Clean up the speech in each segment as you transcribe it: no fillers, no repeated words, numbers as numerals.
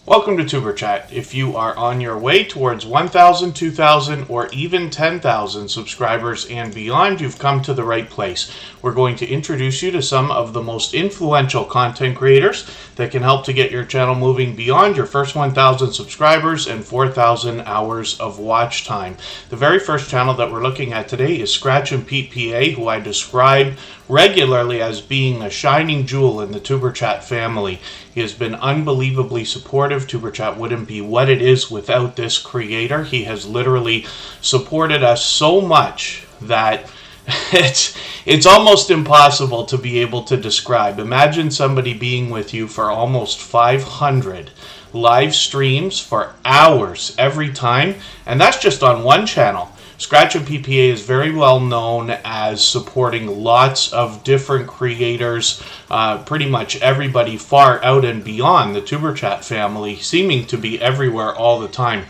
Welcome to Superchat. If you are on your way towards 1,000, 2,000, or even 10,000 subscribers and beyond, you've come to the right place. We're going to introduce you to some of the most influential content creators that can help to get your channel moving beyond your first 1,000 subscribers and 4,000 hours of watch time. The very first channel that we're looking at today is Scratch and Pete PA, who I describe regularly as being a shining jewel in the Superchat family. He has been unbelievably supportive. Superchat wouldn't be what it is without this creator. He has literally supported us so much that it's almost impossible to be able to describe. Imagine somebody being with you for almost 500 live streams for hours every time, and that's just on one channel. Scratch and PPA is very well known as supporting lots of different creators, pretty much everybody far out and beyond the Superchat family, seeming to be everywhere all the time.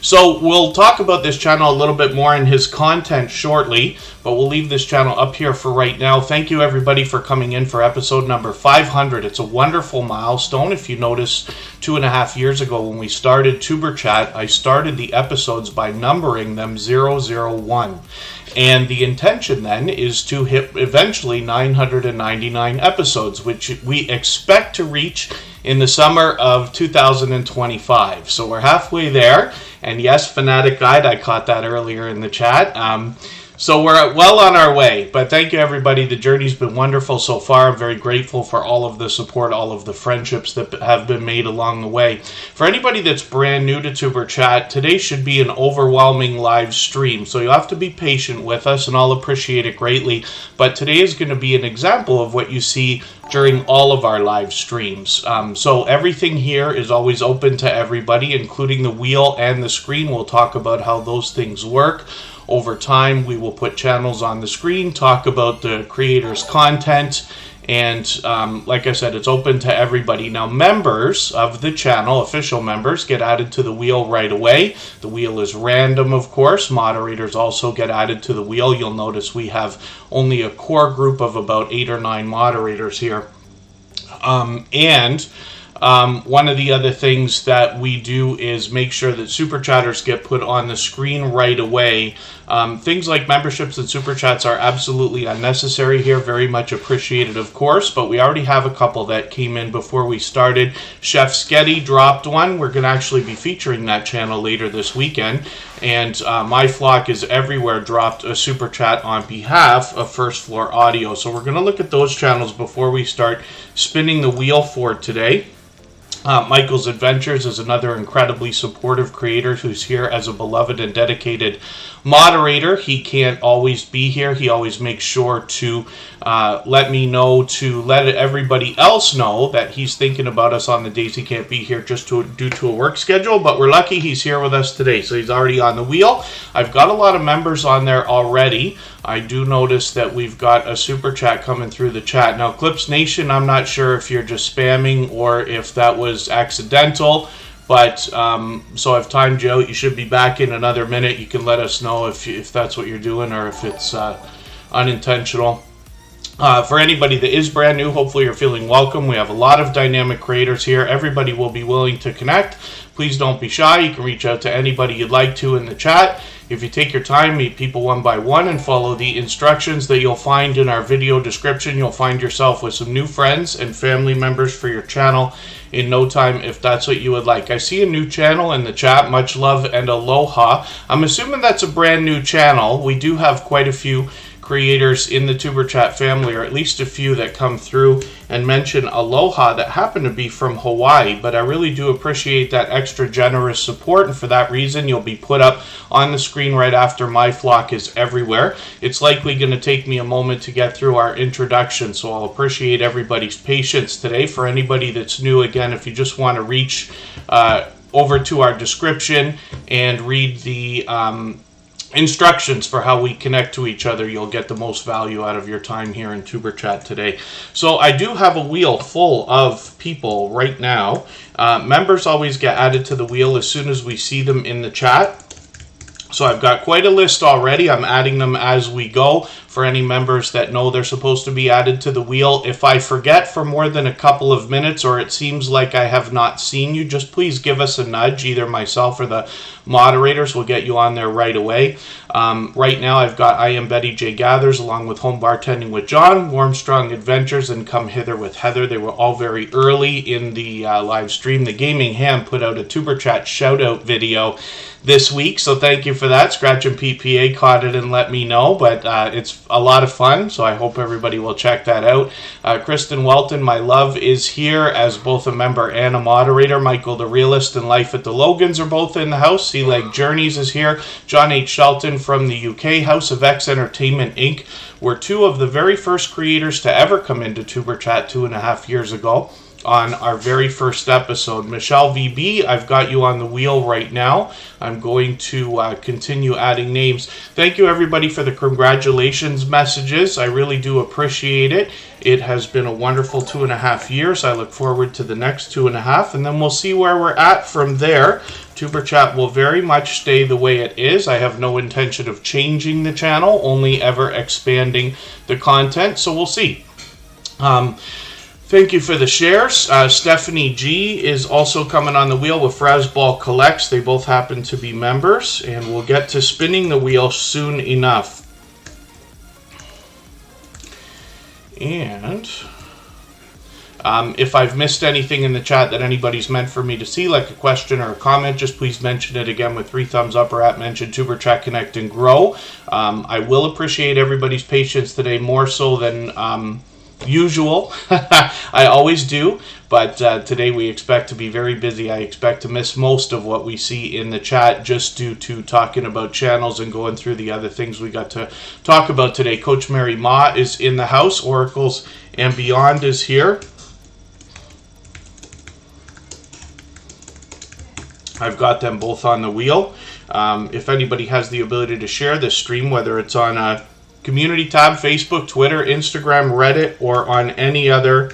So we'll talk about this channel a little bit more in his content shortly, but we'll leave this channel up here for right now. Thank you everybody for coming in for episode number 500. It's a wonderful milestone. If you notice, 2.5 years ago when we started Superchat, I started the episodes by numbering them 001. And the intention then is to hit eventually 999 episodes, which we expect to reach in the summer of 2025. So we're halfway there. And yes, Fanatic Guide, I caught that earlier in the chat. So we're well on our way, but thank you everybody. The journey's been wonderful so far. I'm very grateful for all of the support, all of the friendships that have been made along the way. For anybody that's brand new to Superchat, today should be an overwhelming live stream, so you'll have to be patient with us and I'll appreciate it greatly. But today is going to be an example of what you see during all of our live streams. So everything here is always open to everybody, including the wheel and the screen. We'll talk about how those things work. Over time, we will put channels on the screen, talk about the creator's content, and like I said, it's open to everybody. Now, members of the channel, official members, get added to the wheel right away. The wheel is random, of course. Moderators also get added to the wheel. You'll notice we have only a core group of about 8 or 9 moderators here. One of the other things that we do is make sure that Super Chatters get put on the screen right away. Things like memberships and Super Chats are absolutely unnecessary here, very much appreciated of course, but we already have a couple that came in before we started. Chef Sketty dropped one. We're going to actually be featuring that channel later this weekend. And My Flock is Everywhere dropped a Super Chat on behalf of First Floor Audio. So we're going to look at those channels before we start spinning the wheel for today. Michael's Adventures is another incredibly supportive creator who's here as a beloved and dedicated moderator. He can't always be here. He always makes sure to let me know, to let everybody else know that he's thinking about us on the days he can't be here just due to a work schedule. But we're lucky he's here with us today. So he's already on the wheel. I've got a lot of members on there already. I do notice that we've got a super chat coming through the chat. Now, Clips Nation, I'm not sure if you're just spamming or if that was accidental. But so I've timed you out. You should be back in another minute. You can let us know if that's what you're doing or if it's unintentional. For anybody that is brand new, hopefully you're feeling welcome. We have a lot of dynamic creators here. Everybody will be willing to connect. Please don't be shy. You can reach out to anybody you'd like to in the chat. If you take your time, meet people one by one and follow the instructions that you'll find in our video description, you'll find yourself with some new friends and family members for your channel in no time if that's what you would like. I see a new channel in the chat. Much love and aloha. I'm assuming that's a brand new channel. We do have quite a few creators in the Superchat family, or at least a few that come through and mention aloha that happen to be from Hawaii, but I really do appreciate that extra generous support, and for that reason you'll be put up on the screen right after My Flock is Everywhere. It's likely going to take me a moment to get through our introduction, so I'll appreciate everybody's patience today. For anybody that's new, again, if you just want to reach over to our description and read the instructions for how we connect to each other, you'll get the most value out of your time here in Superchat today. So I do have a wheel full of people right now. Members always get added to the wheel as soon as we see them in the chat. So I've got quite a list already. I'm adding them as we go for any members that know they're supposed to be added to the wheel. If I forget for more than a couple of minutes or it seems like I have not seen you, just please give us a nudge. Either myself or the moderators will get you on there right away. Right now I've got I Am Betty J Gathers along with Home Bartending with John, Warm Strong Adventures, and Come Hither with Heather. They were all very early in the live stream. The Gaming Ham put out a Tuber Chat shoutout video this week, so thank you for that. Scratch and PPA caught it and let me know, but it's a lot of fun, so I hope everybody will check that out. Kristen Welton, my love, is here as both a member and a moderator. Michael the Realist and Life at the Logans are both in the house. Sea Leg Journeys is here. John H. Shelton from the UK. House of X Entertainment Inc. were two of the very first creators to ever come into Tuber Chat 2.5 years ago. On our very first episode. Michelle VB, I've got you on the wheel right now. I'm going to continue adding names. Thank you everybody for the congratulations messages. I really do appreciate it. It has been a wonderful 2.5 years. I look forward to the next 2.5, and then we'll see where we're at from there. Tuber Chat will very much stay the way it is. I have no intention of changing the channel, only ever expanding the content, so we'll see. Thank you for the shares. Stephanie G is also coming on the wheel with Frasball Collects. They both happen to be members, and we'll get to spinning the wheel soon enough. And if I've missed anything in the chat that anybody's meant for me to see, like a question or a comment, just please mention it again with 3 thumbs up or at mention Tuber Chat Connect and Grow. I will appreciate everybody's patience today more so than usual. I always do, but today we expect to be very busy. I expect to miss most of what we see in the chat just due to talking about channels and going through the other things we got to talk about today. Coach Mary Ma is in the house. Oracles and Beyond is here. I've got them both on the wheel. If anybody has the ability to share this stream, whether it's on a community tab, Facebook, Twitter, Instagram, Reddit, or on any other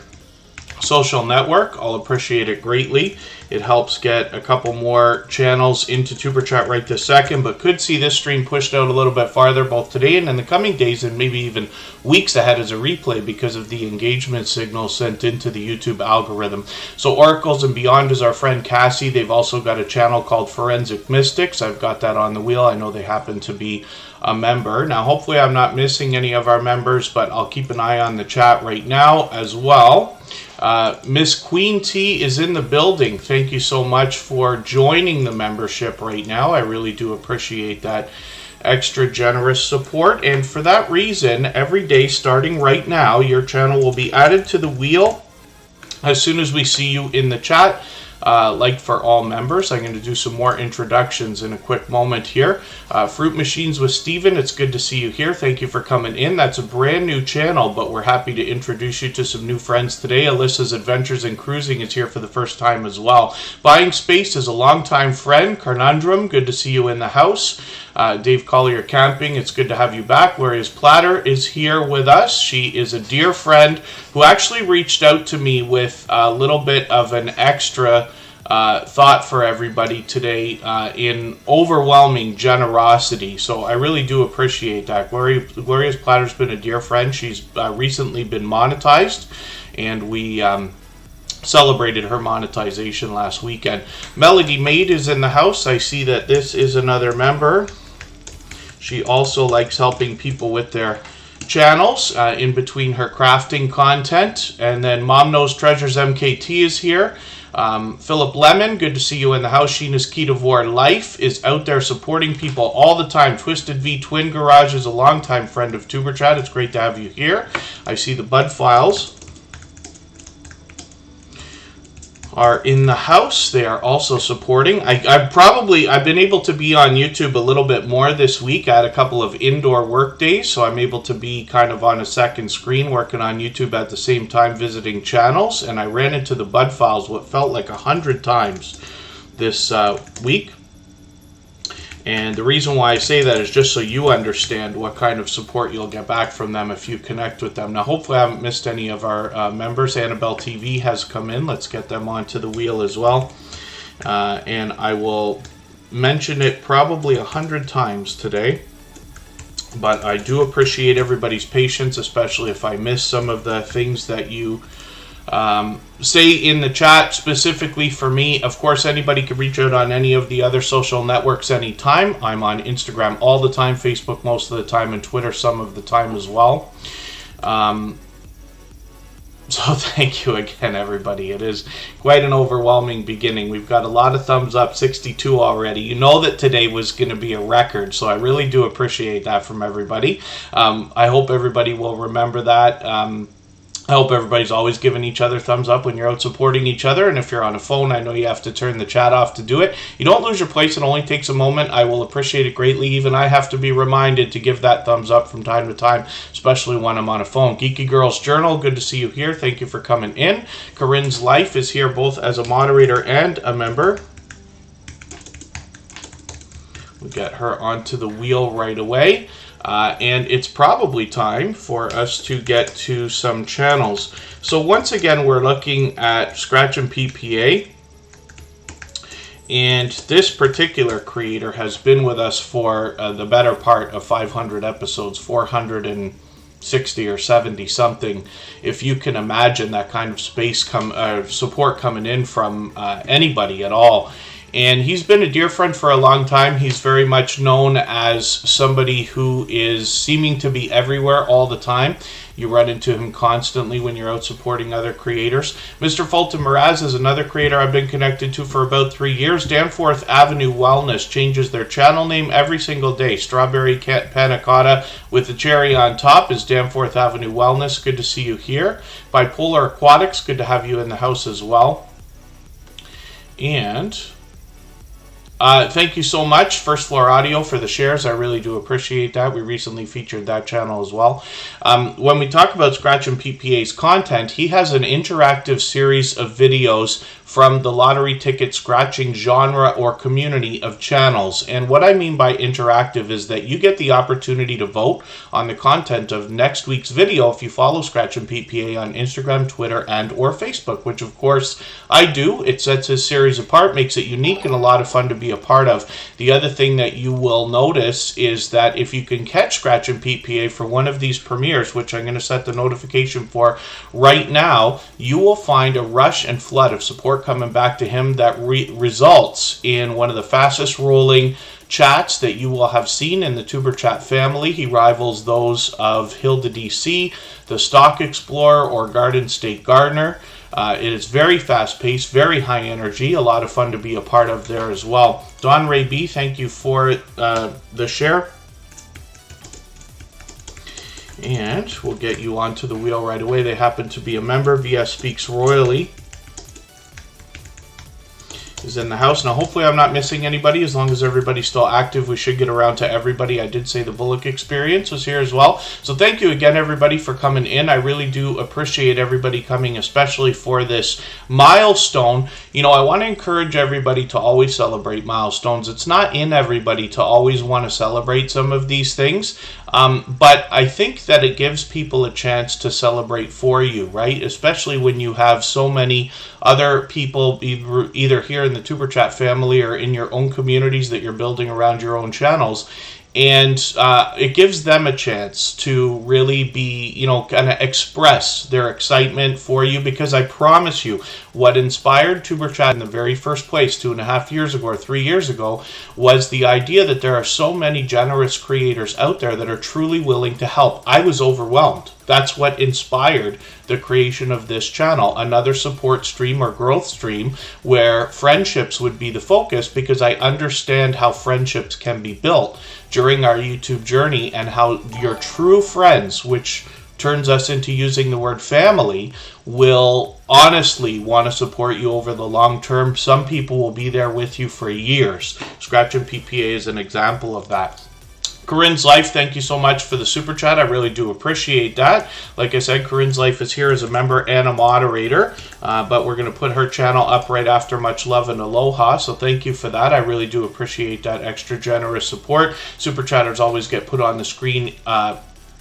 social network, I'll appreciate it greatly. It helps get a couple more channels into Tuber Chat right this second, but could see this stream pushed out a little bit farther both today and in the coming days and maybe even weeks ahead as a replay because of the engagement signal sent into the YouTube algorithm. So Oracles and Beyond is our friend Cassie. They've also got a channel called Forensic Mystics. I've got that on the wheel. I know they happen to be a member. Now hopefully I'm not missing any of our members, but I'll keep an eye on the chat right now as well. Miss Queen T is in the building. Thank you so much for joining the membership right now. I really do appreciate that extra generous support, and for that reason, every day starting right now, your channel will be added to the wheel as soon as we see you in the chat. Like for all members, I'm going to do some more introductions in a quick moment here. Fruit Machines with Steven, it's good to see you here. Thank you for coming in. That's a brand new channel, but we're happy to introduce you to some new friends today. Alyssa's Adventures in Cruising is here for the first time as well. Buying Space is a longtime friend. Carnundrum, good to see you in the house. Dave Collier Camping, it's good to have you back. Whereas Platter is here with us. She is a dear friend who actually reached out to me with a little bit of an extra thought for everybody today in overwhelming generosity. So I really do appreciate that. Gloria's Platter's been a dear friend. She's recently been monetized, and we celebrated her monetization last weekend. Melody Maid is in the house. I see that this is another member. She also likes helping people with their channels in between her crafting content. And then Mom Knows Treasures MKT is here. Philip Lemon, good to see you in the house. Sheena's Key to War Life is out there supporting people all the time. Twisted V Twin Garage is a longtime friend of Tuber Chat. It's great to have you here. I see the Bud Files are in the house. They are also supporting. I've been able to be on YouTube a little bit more this week. I had a couple of indoor work days, so I'm able to be kind of on a second screen working on YouTube at the same time visiting channels, and I ran into the Bud Files what felt like 100 times this week. And the reason why I say that is just so you understand what kind of support you'll get back from them if you connect with them. Now, hopefully I haven't missed any of our members. Annabelle TV has come in. Let's get them onto the wheel as well. And I will mentioned it probably 100 times today, but I do appreciate everybody's patience, especially if I miss some of the things that you say in the chat specifically for me. Of course, anybody can reach out on any of the other social networks anytime. I'm on Instagram all the time, Facebook most of the time, and Twitter some of the time as well. So thank you again, everybody. It is quite an overwhelming beginning. We've got a lot of thumbs up, 62 already. You know that today was going to be a record, so I really do appreciate that from everybody. I hope everybody will remember that. I hope everybody's always giving each other thumbs up when you're out supporting each other. And if you're on a phone, I know you have to turn the chat off to do it. You don't lose your place. It only takes a moment. I will appreciate it greatly. Even I have to be reminded to give that thumbs up from time to time, especially when I'm on a phone. Geeky Girls Journal, good to see you here. Thank you for coming in. Corinne's Life is here both as a moderator and a member. We'll get her onto the wheel right away. And it's probably time for us to get to some channels. So once again, we're looking at Scratch and PPA. And this particular creator has been with us for the better part of 500 episodes, 460 or 70 something. If you can imagine that kind of support coming in from anybody at all. And he's been a dear friend for a long time. He's very much known as somebody who is seeming to be everywhere all the time. You run into him constantly when you're out supporting other creators. Mr. Fulton Mraz is another creator I've been connected to for about 3 years. Danforth Avenue Wellness changes their channel name every single day. Strawberry Panna Cotta with the cherry on top is Danforth Avenue Wellness. Good to see you here. Bipolar Aquatics, good to have you in the house as well. And thank you so much, First Floor Audio, for the shares. I really do appreciate that. We recently featured that channel as well. When we talk about Scratch and PPA's content, he has an interactive series of videos from the lottery ticket scratching genre or community of channels. And what I mean by interactive is that you get the opportunity to vote on the content of next week's video if you follow Scratch and PPA on Instagram, Twitter, and or Facebook, which of course I do. It sets his series apart, makes it unique, and a lot of fun to be a part of. The other thing that you will notice is that if you can catch Scratch and PPA for one of these premieres, which I'm going to set the notification for right now, you will find a rush and flood of support coming back to him that results in one of the fastest rolling chats that you will have seen in the Tuber Chat family. He rivals those of Hilda DC, the Stock Explorer, or Garden State Gardener. It is very fast-paced, very high energy, a lot of fun to be a part of there as well. Don Ray B, thank you for the share. And we'll get you onto the wheel right away. They happen to be a member. VS Speaks Royally is in the house. Now, hopefully I'm not missing anybody. As long as everybody's still active, we should get around to everybody. I did say the Bullock Experience was here as well. So thank you again, everybody, for coming in. I really do appreciate everybody coming, especially for this milestone. You know, I want to encourage everybody to always celebrate milestones. It's not in everybody to always want to celebrate some of these things. But I think that it gives people a chance to celebrate for you, right? Especially when you have so many other people either here in the Tuber Chat family or in your own communities that you're building around your own channels. And it gives them a chance to really be, you know, kind of express their excitement for you, because I promise you, what inspired Tuber Chat in the very first place 2.5 years ago or 3 years ago was the idea that there are so many generous creators out there that are truly willing to help. I was overwhelmed. That's what inspired the creation of this channel, another support stream or growth stream where friendships would be the focus, because I understand how friendships can be built during our YouTube journey and how your true friends, which turns us into using the word family, will honestly want to support you over the long term. Some people will be there with you for years. Scratch and PPA is an example of that. Corinne's Life, thank you so much for the super chat. I really do appreciate that. Like I said, Corinne's Life is here as a member and a moderator, but we're going to put her channel up right after Much Love and Aloha, so thank you for that. I really do appreciate that extra generous support. Super chatters always get put on the screen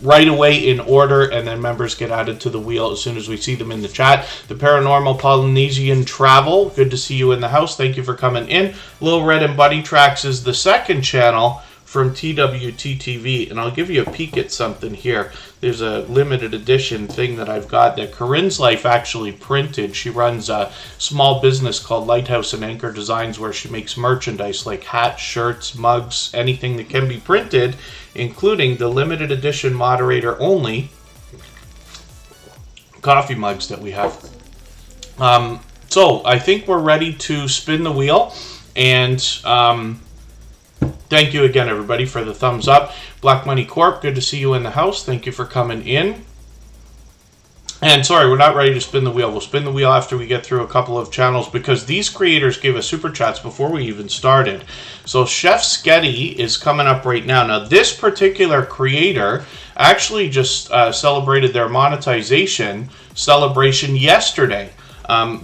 right away in order, and then members get added to the wheel as soon as we see them in the chat. The Paranormal Polynesian Travel, good to see you in the house. Thank you for coming in. Little Red and Bunny Tracks is the second channel from TWTTV, and I'll give you a peek at something here. There's a limited edition thing that I've got that Corinne's Life actually printed. She runs a small business called Lighthouse and Anchor Designs, where she makes merchandise like hats, shirts, mugs, anything that can be printed, including the limited edition moderator only coffee mugs that we have. So I think we're ready to spin the wheel, and thank you again, everybody, for the thumbs up. Black Money Corp, good to see you in the house. Thank you for coming in. And sorry, we're not ready to spin the wheel. We'll spin the wheel after we get through a couple of channels, because these creators gave us super chats before we even started. So Chef Sketty is coming up right now. Now, this particular creator actually just celebrated their monetization celebration yesterday.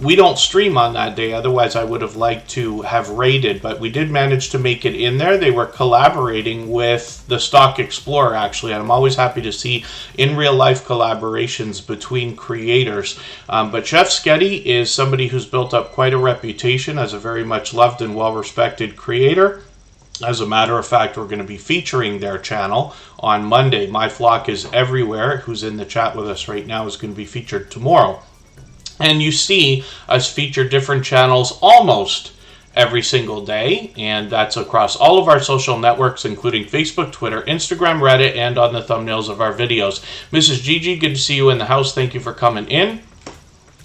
We don't stream on that day, otherwise I would have liked to have rated, but we did manage to make it in there. They were collaborating with the Stock Explorer, actually, and I'm always happy to see in real life collaborations between creators. But Chef Sketty is somebody who's built up quite a reputation as a very much loved and well-respected creator. As a matter of fact, we're going to be featuring their channel on Monday. My Flock is Everywhere, who's in the chat with us right now, is going to be featured tomorrow. And you see us feature different channels almost every single day, and that's across all of our social networks, including Facebook, Twitter, Instagram, Reddit, and on the thumbnails of our videos. Mrs. Gigi, good to see you in the house. Thank you for coming in.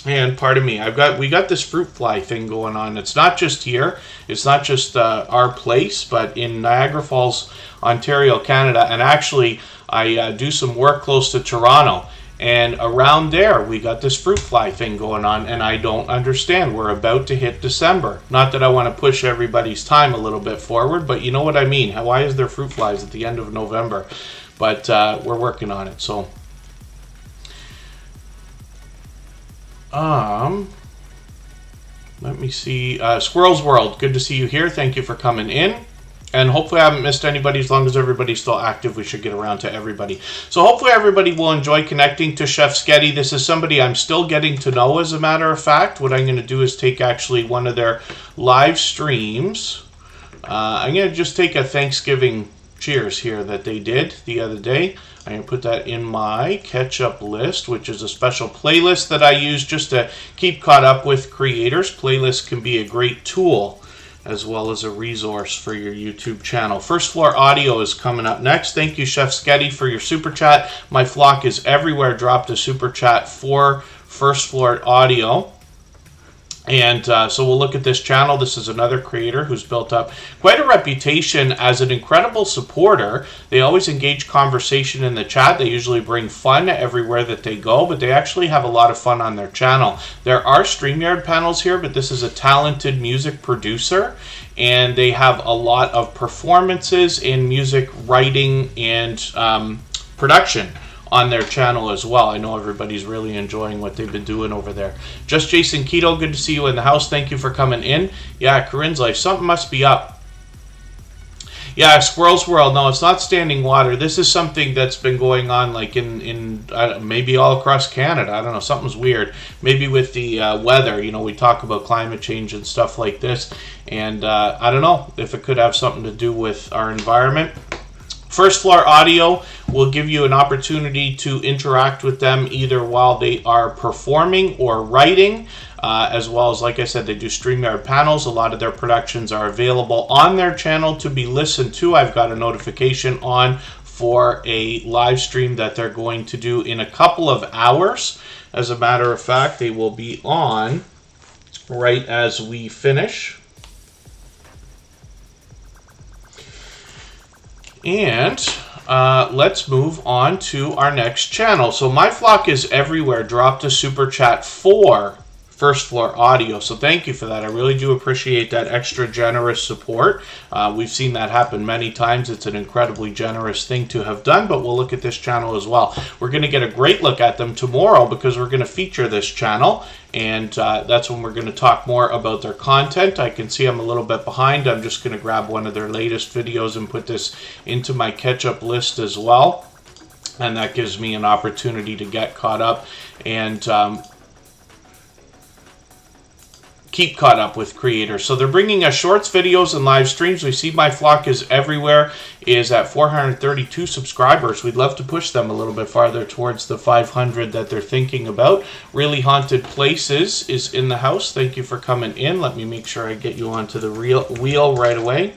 And pardon me, we got this fruit fly thing going on. It's not just here. It's not just our place, but in Niagara Falls, Ontario, Canada. And actually, I do some work close to Toronto. And around there, we got this fruit fly thing going on, and I don't understand. We're about to hit December. Not that I want to push everybody's time a little bit forward, but you know what I mean. Why is there fruit flies at the end of November? But we're working on it, so. Let me see. Squirrel's World, good to see you here. Thank you for coming in. And hopefully I haven't missed anybody. As long as everybody's still active, we should get around to everybody. So hopefully everybody will enjoy connecting to Chef Sketty. This is somebody I'm still getting to know, as a matter of fact. What I'm going to do is take actually one of their live streams. I'm going to just take a Thanksgiving cheers here that they did the other day. I'm going to put that in my catch-up list, which is a special playlist that I use just to keep caught up with creators. Playlists can be a great tool as well as a resource for your YouTube channel. First Floor Audio is coming up next. Thank you, Chef Sketty, for your super chat. My Flock is Everywhere dropped a super chat for First Floor Audio. And so we'll look at this channel. This is another creator who's built up quite a reputation as an incredible supporter. They always engage conversation in the chat. They usually bring fun everywhere that they go, but they actually have a lot of fun on their channel. There are StreamYard panels here, but this is a talented music producer, and they have a lot of performances in music writing and production on their channel as well. I know everybody's really enjoying what they've been doing over there. Just Jason Keto, good to see you in the house. Thank you for coming in. Yeah, Corinne's Life, something must be up. Yeah, Squirrel's World. No, it's not standing water. This is something that's been going on like in maybe all across Canada. I don't know, something's weird. Maybe with the weather. You know, we talk about climate change and stuff like this. And I don't know if it could have something to do with our environment. First Floor Audio will give you an opportunity to interact with them either while they are performing or writing, as well as, like I said, they do StreamYard panels. A lot of their productions are available on their channel to be listened to. I've got a notification on for a live stream that they're going to do in a couple of hours. As a matter of fact, they will be on right as we finish. And let's move on to our next channel. So My Flock is Everywhere dropped a super chat for First Floor Audio. So thank you for that. I really do appreciate that extra generous support. We've seen that happen many times. It's an incredibly generous thing to have done, but we'll look at this channel as well. We're going to get a great look at them tomorrow because we're going to feature this channel, and that's when we're going to talk more about their content. I can see I'm a little bit behind. I'm just going to grab one of their latest videos and put this into my catch-up list as well. and that gives me an opportunity to get caught up and keep caught up with creators. So they're bringing us shorts, videos, and live streams. We see My Flock is Everywhere is at 432 subscribers. We'd love to push them a little bit farther towards the 500 that they're thinking about. Really Haunted Places is in the house. Thank you for coming in. Let me make sure I get you onto the wheel right away.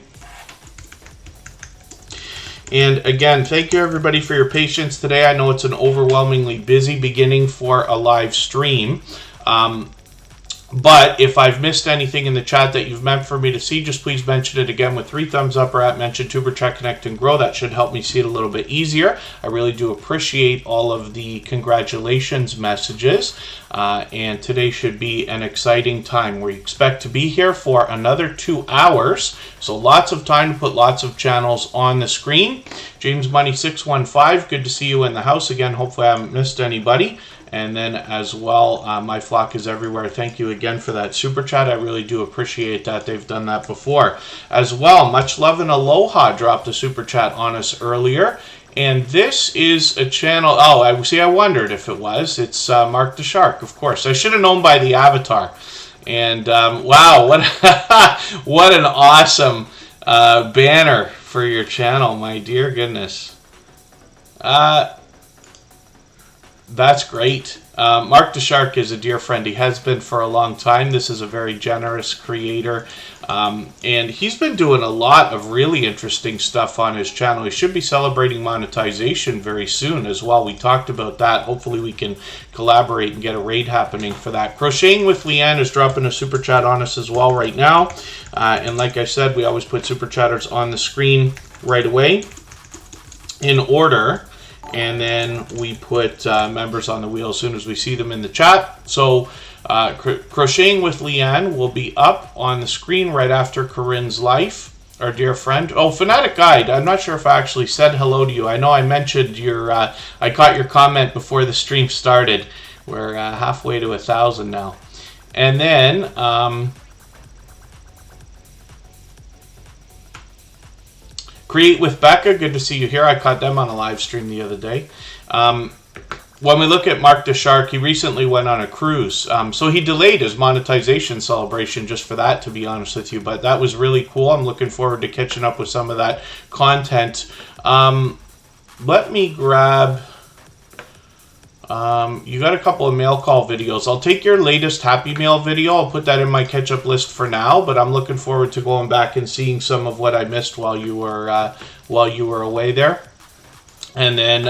And again, thank you everybody for your patience today. I know it's an overwhelmingly busy beginning for a live stream. But if I've missed anything in the chat that you've meant for me to see, just please mention it again with 3 thumbs up or at mention Tuber Chat Connect and Grow. That should help me see it a little bit easier. I really do appreciate all of the congratulations messages. And today should be an exciting time. We expect to be here for another 2 hours. So lots of time to put lots of channels on the screen. James Money 615, good to see you in the house again. Hopefully I haven't missed anybody. And then as well, My Flock is Everywhere. Thank you again for that super chat. I really do appreciate that. They've done that before. As well, Much Love and Aloha dropped a super chat on us earlier. And this is a channel, I wondered if it was. It's Mark the Shark, of course. I should have known by the avatar. And wow, what an awesome banner for your channel, my dear goodness. That's great. Mark the Shark is a dear friend. He has been for a long time. This is a very generous creator. And he's been doing a lot of really interesting stuff on his channel. He should be celebrating monetization very soon as well. We talked about that. Hopefully we can collaborate and get a raid happening for that. Crocheting with Leanne is dropping a super chat on us as well right now. And like I said, we always put super chatters on the screen right away in order. And then we put members on the wheel as soon as we see them in the chat. So Crocheting with Leanne will be up on the screen right after Corinne's Life, our dear friend. Oh, Fanatic Guide, I'm not sure if I actually said hello to you. I know I mentioned your, I caught your comment before the stream started. We're halfway to 1,000 now. And then Create with Becca, good to see you here. I caught them on a live stream the other day. When we look at Mark the Shark, he recently went on a cruise. So he delayed his monetization celebration just for that, to be honest with you. But that was really cool. I'm looking forward to catching up with some of that content. Let me grab... you got a couple of mail call videos. I'll take your latest Happy Mail video. I'll put that in my catch-up list for now, but I'm looking forward to going back and seeing some of what I missed while you were away there. And then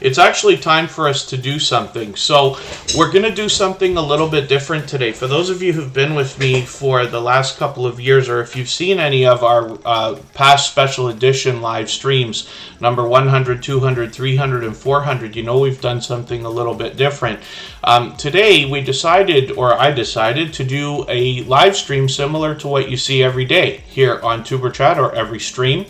it's actually time for us to do something. So we're going to do something a little bit different today. For those of you who've been with me for the last couple of years, or if you've seen any of our past special edition live streams, number 100, 200, 300, and 400, you know we've done something a little bit different. Today we decided, or I decided, to do a live stream similar to what you see every day here on Tuber Chat or every stream.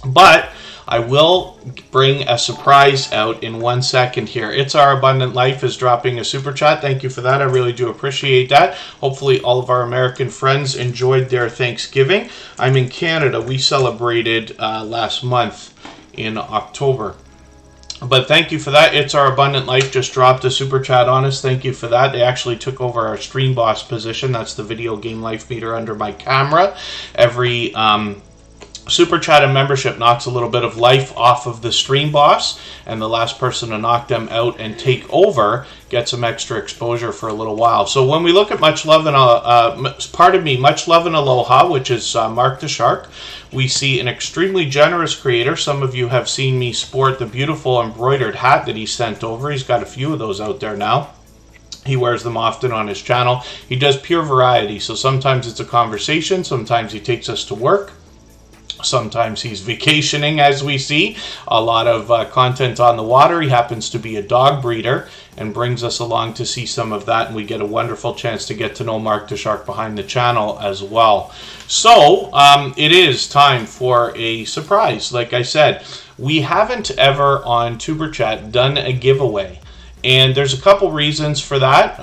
But I will bring a surprise out in 1 second here. It's Our Abundant Life is dropping a super chat. Thank you for that. I really do appreciate that. Hopefully all of our American friends enjoyed their Thanksgiving. I'm in Canada. We celebrated last month in October. But thank you for that. It's Our Abundant Life just dropped a super chat on us. Thank you for that. They actually took over our stream boss position. That's the video game life meter under my camera. Every super chat and membership knocks a little bit of life off of the stream boss, and the last person to knock them out and take over gets some extra exposure for a little while. So when we look at Much Love and Much Love and Aloha, which is Mark the Shark, we see an extremely generous creator. Some of you have seen me sport the beautiful embroidered hat that he sent over. He's got a few of those out there now. He wears them often on his channel. He does pure variety, so sometimes it's a conversation, sometimes he takes us to work. Sometimes he's vacationing, as we see. A lot of content on the water. He happens to be a dog breeder and brings us along to see some of that. And we get a wonderful chance to get to know Mark the Shark behind the channel as well. So it is time for a surprise. Like I said, we haven't ever on Tuber Chat done a giveaway. And there's a couple reasons for that,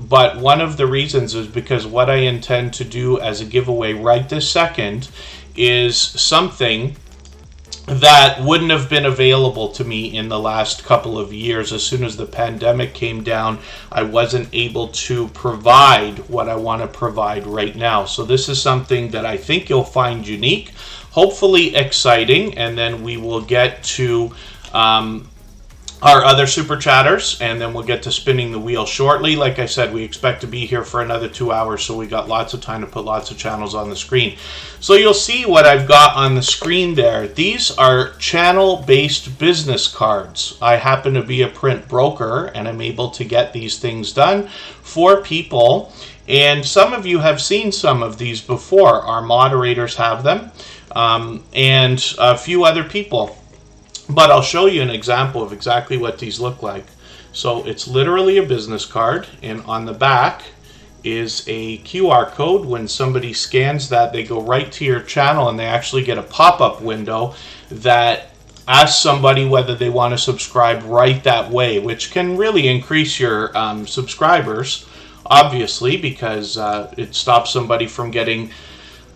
but one of the reasons is because what I intend to do as a giveaway right this second is something that wouldn't have been available to me in the last couple of years. As soon as the pandemic came down, I wasn't able to provide what I want to provide right now. So this is something that I think you'll find unique, hopefully exciting, and then we will get to our other super chatters, and then we'll get to spinning the wheel shortly. Like I said, we expect to be here for another 2 hours, so we got lots of time to put lots of channels on the screen. So you'll see what I've got on the screen there. These are channel-based business cards. I happen to be a print broker, and I'm able to get these things done for people. And some of you have seen some of these before. Our moderators have them, and a few other people. But I'll show you an example of exactly what these look like. So it's literally a business card, and on the back is a QR code. When somebody scans that, they go right to your channel, and they actually get a pop-up window that asks somebody whether they want to subscribe right that way, which can really increase your subscribers, obviously, because it stops somebody from getting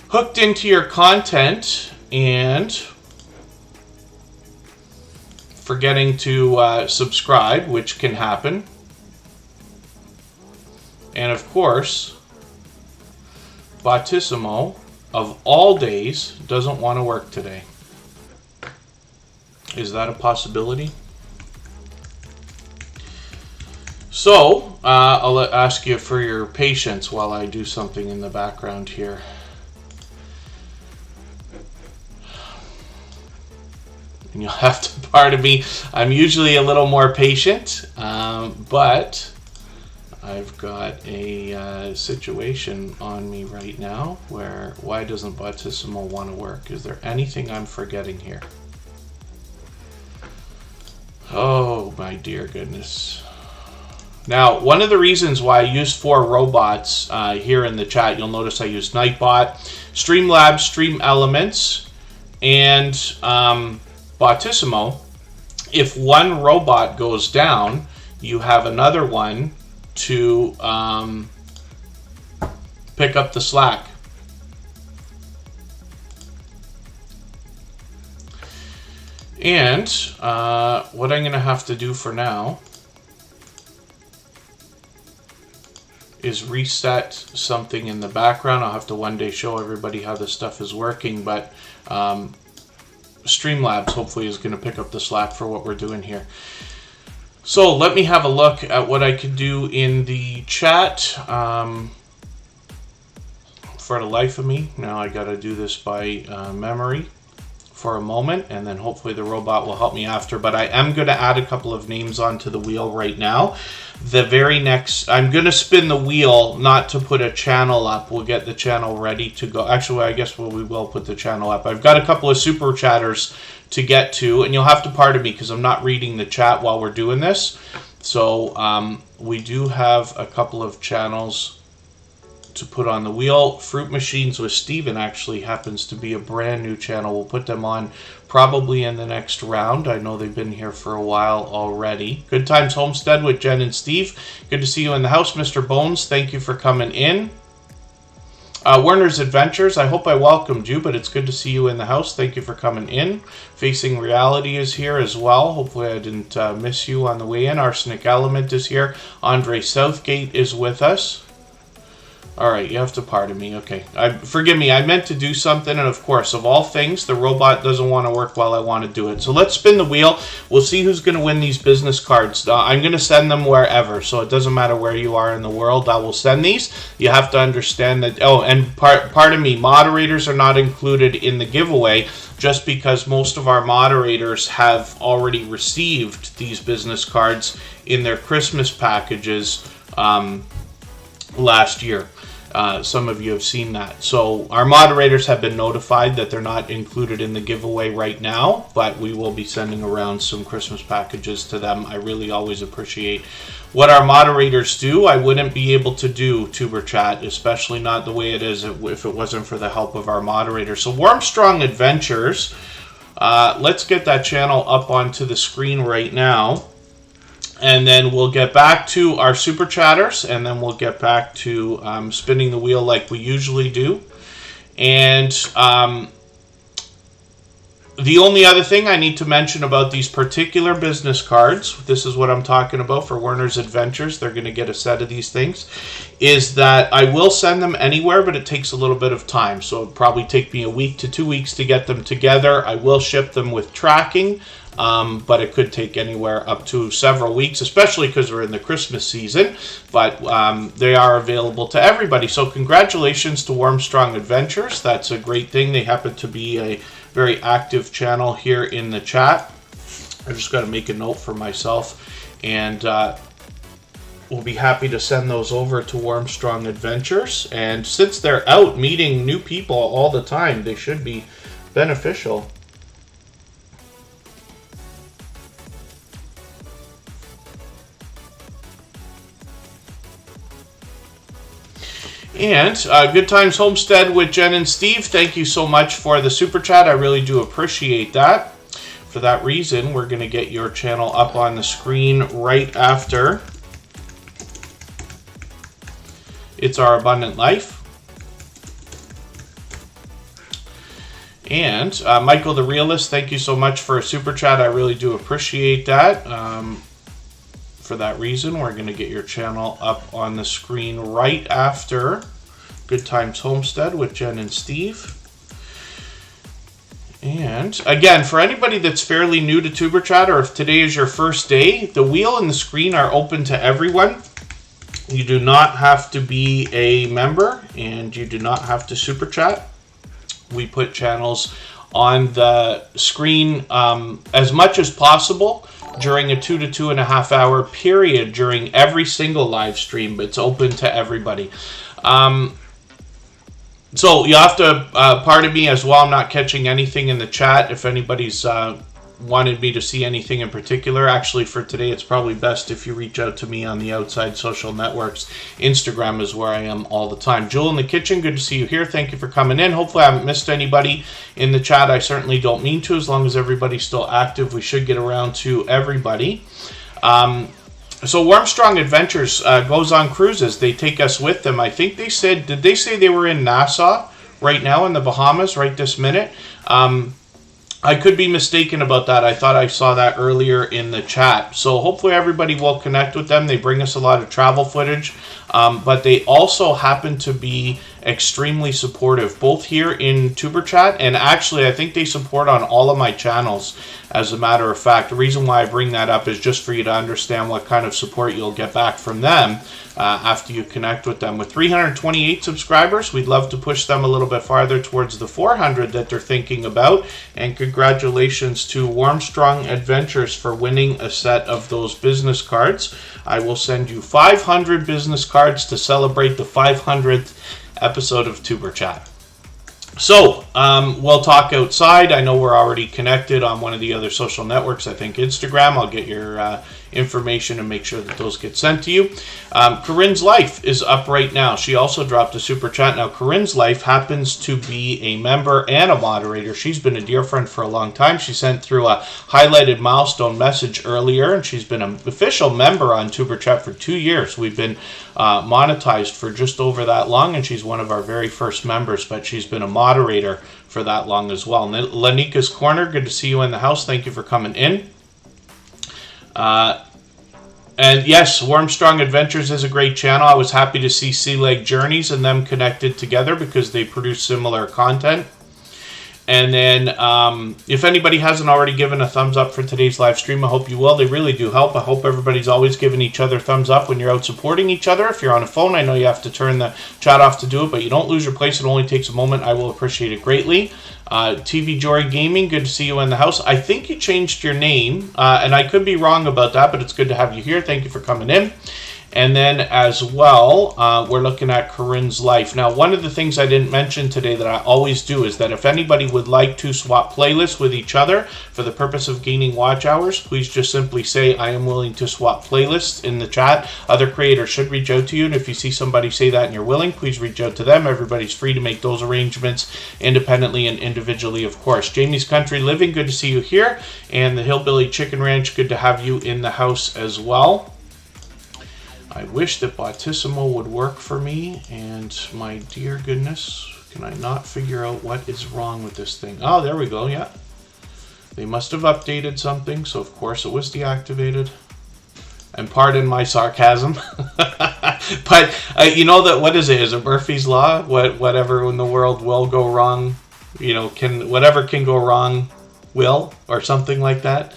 hooked into your content and forgetting to subscribe, which can happen. And of course, Bottissimo, of all days, doesn't want to work today. Is that a possibility? So, I'll ask you for your patience while I do something in the background here. And you'll have to pardon me. I'm usually a little more patient, but I've got a situation on me right now where why doesn't Bottissimo want to work? Is there anything I'm forgetting here? Oh my dear goodness. Now, one of the reasons why I use 4 robots here in the chat, you'll notice I use Nightbot, Streamlabs, Stream Elements, and Bottissimo. If one robot goes down, you have another one to pick up the slack. And what I'm going to have to do for now is reset something in the background. I'll have to one day show everybody how this stuff is working, but Streamlabs hopefully is going to pick up the slack for what we're doing here. So let me have a look at what I can do in the chat. For the life of me, now I got to do this by memory for a moment, and then hopefully the robot will help me after. But I am going to add a couple of names onto the wheel right now. The very next, I'm going to spin the wheel, not to put a channel up. We'll get the channel ready to go. Actually, I guess we will put the channel up. I've got a couple of super chatters to get to, and you'll have to pardon me because I'm not reading the chat while we're doing this. So we do have a couple of channels to put on the wheel. Fruit Machines with Steven actually happens to be a brand new channel. We'll put them on probably in the next round. I know they've been here for a while already. Good Times Homestead with Jen and Steve. Good to see you in the house, Mr. Bones. Thank you for coming in. Werner's Adventures, I hope I welcomed you, but it's good to see you in the house. Thank you for coming in. Facing Reality is here as well. Hopefully I didn't miss you on the way in. Arsenic Element is here. Andre Southgate is with us. All right, you have to pardon me. Okay, forgive me. I meant to do something, and of course, of all things, the robot doesn't want to work while I want to do it. So let's spin the wheel. We'll see who's going to win these business cards. I'm going to send them wherever, so it doesn't matter where you are in the world. I will send these. You have to understand that. Oh, and pardon me, moderators are not included in the giveaway just because most of our moderators have already received these business cards in their Christmas packages last year. Some of you have seen that. So our moderators have been notified that they're not included in the giveaway right now, but we will be sending around some Christmas packages to them. I really always appreciate what our moderators do. I wouldn't be able to do Tuber Chat, especially not the way it is if it wasn't for the help of our moderators. So Warmstrong Adventures, let's get that channel up onto the screen right now. And then we'll get back to our super chatters, and then we'll get back to spinning the wheel like we usually do. And The only other thing I need to mention about these particular business cards, this is what I'm talking about for Werner's Adventures, they're going to get a set of these things, is that I will send them anywhere, but it takes a little bit of time. So it'll probably take me a week to 2 weeks to get them together. I will ship them with tracking, but it could take anywhere up to several weeks, especially because we're in the Christmas season. But they are available to everybody. So congratulations to Warmstrong Adventures. That's a great thing. They happen to be a very active channel here in the chat. I just got to make a note for myself, and we'll be happy to send those over to Warmstrong Adventures. And since they're out meeting new people all the time, they should be beneficial. And Good Times Homestead with Jen and Steve, thank you so much for the super chat. I really do appreciate that. For that reason, we're going to get your channel up on the screen right after It's Our Abundant Life. And Michael the Realist, thank you so much for a super chat. I really do appreciate that. For that reason, we're going to get your channel up on the screen right after Good Times Homestead with Jen and Steve. And again, for anybody that's fairly new to Tuber Chat, or if today is your first day, the wheel and the screen are open to everyone. You do not have to be a member, and you do not have to super chat. We put channels on the screen as much as possible during a 2 to 2.5 hour period during every single live stream, but it's open to everybody. So you have to pardon me as well. I'm not catching anything in the chat. If anybody's wanted me to see anything in particular, actually for today, it's probably best if you reach out to me on the outside social networks. Instagram is where I am all the time. Jewel in the kitchen, good to see you here. Thank you for coming in. Hopefully I haven't missed anybody in the chat. I certainly don't mean to. As long as everybody's still active, we should get around to everybody. So Warmstrong Adventures goes on cruises. They take us with them. I think they said, did they say they were in Nassau right now in the Bahamas right this minute? I could be mistaken about that. I thought I saw that earlier in the chat. So hopefully everybody will connect with them. They bring us a lot of travel footage, but they also happen to be extremely supportive, both here in Tuber Chat, and actually I think they support on all of my channels, as a matter of fact. The reason why I bring that up is just for you to understand what kind of support you'll get back from them after you connect with them. With 328 subscribers, we'd love to push them a little bit farther towards the 400 that they're thinking about. And congratulations to Warmstrong Adventures for winning a set of those business cards. I will send you 500 business cards to celebrate the 500th episode of Tuber Chat. So, we'll talk outside. I know we're already connected on one of the other social networks, I think Instagram. I'll get your information and make sure that those get sent to you. Corinne's Life is up right now. She also dropped a super chat. Now, Corinne's Life happens to be a member and a moderator. She's been a dear friend for a long time. She sent through a highlighted milestone message earlier, and she's been an official member on Tuber Chat for 2 years. We've been monetized for just over that long, and she's one of our very first members, but she's been a moderator for that long as well. Lanika's Corner, good to see you in the house. Thank you for coming in. And yes, Warmstrong Adventures is a great channel. I was happy to see Sea Leg Journeys and them connected together because they produce similar content. And then if anybody hasn't already given a thumbs up for today's live stream, I hope you will. They really do help. I hope everybody's always giving each other thumbs up when you're out supporting each other. If you're on a phone, I know you have to turn the chat off to do it, but you don't lose your place. It only takes a moment. I will appreciate it greatly. TV Jory Gaming, good to see you in the house. I think you changed your name, and I could be wrong about that, but it's good to have you here. Thank you for coming in. And then as well, we're looking at Corinne's Life. Now, one of the things I didn't mention today that I always do is that if anybody would like to swap playlists with each other for the purpose of gaining watch hours, please just simply say, I am willing to swap playlists in the chat. Other creators should reach out to you, and if you see somebody say that and you're willing, please reach out to them. Everybody's free to make those arrangements independently and individually, of course. Jamie's Country Living, good to see you here. And the Hillbilly Chicken Ranch, good to have you in the house as well. I wish that Bautissimo would work for me, and my dear goodness, can I not figure out what is wrong with this thing? Oh, there we go, yeah. They must have updated something, so of course it was deactivated. And pardon my sarcasm. But you know that, what is it? Is it Murphy's Law? Whatever in the world will go wrong, you know, whatever can go wrong will, or something like that.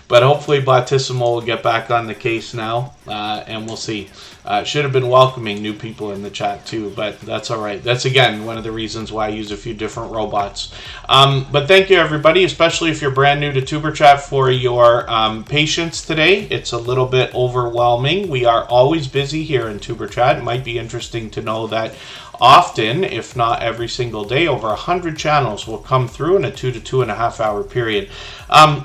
But hopefully Bottissimo will get back on the case now, and we'll see. Should have been welcoming new people in the chat too, but that's all right. That's, again, one of the reasons why I use a few different robots. But thank you, everybody, especially if you're brand new to Tuber Chat, for your patience today. It's a little bit overwhelming. We are always busy here in Tuber Chat. It might be interesting to know that often, if not every single day, over 100 channels will come through in a 2 to 2.5 hour period.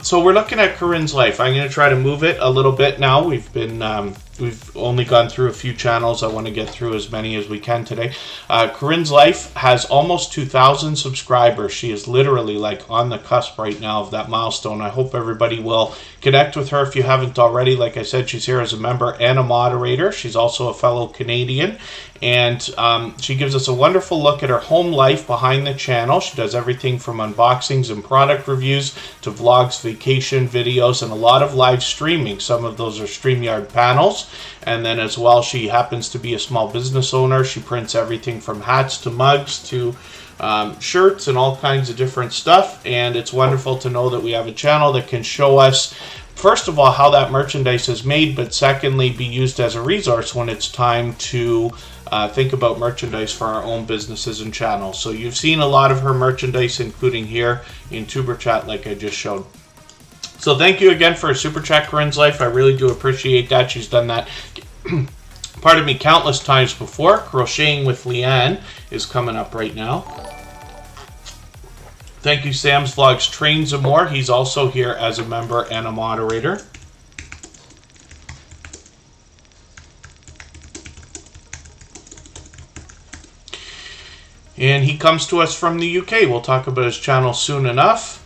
So we're looking at Corinne's life. I'm going to try to move it a little bit now. We've only gone through a few channels. I want to get through as many as we can today. Corinne's life has almost 2,000 subscribers. She is literally like on the cusp right now of that milestone. I hope everybody will connect with her if you haven't already. Like I said, she's here as a member and a moderator. She's also a fellow Canadian, and she gives us a wonderful look at her home life behind the channel. She does everything from unboxings and product reviews to vlogs, vacation videos, and a lot of live streaming. Some of those are StreamYard panels. And then as well, she happens to be a small business owner. She prints everything from hats to mugs to shirts and all kinds of different stuff. And it's wonderful to know that we have a channel that can show us, first of all, how that merchandise is made, but secondly, be used as a resource when it's time to think about merchandise for our own businesses and channels. So you've seen a lot of her merchandise, including here in Tuber Chat, like I just showed. So thank you again for a Super Chat, Corinne's life. I really do appreciate that. She's done that, pardon me, countless times before. Crocheting with Leanne is coming up right now. Thank you, Sam's Vlogs Trains and More. He's also here as a member and a moderator. And he comes to us from the UK. We'll talk about his channel soon enough.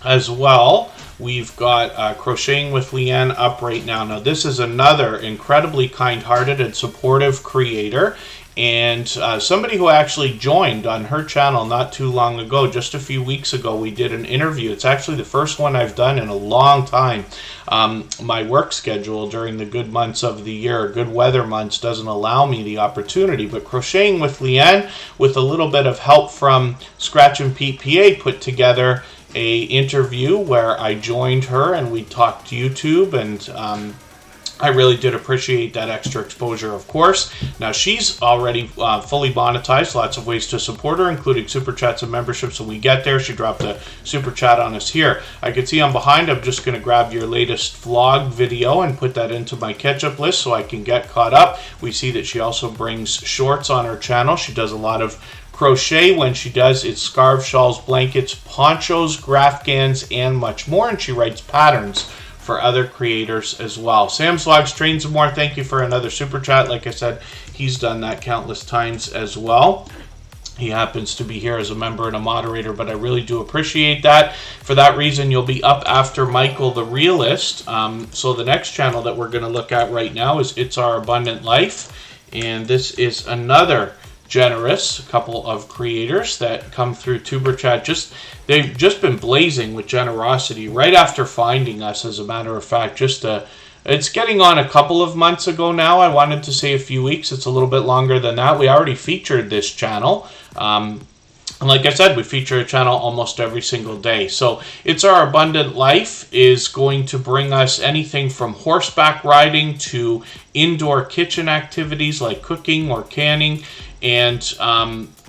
As well, we've got Crocheting with Leanne up right now. Now, this is another incredibly kind-hearted and supportive creator, and somebody who actually joined on her channel not too long ago. Just a few weeks ago, we did an interview. It's actually the first one I've done in a long time. My work schedule during the good months of the year, good weather months, doesn't allow me the opportunity. But Crocheting with Leanne, with a little bit of help from Scratch and Pete PA, put together a interview where I joined her and we talked YouTube, and I really did appreciate that extra exposure, of course. Now, she's already fully monetized. Lots of ways to support her, including Super Chats and memberships. When we get there, she dropped a Super Chat on us here. I can see on behind, I'm just going to grab your latest vlog video and put that into my catch-up list so I can get caught up. We see that she also brings shorts on her channel. She does a lot of crochet. When she does, it's scarves, shawls, blankets, ponchos, graphgans, and much more. And she writes patterns for other creators as well. Sam's Vlogs Trains and More, thank you for another Super Chat. Like I said, he's done that countless times as well. He happens to be here as a member and a moderator, but I really do appreciate that. For that reason, you'll be up after Michael the Realist. So the next channel that we're going to look at right now is It's Our Abundant Life. And this is another generous couple of creators that come through Tuber Chat. They've just been blazing with generosity right after finding us, as a matter of fact. It's getting on a couple of months ago now. I wanted to say a few weeks. It's a little bit longer than that. We already featured this channel. And like I said, we feature a channel almost every single day. So It's Our Abundant Life is going to bring us anything from horseback riding to indoor kitchen activities like cooking or canning. And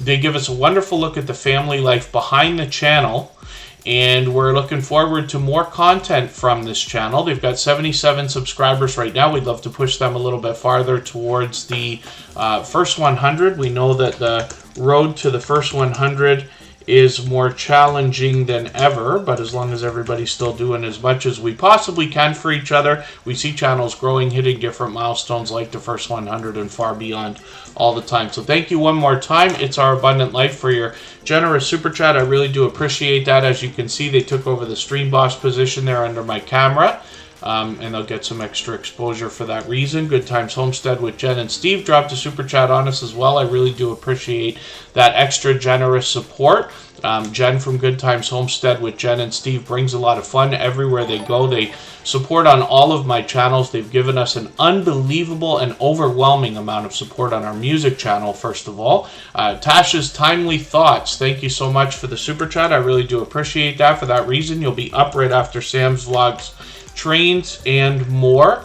they give us a wonderful look at the family life behind the channel. And we're looking forward to more content from this channel. They've got 77 subscribers right now. We'd love to push them a little bit farther towards the first 100. We know that the road to the first 100 is more challenging than ever, but as long as everybody's still doing as much as we possibly can for each other, we see channels growing, hitting different milestones like the first 100 and far beyond all the time. So thank you one more time, It's Our Abundant Life, for your generous Super Chat. I really do appreciate that. As you can see, they took over the Stream Boss position there under my camera. and they'll get some extra exposure for that reason. Good Times Homestead with Jen and Steve dropped a super chat on us as well. I really do appreciate that extra generous support. Jen from Good Times Homestead with Jen and Steve brings a lot of fun everywhere they go. They support on all of my channels. They've given us an unbelievable and overwhelming amount of support on our music channel, first of all. Tasha's Timely Thoughts, thank you so much for the super chat. I really do appreciate that. For that reason, you'll be up right after Sam's vlogs, trains, and more.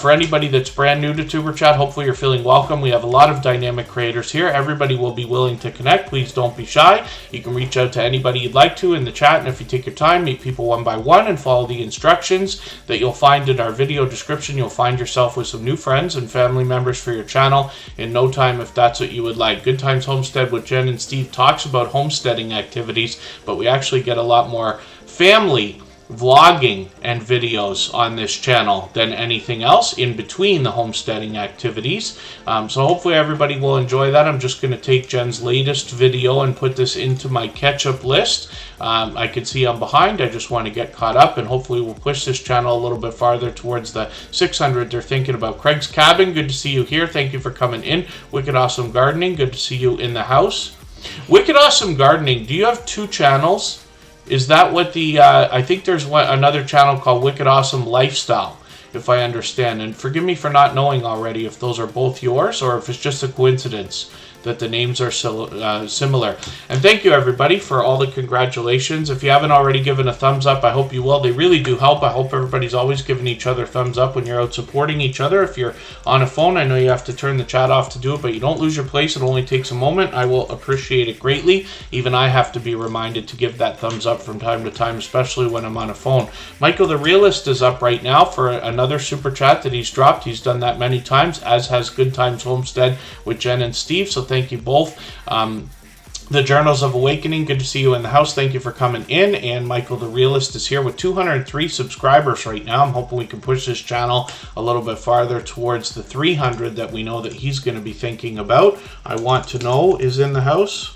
For anybody that's brand new to Tuber Chat, hopefully you're feeling welcome. We have a lot of dynamic creators here. Everybody will be willing to connect. Please don't be shy. You can reach out to anybody you'd like to in the chat, and if you take your time, meet people one by one and follow the instructions that you'll find in our video description, you'll find yourself with some new friends and family members for your channel in no time if that's what you would like. Good Times Homestead with Jen and Steve talks about homesteading activities, but we actually get a lot more family vlogging and videos on this channel than anything else in between the homesteading activities. So hopefully everybody will enjoy that. I'm just going to take Jen's latest video and put this into my catch-up list. I can see I'm behind. I just want to get caught up, and hopefully we'll push this channel a little bit farther towards the 600 they're thinking about. Craig's Cabin, good to see you here. Thank you for coming in. Wicked Awesome Gardening, good to see you in the house. Wicked Awesome Gardening, do you have 2 channels? Is that what the, I think there's another channel called Wicked Awesome Lifestyle, if I understand. And forgive me for not knowing already if those are both yours or if it's just a coincidence that the names are similar. And thank you everybody for all the congratulations. If you haven't already given a thumbs up, I hope you will. They really do help. I hope everybody's always giving each other thumbs up when you're out supporting each other. If you're on a phone, I know you have to turn the chat off to do it, but you don't lose your place. It only takes a moment. I will appreciate it greatly. Even I have to be reminded to give that thumbs up from time to time, especially when I'm on a phone. Michael the Realist is up right now for another super chat that he's dropped. He's done that many times, as has Good Times Homestead with Jen and Steve. So thank you both. The Journals of Awakening, good to see you in the house. Thank you for coming in. And Michael the Realist is here with 203 subscribers right now. I'm hoping we can push this channel a little bit farther towards the 300 that we know that he's going to be thinking about. I Want to Know is in the house.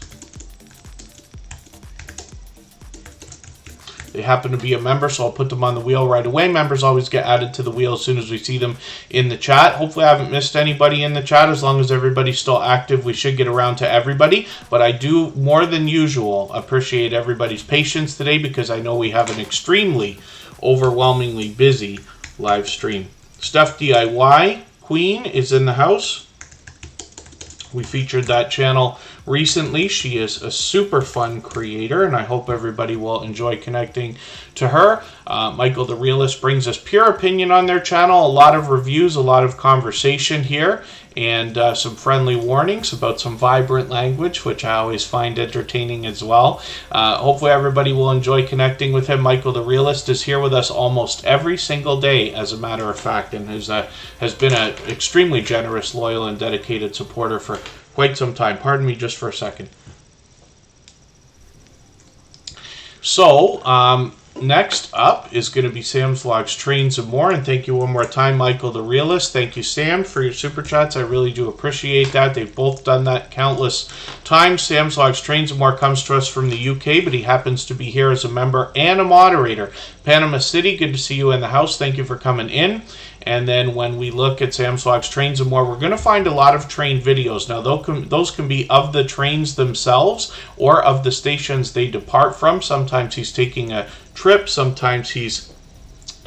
They happen to be a member, so I'll put them on the wheel right away. Members always get added to the wheel as soon as we see them in the chat. Hopefully I haven't missed anybody in the chat. As long as everybody's still active, we should get around to everybody. But I do, more than usual, appreciate everybody's patience today because I know we have an extremely, overwhelmingly busy live stream. Stuff DIY Queen is in the house. We featured that channel recently. She is a super fun creator, and I hope everybody will enjoy connecting to her. Michael the Realist brings us pure opinion on their channel, a lot of reviews, a lot of conversation here, and some friendly warnings about some vibrant language, which I always find entertaining as well. Hopefully everybody will enjoy connecting with him. Michael the Realist is here with us almost every single day, as a matter of fact, and has been an extremely generous, loyal, and dedicated supporter for quite some time. Pardon me just for a second. So, next up is going to be Sam's Vlogs, Trains, and More. And thank you one more time, Michael the Realist. Thank you, Sam, for your super chats. I really do appreciate that. They've both done that countless times. Sam's Vlogs, Trains, and More comes to us from the UK, but he happens to be here as a member and a moderator. Panama City, good to see you in the house. Thank you for coming in. And then when we look at Sam's Vlogs, Trains, and More, we're going to find a lot of train videos. Now, those can be of the trains themselves or of the stations they depart from. Sometimes he's taking a trip. Sometimes he's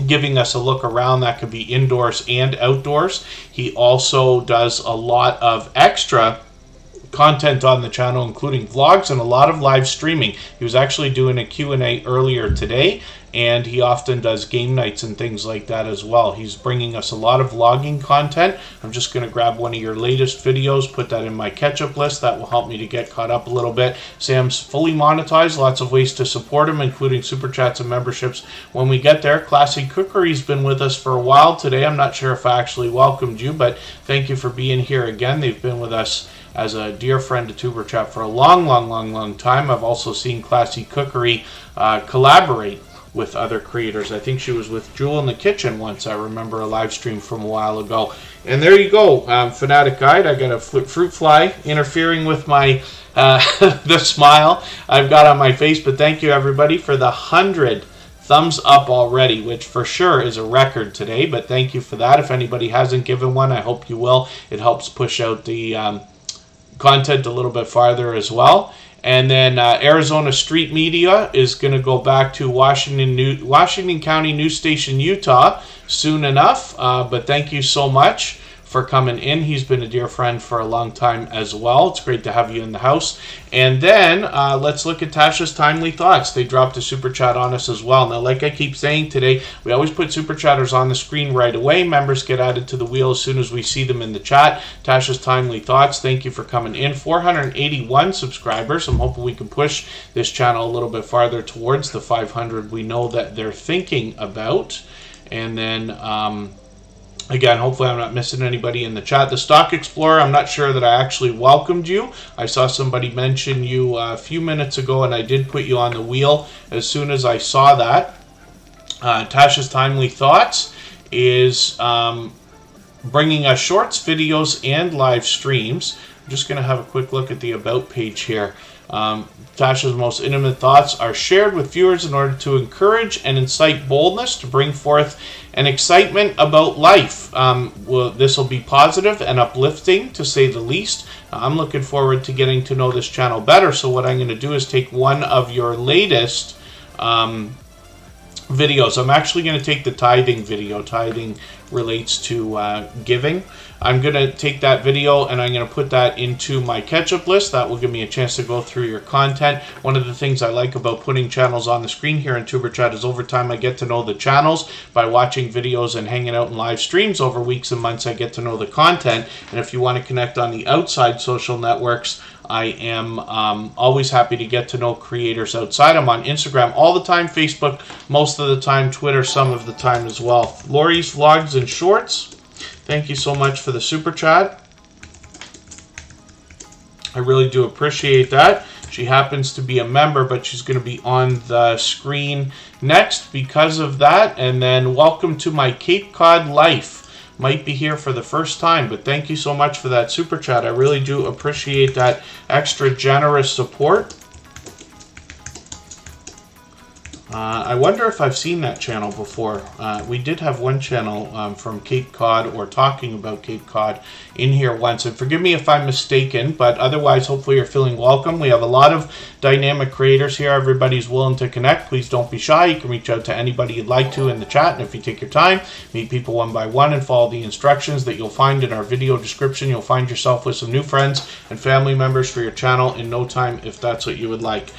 giving us a look around. That could be indoors and outdoors. He also does a lot of extra content on the channel, including vlogs and a lot of live streaming. He was actually doing a Q&A earlier today, and he often does game nights and things like that as well. He's bringing us a lot of vlogging content. I'm just going to grab one of your latest videos, put that in my catch-up list. That will help me to get caught up a little bit. Sam's fully monetized, lots of ways to support him, including super chats and memberships when we get there. Classy Cookery's been with us for a while today. I'm not sure if I actually welcomed you, but thank you for being here again. They've been with us as a dear friend to Tuber Chat for a long time. I've also seen Classy Cookery collaborate with other creators. I think she was with Jewel in the Kitchen once. I remember a live stream from a while ago. And there you go, Fanatic Guide. I got a fruit fly interfering with my the smile I've got on my face. But thank you everybody for the 100 thumbs up already, which for sure is a record today, but thank you for that. If anybody hasn't given one, I hope you will. It helps push out the content a little bit farther as well. And then Arizona Street Media is going to go back to Washington County News Station, Utah soon enough. But thank you so much for coming in. He's been a dear friend for a long time as well. It's great to have you in the house. And then let's look at Tasha's Timely Thoughts. They dropped a super chat on us as well. Now, like I keep saying today, we always put super chatters on the screen right away. Members get added to the wheel as soon as we see them in the chat. Tasha's Timely Thoughts, thank you for coming in. 481 subscribers. I'm hoping we can push this channel a little bit farther towards the 500 we know that they're thinking about. And then again, hopefully I'm not missing anybody in the chat. The Stock Explorer, I'm not sure that I actually welcomed you. I saw somebody mention you a few minutes ago, and I did put you on the wheel as soon as I saw that. Tasha's Timely Thoughts is bringing us shorts, videos, and live streams. I'm just going to have a quick look at the About page here. Tasha's most intimate thoughts are shared with viewers in order to encourage and incite boldness to bring forth an excitement about life. This will be positive and uplifting, to say the least. I'm looking forward to getting to know this channel better, so what I'm going to do is take one of your latest videos. I'm actually going to take the tithing video. Tithing relates to giving. I'm going to take that video and I'm going to put that into my catch-up list. That will give me a chance to go through your content. One of the things I like about putting channels on the screen here in TuberChat is over time I get to know the channels by watching videos and hanging out in live streams. Over weeks and months I get to know the content. And if you want to connect on the outside social networks, I am always happy to get to know creators outside. I'm on Instagram all the time, Facebook most of the time, Twitter some of the time as well. Lori's Vlogs and Shorts, thank you so much for the super chat. I really do appreciate that. She happens to be a member, but she's going to be on the screen next because of that. And then welcome to my Cape Cod life. Might be here for the first time, but thank you so much for that super chat. I really do appreciate that extra generous support. I wonder if I've seen that channel before. We did have one channel from Cape Cod, or talking about Cape Cod, in here once. And forgive me if I'm mistaken, but otherwise, hopefully you're feeling welcome. We have a lot of dynamic creators here. Everybody's willing to connect. Please don't be shy. You can reach out to anybody you'd like to in the chat. And if you take your time, meet people one by one and follow the instructions that you'll find in our video description, you'll find yourself with some new friends and family members for your channel in no time, if that's what you would like.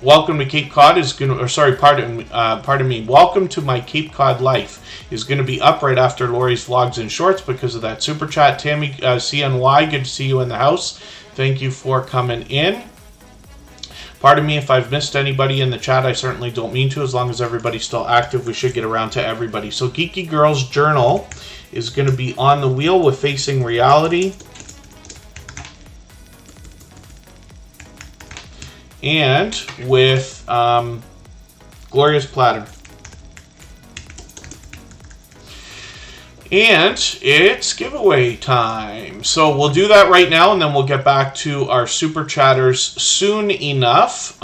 Welcome to Cape Cod is going to, or sorry, pardon me. Welcome to my Cape Cod life is going to be up right after Lori's Vlogs and Shorts because of that super chat. Tammy CNY, good to see you in the house. Thank you for coming in. Pardon me if I've missed anybody in the chat. I certainly don't mean to. As long as everybody's still active, we should get around to everybody. So Geeky Girls Journal is going to be on the wheel with Facing Reality. And with Glorious Platter. And it's giveaway time. So we'll do that right now, and then we'll get back to our super chatters soon enough.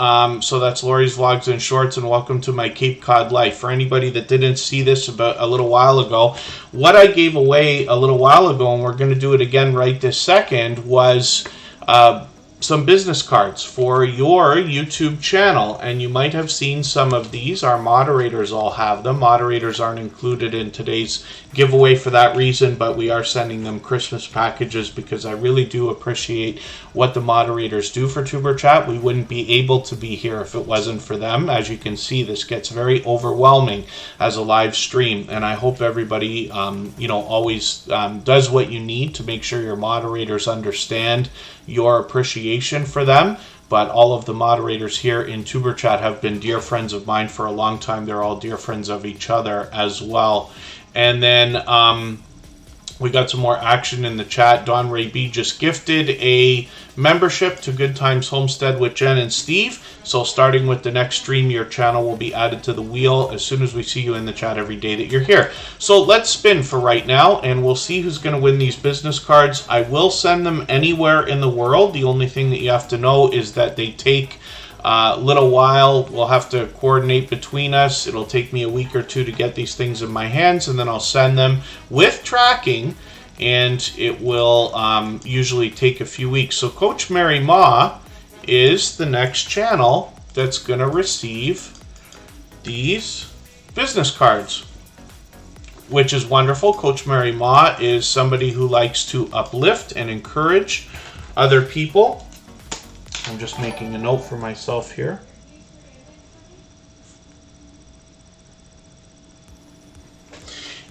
So that's Lori's Vlogs and Shorts, and welcome to my Cape Cod life. For anybody that didn't see this about a little while ago, what I gave away a little while ago, and we're going to do it again right this second, was some business cards for your YouTube channel, and you might have seen some of these. Our moderators all have them. Moderators aren't included in today's giveaway for that reason, but we are sending them Christmas packages because I really do appreciate what the moderators do for Tuber Chat. We wouldn't be able to be here if it wasn't for them. As you can see, this gets very overwhelming as a live stream, and I hope everybody always does what you need to make sure your moderators understand your appreciation for them. But all of the moderators here in Tuber Chat have been dear friends of mine for a long time. They're all dear friends of each other as well. And then we got some more action in the chat. Don Ray B just gifted a membership to Good Times Homestead with Jen and Steve. So starting with the next stream, your channel will be added to the wheel as soon as we see you in the chat every day that you're here. So let's spin for right now, and we'll see who's going to win these business cards. I will send them anywhere in the world. The only thing that you have to know is that they take little while. We'll have to coordinate between us. It'll take me a week or two to get these things in my hands, and then I'll send them with tracking, and it will usually take a few weeks. So Coach Mary Ma is the next channel that's going to receive these business cards, which is wonderful. Coach Mary Ma is somebody who likes to uplift and encourage other people. I'm just making a note for myself here.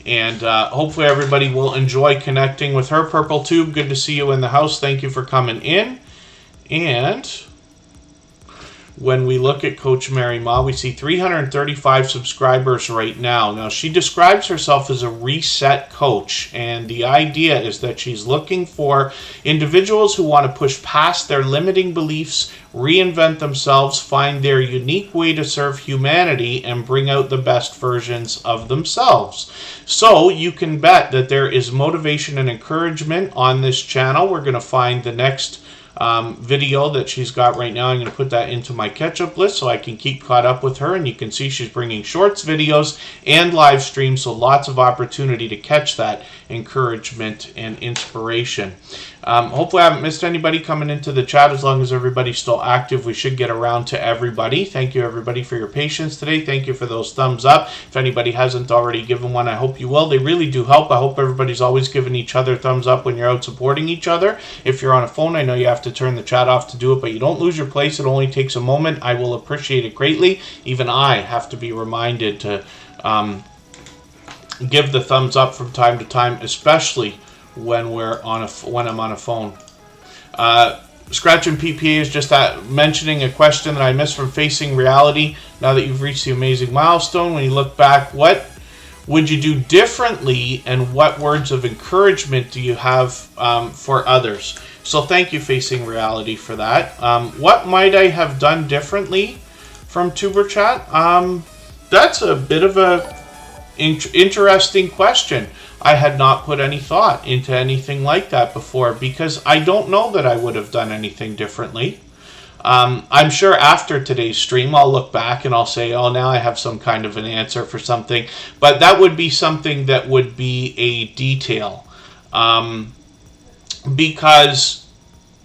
And hopefully everybody will enjoy connecting with her. Purple Tube, good to see you in the house. Thank you for coming in. And when we look at Coach Mary Ma, we see 335 subscribers right now. Now, she describes herself as a reset coach, and the idea is that she's looking for individuals who want to push past their limiting beliefs, reinvent themselves, find their unique way to serve humanity, and bring out the best versions of themselves. So you can bet that there is motivation and encouragement on this channel. We're going to find the next video that she's got right now. I'm going to put that into my catch-up list so I can keep caught up with her, and you can see she's bringing shorts, videos, and live streams, so lots of opportunity to catch that encouragement and inspiration. Hopefully I haven't missed anybody coming into the chat. As long as everybody's still active, we should get around to everybody. Thank you everybody for your patience today. Thank you for those thumbs up. If anybody hasn't already given one, I hope you will. They really do help. I hope everybody's always giving each other thumbs up when you're out supporting each other. If you're on a phone, I know you have to turn the chat off to do it, but you don't lose your place. It only takes a moment. I will appreciate it greatly. Even I have to be reminded to give the thumbs up from time to time, especially when I'm on a phone. Scratch and PPA is just mentioning a question that I missed from Facing Reality. Now that you've reached the amazing milestone, when you look back, what would you do differently, and what words of encouragement do you have for others? So thank you, Facing Reality, for that. What might I have done differently from Tuber Chat? That's a bit of a interesting question. I had not put any thought into anything like that before, because I don't know that I would have done anything differently. I'm sure after today's stream I'll look back and I'll say, oh, now I have some kind of an answer for something, but that would be something that would be a detail, because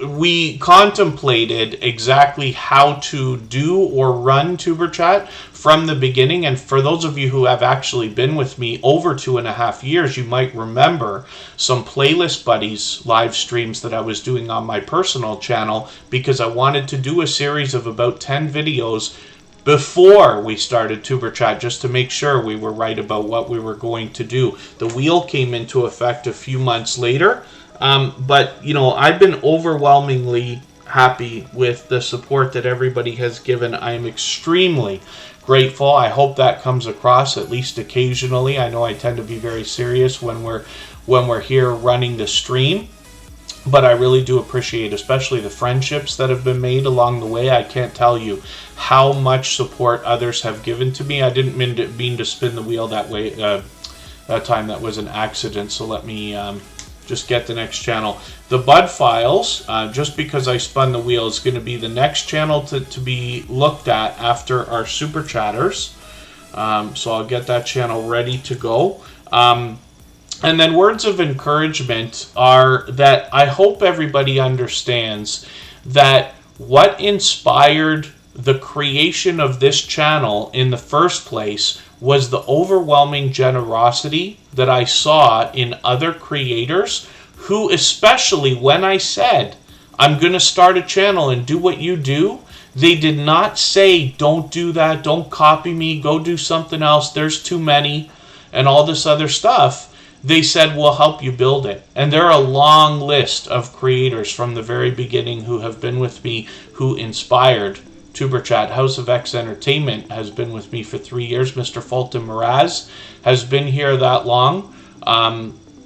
we contemplated exactly how to do or run Tuber Chat from the beginning. And for those of you who have actually been with me over 2.5 years, you might remember some Playlist Buddies live streams that I was doing on my personal channel, because I wanted to do a series of about 10 videos before we started Tuber Chat, just to make sure we were right about what we were going to do. The wheel came into effect a few months later. But, you know, I've been overwhelmingly happy with the support that everybody has given. I am extremely grateful. I hope that comes across at least occasionally. I know I tend to be very serious when we're here running the stream, but I really do appreciate especially the friendships that have been made along the way. I can't tell you how much support others have given to me. I didn't mean to spin the wheel that way. That time that was an accident, so let me just get the next channel. The Bud Files, just because I spun the wheel, is going to be the next channel to be looked at after our Superchatters. So I'll get that channel ready to go. And then words of encouragement are that I hope everybody understands that what inspired the creation of this channel in the first place was the overwhelming generosity that I saw in other creators who, especially when I said, I'm going to start a channel and do what you do, they did not say, don't do that, don't copy me, go do something else, there's too many, and all this other stuff. They said, we'll help you build it. And there are a long list of creators from the very beginning who have been with me, who inspired Tuber Chat. House of X Entertainment has been with me for 3 years. Mr. Fulton Mraz has been here that long.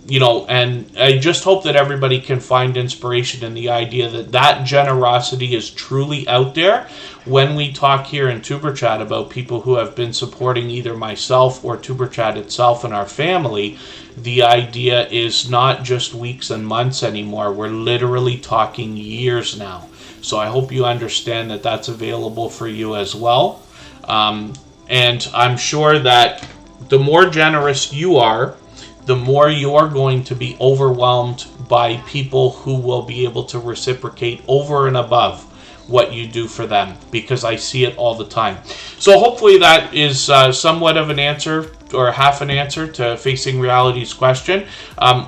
You know, and I just hope that everybody can find inspiration in the idea that that generosity is truly out there. When we talk here in Tuber Chat about people who have been supporting either myself or Tuber Chat itself and our family, the idea is not just weeks and months anymore. We're literally talking years now. So I hope you understand that that's available for you as well. And I'm sure that the more generous you are, the more you're going to be overwhelmed by people who will be able to reciprocate over and above what you do for them, because I see it all the time. So hopefully that is somewhat of an answer, or half an answer, to Facing Reality's question.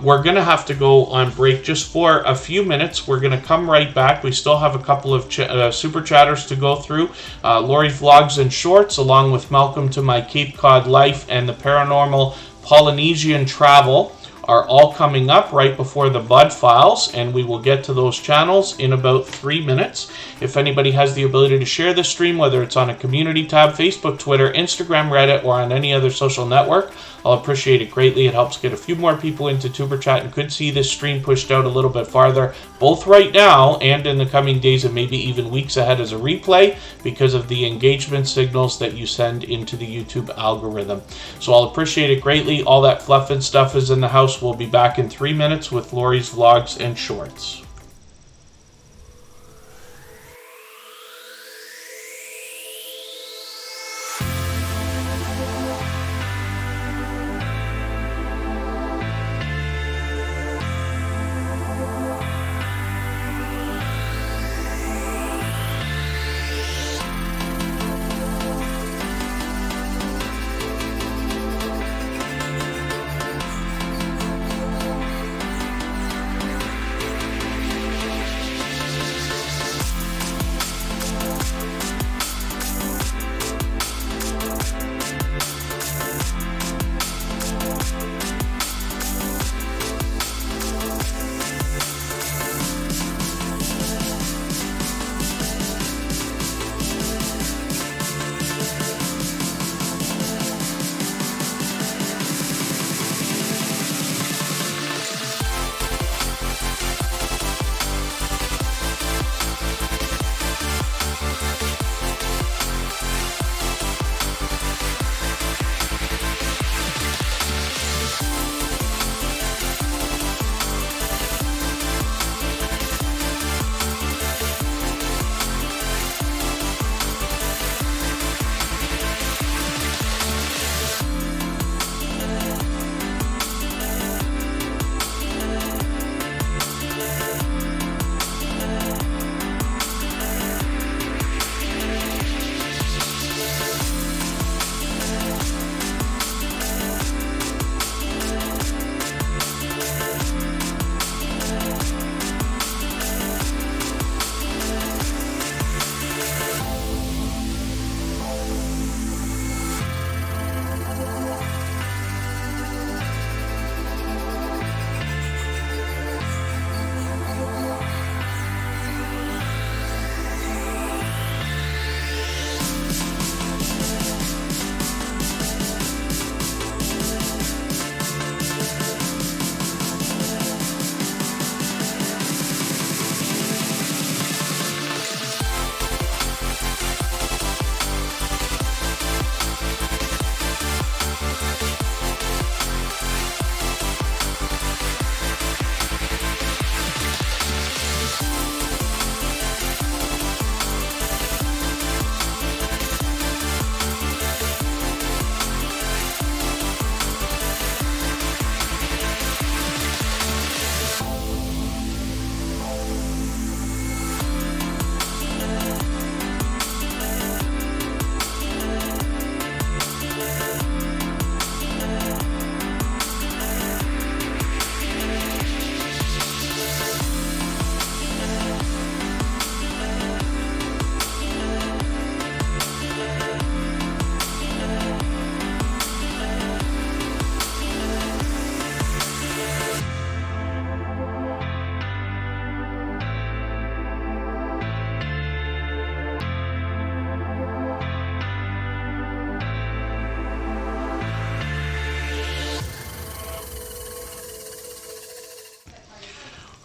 We're going to have to go on break just for a few minutes. We're going to come right back. We still have a couple of super chatters to go through. Lori's Vlogs and Shorts, along with Welcome to My Cape Cod Life and the Paranormal Polynesian Travel, are all coming up right before the Bud Files, and we will get to those channels in about 3 minutes. If anybody has the ability to share this stream, whether it's on a community tab, Facebook, Twitter, Instagram, Reddit, or on any other social network, I'll appreciate it greatly. It helps get a few more people into Tuber Chat and could see this stream pushed out a little bit farther, both right now and in the coming days and maybe even weeks ahead as a replay, because of the engagement signals that you send into the YouTube algorithm. So I'll appreciate it greatly. All that fluff and stuff is in the house. We'll be back in 3 minutes with Lori's Vlogs and Shorts.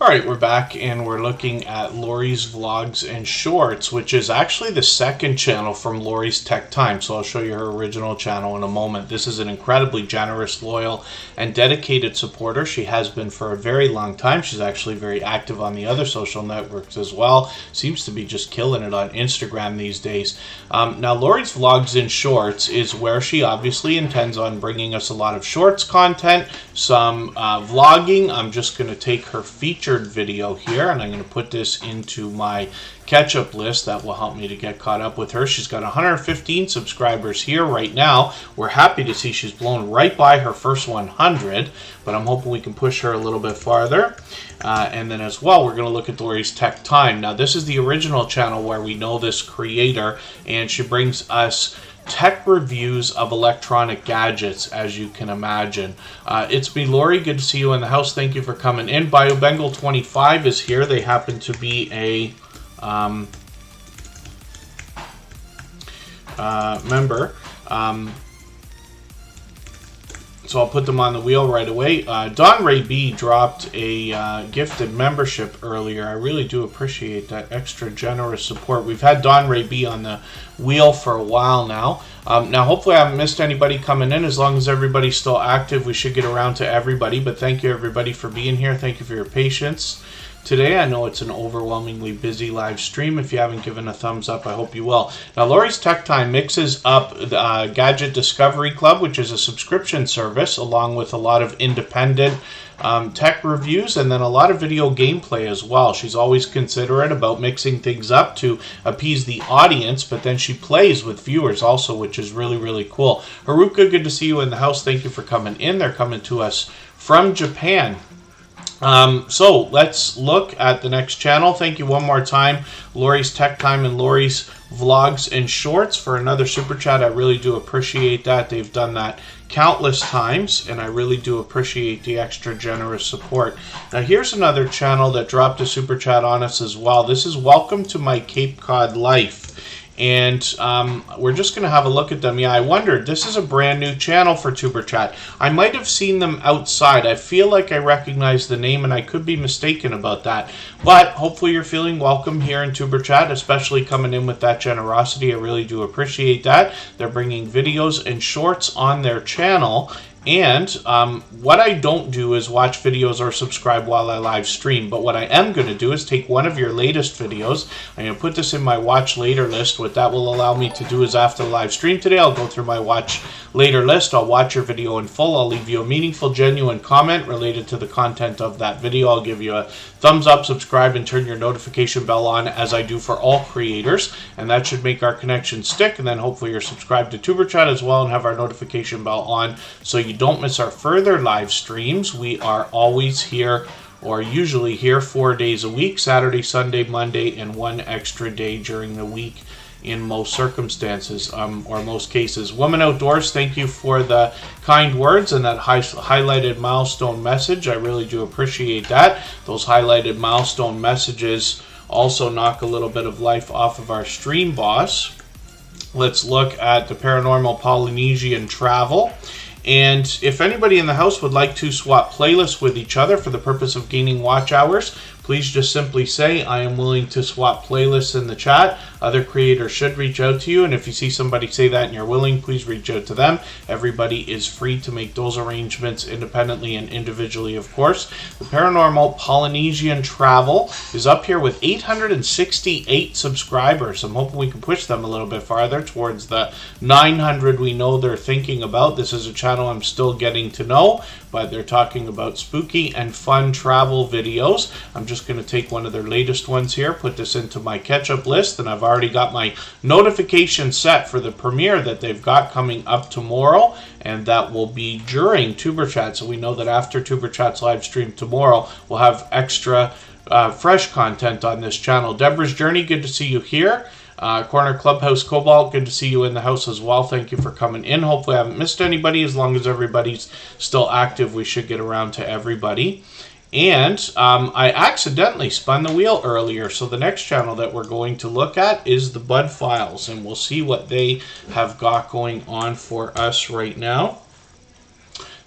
Alright, we're back and we're looking at Lori's Vlogs and Shorts, which is actually the second channel from Lori's Tech Time. So I'll show you her original channel in a moment. This is an incredibly generous, loyal, and dedicated supporter. She has been for a very long time. She's actually very active on the other social networks as well. Seems to be just killing it on Instagram these days. Now, Lori's Vlogs and Shorts is where she obviously intends on bringing us a lot of shorts content, some vlogging. I'm just going to take her featured video here and I'm going to put this into my catch-up list that will help me to get caught up with her. She's got 115 subscribers here right now. We're happy to see she's blown right by her first 100, but I'm hoping we can push her a little bit farther. And then as well, we're going to look at Lori's Tech Time. Now, this is the original channel where we know this creator, and she brings us tech reviews of electronic gadgets, as you can imagine. It's me, Lori. Good to see you in the house. Thank you for coming in. BioBengal25 is here. They happen to be a member. So I'll put them on the wheel right away. Don Ray B dropped a gifted membership earlier. I really do appreciate that extra generous support. We've had Don Ray B on the wheel for a while now. Now, hopefully I haven't missed anybody coming in. As long as everybody's still active, we should get around to everybody. But thank you, everybody, for being here. Thank you for your patience today. I know it's an overwhelmingly busy live stream. If you haven't given a thumbs up, I hope you will. Now, Lori's Tech Time mixes up the Gadget Discovery Club, which is a subscription service, along with a lot of independent tech reviews and then a lot of video gameplay as well. She's always considerate about mixing things up to appease the audience, but then she plays with viewers also, which is really, really cool. Haruka, good to see you in the house. Thank you for coming in. They're coming to us from Japan. So let's look at the next channel. Thank you one more time, Lori's Tech Time and Lori's Vlogs and Shorts, for another super chat. I really do appreciate that. They've done that countless times, and I really do appreciate the extra generous support. Now, here's another channel that dropped a super chat on us as well. This is Welcome to My Cape Cod Life. And we're just going to have a look at them. Yeah, I wondered, this is a brand new channel for Tuber Chat. I might have seen them outside. I feel like I recognize the name, and I could be mistaken about that. But hopefully you're feeling welcome here in Tuber Chat, especially coming in with that generosity. I really do appreciate that. They're bringing videos and shorts on their channel. And what I don't do is watch videos or subscribe while I live stream. But what I am going to do is take one of your latest videos. I'm going to put this in my watch later list. What that will allow me to do is after the live stream today, I'll go through my watch later list. I'll watch your video in full. I'll leave you a meaningful, genuine comment related to the content of that video. I'll give you a thumbs up, subscribe, and turn your notification bell on, as I do for all creators. And that should make our connection stick. And then hopefully you're subscribed to Tuber Chat as well and have our notification bell on so you don't miss our further live streams. We are always here, or usually here, 4 days a week: Saturday, Sunday, Monday, and one extra day during the week in most circumstances, or most cases. Woman Outdoors, thank you for the kind words and that highlighted milestone message. I really do appreciate that. Those highlighted milestone messages also knock a little bit of life off of our stream boss. Let's look at the Paranormal Polynesian Travel. And if anybody in the house would like to swap playlists with each other for the purpose of gaining watch hours, please just simply say, I am willing to swap playlists in the chat. Other creators should reach out to you, and if you see somebody say that and you're willing, please reach out to them. Everybody is free to make those arrangements independently and individually, of course. The Paranormal Polynesian Travel is up here with 868 subscribers. I'm hoping we can push them a little bit farther towards the 900 we know they're thinking about. This is a channel I'm still getting to know, but they're talking about spooky and fun travel videos. I'm just going to take one of their latest ones here, put this into my catch-up list, and I've already got my notification set for the premiere that they've got coming up tomorrow, and that will be during Tuber Chat. So we know that after Tuber Chat's live stream tomorrow, we'll have extra fresh content on this channel. Deborah's Journey, good to see you here. Corner Clubhouse Cobalt, good to see you in the house as well. Thank you for coming in. Hopefully I haven't missed anybody. As long as everybody's still active, we should get around to everybody. And I accidentally spun the wheel earlier, so the next channel that we're going to look at is the Bud Files, and we'll see what they have got going on for us right now.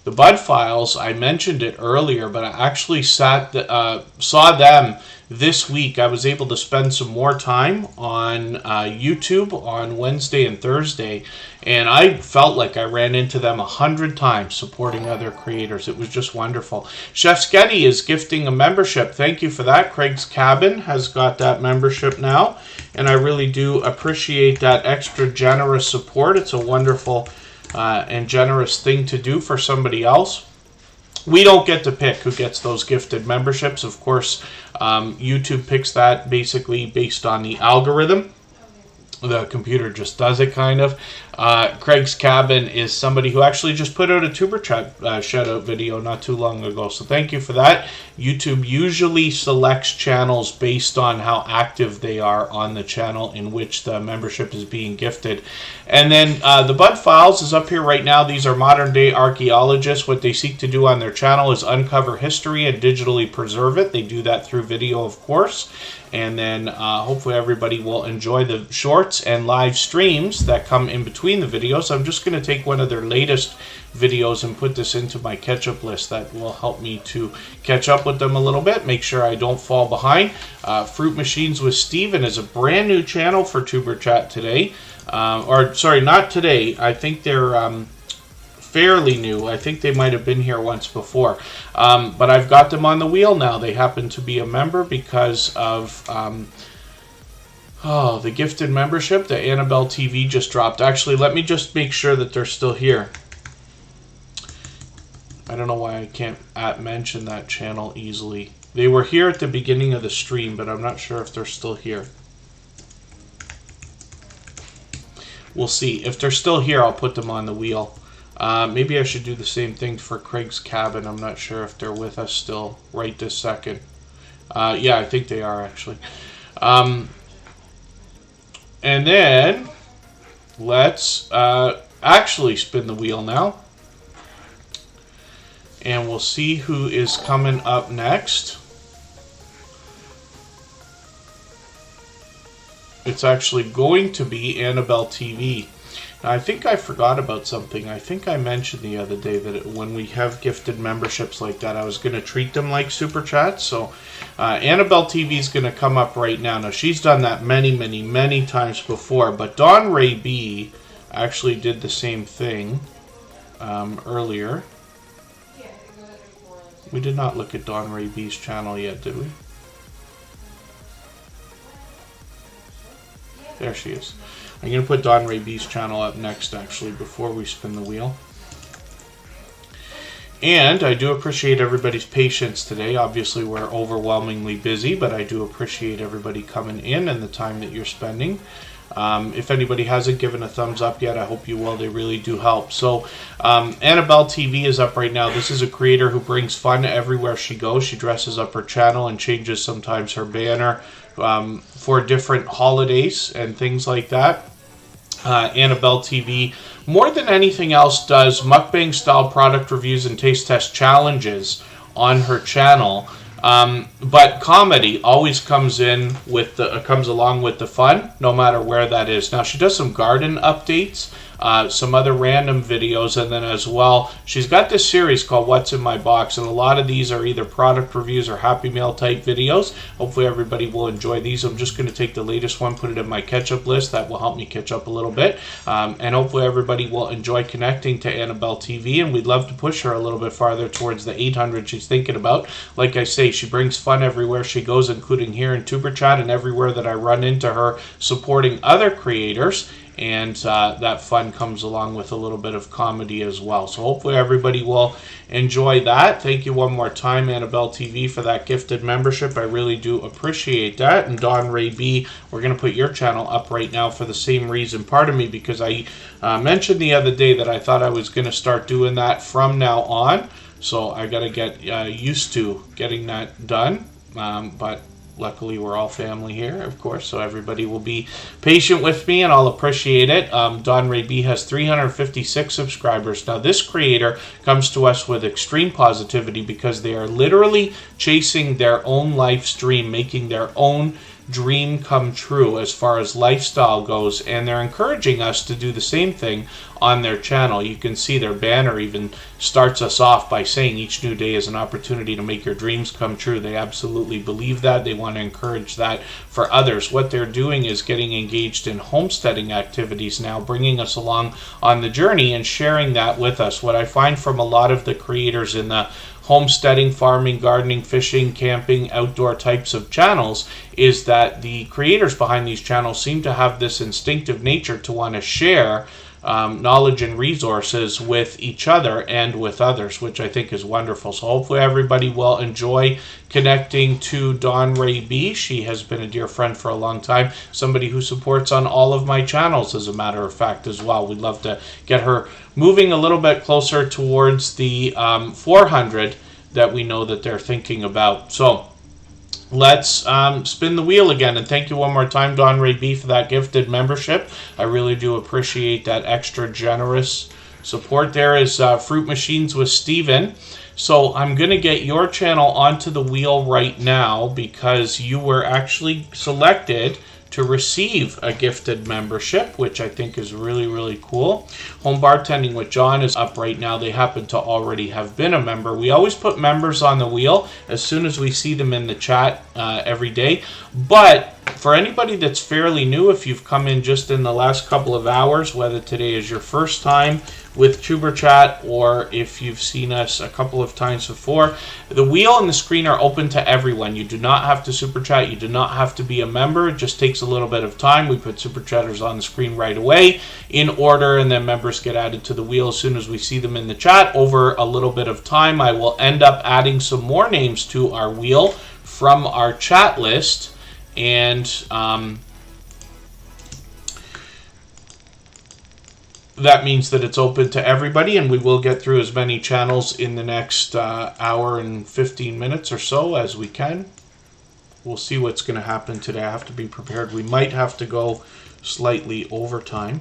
The Bud Files, I mentioned it earlier, but I actually saw them this week. I was able to spend some more time on YouTube on Wednesday and Thursday, and I felt like I ran into them 100 times supporting other creators. It was just wonderful. Chef Sketty is gifting a membership. Thank you for that. Craig's Cabin has got that membership now, and I really do appreciate that extra generous support. It's a wonderful and generous thing to do for somebody else. We don't get to pick who gets those gifted memberships. Of course, YouTube picks that basically based on the algorithm. The computer just does it, kind of. Craig's Cabin is somebody who actually just put out a Superchat shout-out video not too long ago. So thank you for that. YouTube usually selects channels based on how active they are on the channel in which the membership is being gifted. And then the Bud Files is up here right now. These are modern-day archaeologists. What they seek to do on their channel is uncover history and digitally preserve it. They do that through video, of course. And then hopefully everybody will enjoy the shorts and live streams that come in between the videos. I'm just going to take one of their latest videos and put this into my catch-up list. That will help me to catch up with them a little bit, make sure I don't fall behind. Fruit Machines with Steven is a brand new channel for Superchat today. Or sorry, not today. I think they're fairly new. I think they might have been here once before. But I've got them on the wheel now. They happen to be a member because of the gifted membership that Annabelle TV just dropped. Actually, let me just make sure that they're still here. I don't know why I can't mention that channel easily. They were here at the beginning of the stream, but I'm not sure if they're still here. We'll see. If they're still here, I'll put them on the wheel. Maybe I should do the same thing for Craig's Cabin. I'm not sure if they're with us still right this second. Yeah, I think they are, actually. And then let's actually spin the wheel now. And we'll see who is coming up next. It's actually going to be Annabelle TV. Now, I think I forgot about something. I think I mentioned the other day that when we have gifted memberships like that, I was going to treat them like Super Chats. So Annabelle TV is going to come up right now. Now, she's done that many, many, many times before. But Dawn Ray B actually did the same thing earlier. We did not look at Dawn Ray B's channel yet, did we? There she is. I'm going to put Dawn Ray B's channel up next, actually, before we spin the wheel. And I do appreciate everybody's patience today. Obviously, we're overwhelmingly busy, but I do appreciate everybody coming in and the time that you're spending. If anybody hasn't given a thumbs up yet, I hope you will. They really do help. So Annabelle TV is up right now. This is a creator who brings fun everywhere she goes. She dresses up her channel and changes sometimes her banner for different holidays and things like that. Annabelle TV, more than anything else, does mukbang style product reviews and taste test challenges on her channel. But comedy always comes along with the fun, no matter where that is. Now, she does some garden updates, some other random videos, and then as well, she's got this series called What's in My Box, and a lot of these are either product reviews or Happy Meal type videos. Hopefully everybody will enjoy these. I'm just going to take the latest one, put it in my catch-up list. That will help me catch up a little bit, and hopefully everybody will enjoy connecting to Annabelle TV, and we'd love to push her a little bit farther towards the 800 she's thinking about. Like I say, she brings fun everywhere she goes, including here in Superchat and everywhere that I run into her supporting other creators. And that fun comes along with a little bit of comedy as well. So hopefully everybody will enjoy that. Thank you one more time, Annabelle TV, for that gifted membership. I really do appreciate that. And Dawn Ray B, we're going to put your channel up right now for the same reason. Pardon me, because I mentioned the other day that I thought I was going to start doing that from now on. So I got to get used to getting that done. But luckily, we're all family here, of course, so everybody will be patient with me, and I'll appreciate it. Dawn Ray B has 356 subscribers. Now, this creator comes to us with extreme positivity because they are literally chasing their own live stream, making their own dream come true as far as lifestyle goes, and they're encouraging us to do the same thing on their channel. You can see their banner even starts us off by saying each new day is an opportunity to make your dreams come true. They absolutely believe that. They want to encourage that for others. What they're doing is getting engaged in homesteading activities now, bringing us along on the journey and sharing that with us. What I find from a lot of the creators in the homesteading, farming, gardening, fishing, camping, outdoor types of channels is that the creators behind these channels seem to have this instinctive nature to want to share knowledge and resources with each other and with others, which I think is wonderful. So hopefully everybody will enjoy connecting to Dawn Ray B. She has been a dear friend for a long time, somebody who supports on all of my channels, as a matter of fact, as well. We'd love to get her moving a little bit closer towards the 400 that we know that they're thinking about. So let's spin the wheel again, and thank you one more time, Dawn Ray B, for that gifted membership. I really do appreciate that extra generous support. There is Fruit Machines with Steven. So I'm going to get your channel onto the wheel right now because you were actually selected to receive a gifted membership, which I think is really, really cool. Home Bartending with John is up right now. They happen to already have been a member. We always put members on the wheel as soon as we see them in the chat every day. But for anybody that's fairly new, if you've come in just in the last couple of hours, whether today is your first time with Superchat or if you've seen us a couple of times before, the wheel and the screen are open to everyone. You do not have to Superchat. You do not have to be a member. It just takes a little bit of time. We put Superchatters on the screen right away in order, and then members get added to the wheel as soon as we see them in the chat. Over a little bit of time, I will end up adding some more names to our wheel from our chat list, and that means that it's open to everybody, and we will get through as many channels in the next hour and 15 minutes or so as we can. We'll see what's going to happen today. I have to be prepared. We might have to go slightly over time.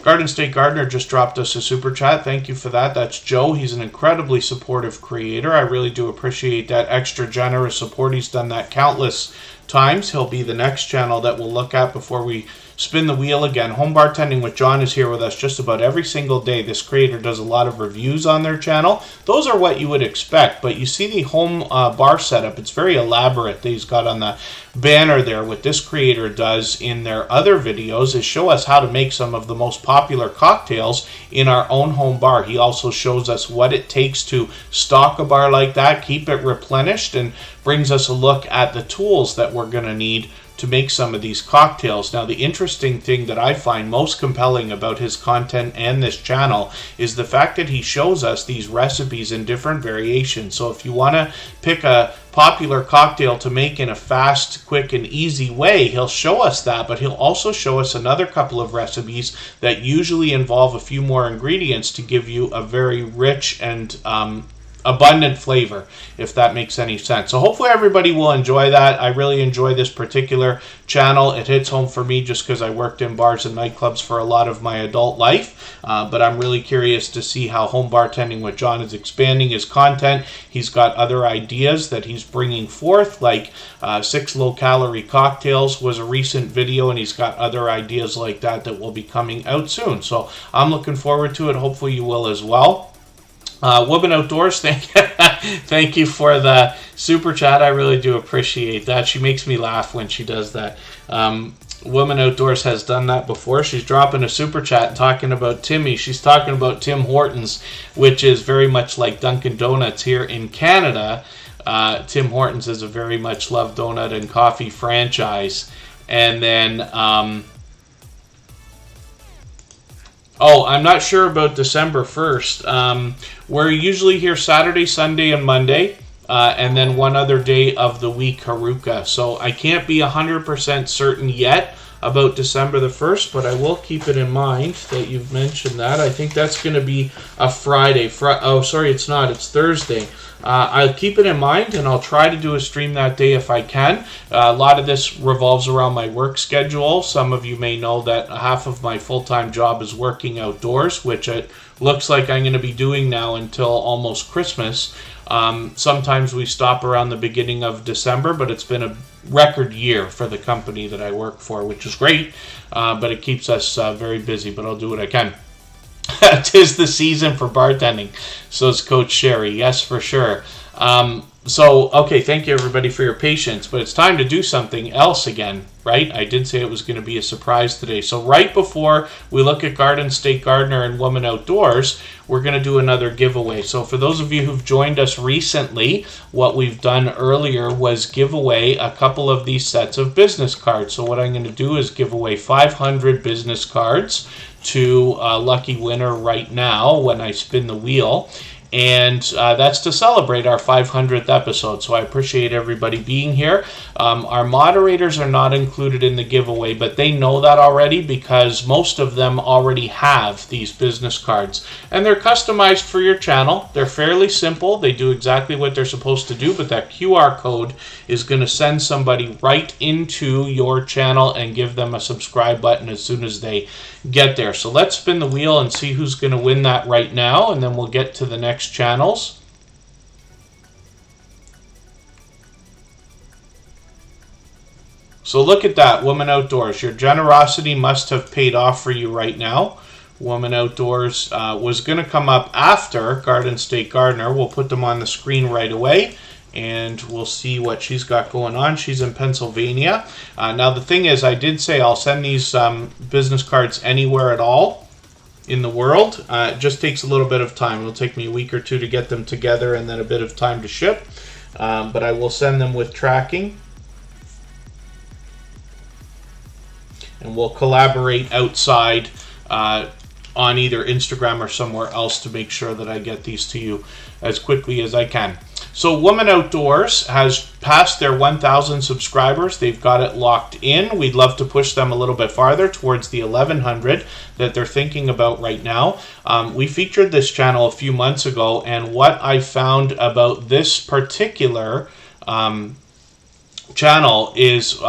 Garden State Gardener just dropped us a super chat. Thank you for that. That's Joe. He's an incredibly supportive creator. I really do appreciate that extra generous support. He's done that countless times. He'll be the next channel that we'll look at before we spin the wheel again. Home Bartending with John is here with us just about every single day. This creator does a lot of reviews on their channel. Those are what you would expect, but you see the home bar setup. It's very elaborate that he's got on the banner there. What this creator does in their other videos is show us how to make some of the most popular cocktails in our own home bar. He also shows us what it takes to stock a bar like that, keep it replenished, and brings us a look at the tools that we're going to need to make some of these cocktails. Now, the interesting thing that I find most compelling about his content and this channel is the fact that he shows us these recipes in different variations. So if you want to pick a popular cocktail to make in a fast, quick, and easy way, he'll show us that, but he'll also show us another couple of recipes that usually involve a few more ingredients to give you a very rich and abundant flavor, if that makes any sense. So hopefully everybody will enjoy that. I really enjoy this particular channel. It hits home for me just because I worked in bars and nightclubs for a lot of my adult life, but I'm really curious to see how Home Bartending with John is expanding his content. He's got other ideas that he's bringing forth, like 6 low-calorie cocktails was a recent video, and he's got other ideas like that that will be coming out soon. So I'm looking forward to it. Hopefully you will as well. Woman Outdoors, thank you for the super chat. I really do appreciate that. She makes me laugh when she does that. Woman Outdoors has done that before. She's dropping a super chat talking about Timmy. She's talking about Tim Hortons, which is very much like Dunkin' Donuts here in Canada. Tim Hortons is a very much loved donut and coffee franchise. And then oh, I'm not sure about December 1st. We're usually here Saturday, Sunday, and Monday, and then one other day of the week, Haruka. So I can't be 100% certain yet about December the 1st, but I will keep it in mind that you've mentioned that. I think that's going to be a Friday. Oh, sorry, it's not. It's Thursday. I'll keep it in mind, and I'll try to do a stream that day if I can. A lot of this revolves around my work schedule. Some of you may know that half of my full-time job is working outdoors, which it looks like I'm going to be doing now until almost Christmas. Sometimes we stop around the beginning of December, but it's been a record year for the company that I work for, which is great, but it keeps us very busy, but I'll do what I can. 'Tis the season for bartending, says Coach Sherry. Yes, for sure. Okay, thank you everybody for your patience, but it's time to do something else again, right? I did say it was going to be a surprise today. So right before we look at Garden State Gardener and Woman Outdoors, we're going to do another giveaway. So for those of you who've joined us recently, what we've done earlier was give away a couple of these sets of business cards. So what I'm going to do is give away 500 business cards to a lucky winner right now when I spin the wheel. And that's to celebrate our 500th episode. So I appreciate everybody being here. Our moderators are not included in the giveaway, but they know that already because most of them already have these business cards. And they're customized for your channel. They're fairly simple. They do exactly what they're supposed to do, but that QR code is going to send somebody right into your channel and give them a subscribe button as soon as they get there. So let's spin the wheel and see who's going to win that right now, and then we'll get to the next channels. So look at that, Woman Outdoors. Your generosity must have paid off for you right now. Woman Outdoors was going to come up after Garden State Gardener. We'll put them on the screen right away, and we'll see what she's got going on. She's in Pennsylvania. Now the thing is, I did say I'll send these business cards anywhere at all in the world. It just takes a little bit of time. It'll take me a week or two to get them together and then a bit of time to ship. But I will send them with tracking. And we'll collaborate outside on either Instagram or somewhere else to make sure that I get these to you as quickly as I can. So Woman Outdoors has passed their 1,000 subscribers. They've got it locked in. We'd love to push them a little bit farther towards the 1,100 that they're thinking about right now. We featured this channel a few months ago, and what I found about this particular channel is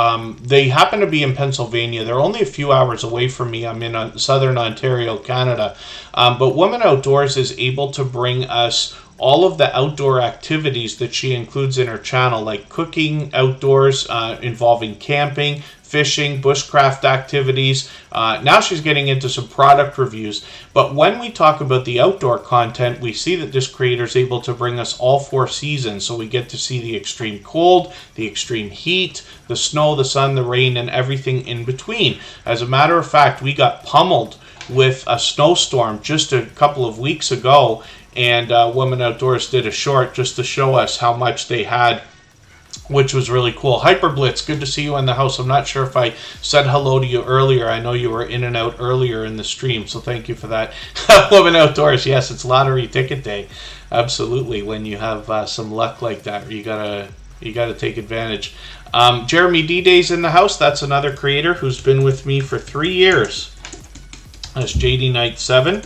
they happen to be in Pennsylvania. They're only a few hours away from me. I'm in southern Ontario, Canada. But Woman Outdoors is able to bring us all of the outdoor activities that she includes in her channel, like cooking outdoors, involving camping, fishing, bushcraft activities. Now she's getting into some product reviews. But when we talk about the outdoor content, we see that this creator is able to bring us all 4 seasons. So we get to see the extreme cold, the extreme heat, the snow, the sun, the rain, and everything in between. As a matter of fact, we got pummeled with a snowstorm just a couple of weeks ago, and Woman Outdoors did a short just to show us how much they had, which was really cool. Hyperblitz, good to see you in the house. I'm not sure if I said hello to you earlier. I know you were in and out earlier in the stream, so thank you for that. Woman Outdoors, yes, it's lottery ticket day. Absolutely, when you have some luck like that, you gotta take advantage. Jeremy D-Day's in the house. That's another creator who's been with me for 3 years. That's JD Knight 7.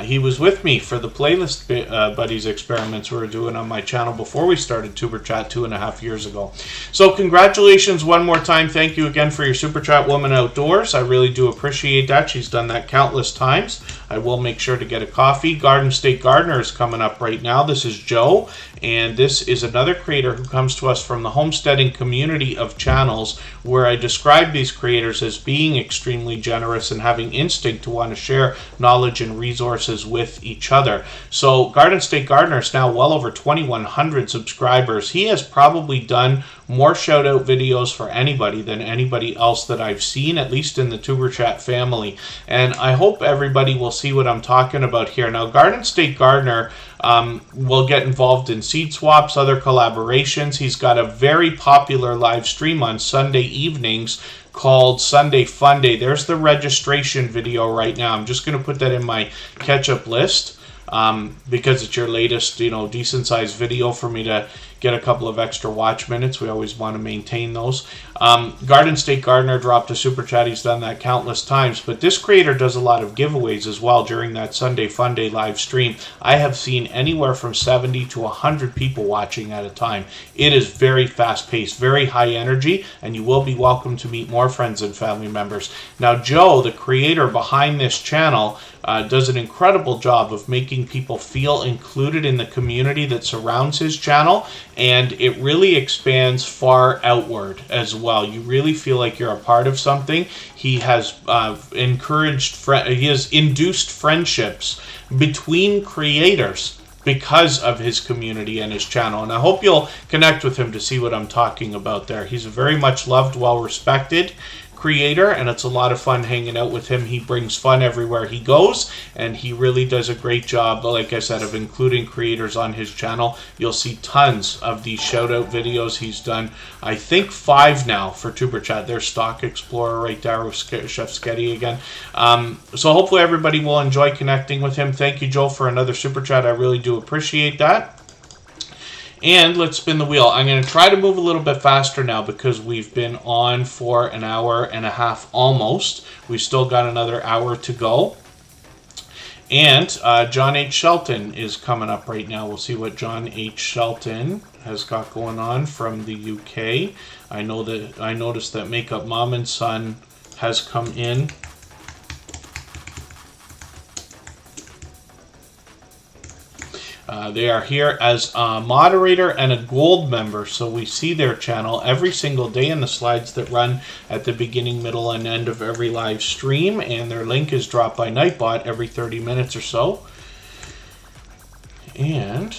He was with me for the playlist buddies experiments we were doing on my channel before we started Tuber Chat 2.5 years ago. So congratulations one more time. Thank you again for your Super Chat, Woman Outdoors. I really do appreciate that. She's done that countless times. I will make sure to get a coffee. Garden State Gardener is coming up right now. This is Joe, and this is another creator who comes to us from the homesteading community of channels, where I describe these creators as being extremely generous and having instinct to want to share knowledge and resources with each other. So Garden State Gardener is now well over 2,100 subscribers. He has probably done more shout out videos for anybody than anybody else that I've seen, at least in the Tuber Chat family. And I hope everybody will see what I'm talking about here. Now, Garden State Gardener will get involved in seed swaps, other collaborations. He's got a very popular live stream on Sunday evenings called Sunday Fun Day. There's the registration video right now. I'm just going to put that in my catch-up list because it's your latest, decent-sized video for me to get a couple of extra watch minutes. We always want to maintain those. Garden State Gardener dropped a super chat. He's done that countless times, but this creator does a lot of giveaways as well during that Sunday Fun Day live stream. I have seen anywhere from 70 to 100 people watching at a time. It is very fast paced, very high energy, and you will be welcome to meet more friends and family members. Now, Joe, the creator behind this channel, does an incredible job of making people feel included in the community that surrounds his channel, and it really expands far outward as well. You really feel like you're a part of something. He has he has induced friendships between creators because of his community and his channel, and I hope you'll connect with him to see what I'm talking about there. He's a very much loved, well-respected creator, and it's a lot of fun hanging out with him. He brings fun everywhere he goes, and he really does a great job, like I said, of including creators on his channel. You'll see tons of these shout out videos. He's done, I think, 5 now for Superchat. There's Stock Explorer right there with Chef Sketty again. So hopefully everybody will enjoy connecting with him. Thank you, Joe, for another super chat. I really do appreciate that. And let's spin the wheel. I'm going to try to move a little bit faster now because we've been on for an hour and a half almost. We've still got another hour to go. And John H. Shelton is coming up right now. We'll see what John H. Shelton has got going on from the UK. I noticed that Makeup Mom and Son has come in. They are here as a moderator and a gold member, so we see their channel every single day in the slides that run at the beginning, middle, and end of every live stream, and their link is dropped by Nightbot every 30 minutes or so. And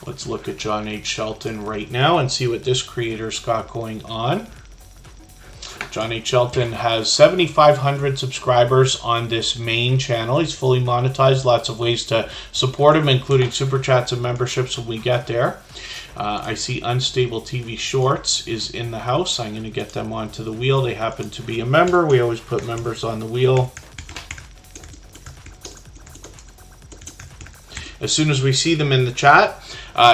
let's look at John H. Shelton right now and see what this creator's got going on. John H. Shelton has 7,500 subscribers on this main channel. He's fully monetized. Lots of ways to support him, including super chats and memberships when we get there. I see Unstable TV Shorts is in the house. I'm going to get them onto the wheel. They happen to be a member. We always put members on the wheel as soon as we see them in the chat.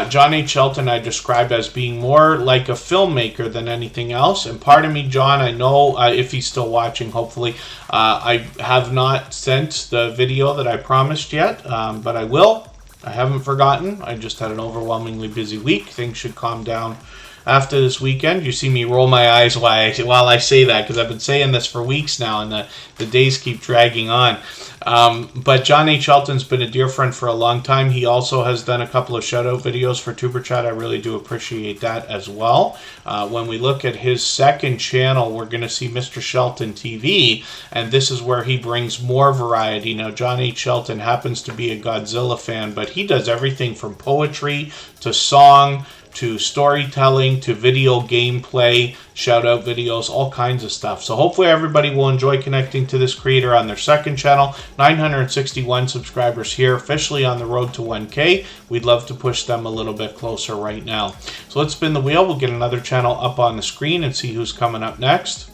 John H. Shelton I described as being more like a filmmaker than anything else. And pardon me, John, I know if he's still watching, hopefully. I have not sent the video that I promised yet, but I will. I haven't forgotten. I just had an overwhelmingly busy week. Things should calm down after this weekend. You see me roll my eyes while I say that, because I've been saying this for weeks now, and the days keep dragging on. But John H. Shelton's been a dear friend for a long time. He also has done a couple of shout-out videos for Superchat. I really do appreciate that as well. When we look at his second channel, we're going to see Mr. Shelton TV, and this is where he brings more variety. Now, John H. Shelton happens to be a Godzilla fan, but he does everything from poetry to song to storytelling, to video gameplay, shout-out videos, all kinds of stuff. So hopefully everybody will enjoy connecting to this creator on their second channel. 961 subscribers here, officially on the road to 1K. We'd love to push them a little bit closer right now. So let's spin the wheel. We'll get another channel up on the screen and see who's coming up next.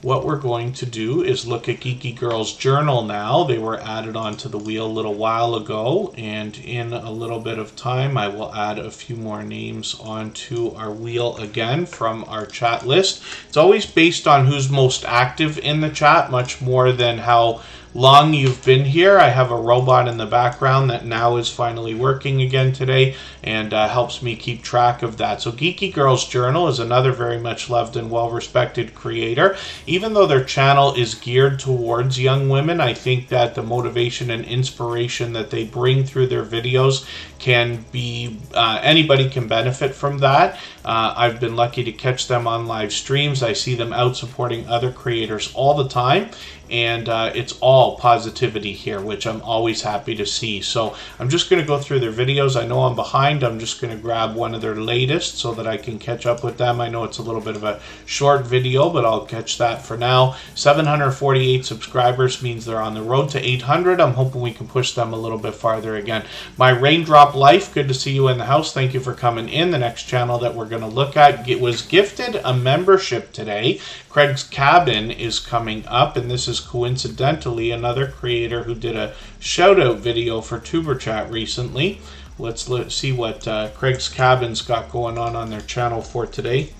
What we're going to do is look at Geeky Girl's Journal now. They were added onto the wheel a little while ago, and in a little bit of time I will add a few more names onto our wheel again from our chat list. It's always based on who's most active in the chat, much more than how long you've been here. I have a robot in the background that now is finally working again today, and helps me keep track of that. So Geeky Girl's Journal is another very much loved and well-respected creator. Even though their channel is geared towards young women, I think that the motivation and inspiration that they bring through their videos can be, anybody can benefit from that. I've been lucky to catch them on live streams. I see them out supporting other creators all the time, and it's all positivity here, which I'm always happy to see. So I'm just going to go through their videos. I know I'm behind. I'm just going to grab one of their latest so that I can catch up with them. I know it's a little bit of a short video, but I'll catch that for now. 748 subscribers means they're on the road to 800. I'm hoping we can push them a little bit farther again. My Raindrop Life, good to see you in the house. Thank you for coming in. The next channel that we're going to look at was gifted a membership today. Craig's Cabin is coming up, and this is is coincidentally another creator who did a shout-out video for Superchat recently. Let's see what Craig's Cabin's got going on their channel for today.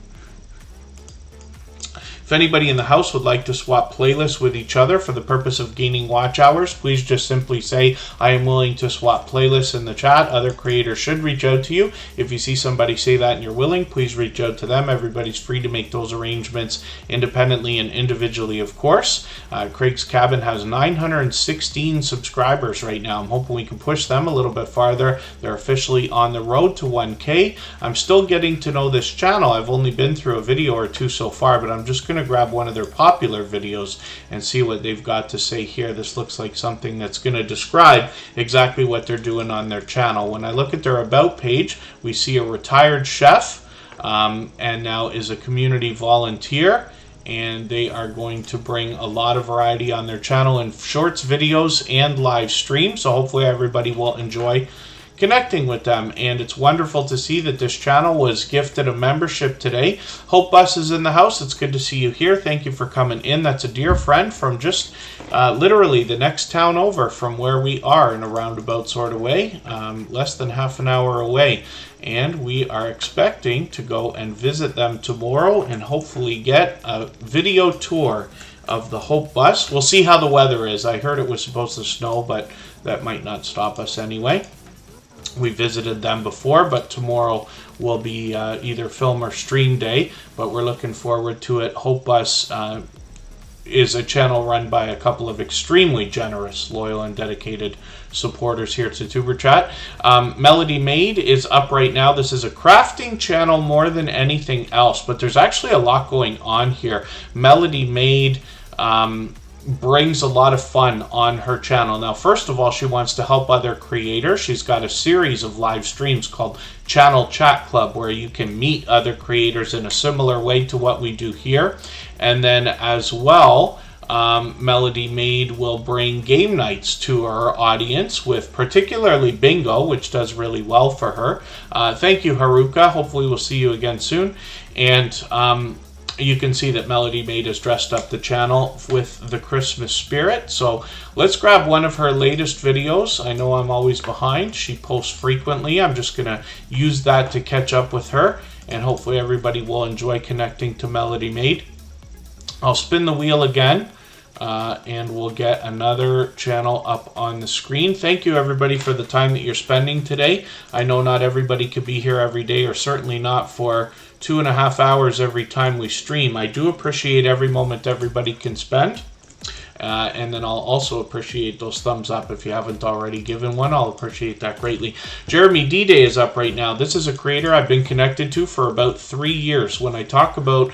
If anybody in the house would like to swap playlists with each other for the purpose of gaining watch hours, please just simply say, I am willing to swap playlists in the chat. Other creators should reach out to you. If you see somebody say that and you're willing, please reach out to them. Everybody's free to make those arrangements independently and individually, of course. Craig's Cabin has 916 subscribers right now. I'm hoping we can push them a little bit farther. They're officially on the road to 1K. I'm still getting to know this channel. I've only been through a video or two so far, but I'm just going to grab one of their popular videos and see what they've got to say here. This looks like something that's going to describe exactly what they're doing on their channel. When I look at their about page, we see a retired chef and now is a community volunteer, and they are going to bring a lot of variety on their channel in shorts, videos, and live streams. So hopefully everybody will enjoy connecting with them, and it's wonderful to see that this channel was gifted a membership today. Hope Bus is in the house. It's good to see you here. Thank you for coming in. That's a dear friend from just literally the next town over from where we are, in a roundabout sort of way, less than half an hour away, and we are expecting to go and visit them tomorrow and hopefully get a video tour of the Hope Bus. We'll see how the weather is. I heard it was supposed to snow, but that might not stop us anyway. We visited them before, but tomorrow will be either film or stream day, but we're looking forward to it. Hope Bus is a channel run by a couple of extremely generous, loyal, and dedicated supporters here to Superchat. Melody Made is up right now. This is a crafting channel more than anything else, but there's actually a lot going on here. Melody Made brings a lot of fun on her channel. Now, first of all, she wants to help other creators. She's got a series of live streams called Channel Chat Club, where you can meet other creators in a similar way to what we do here. And then as well, Melody Made will bring game nights to her audience, with particularly bingo, which does really well for her. Thank you, Haruka. Hopefully we'll see you again soon. And you can see that Melody Made has dressed up the channel with the Christmas spirit. So let's grab one of her latest videos. I know I'm always behind. She posts frequently. I'm just going to use that to catch up with her, and hopefully everybody will enjoy connecting to Melody Made. I'll spin the wheel again, and we'll get another channel up on the screen. Thank you, everybody, for the time that you're spending today. I know not everybody could be here every day, or certainly not for 2.5 hours every time we stream. I do appreciate every moment everybody can spend. And then I'll also appreciate those thumbs up. If you haven't already given one, I'll appreciate that greatly. Jeremy D-Day is up right now. This is a creator I've been connected to for about 3 years. When I talk about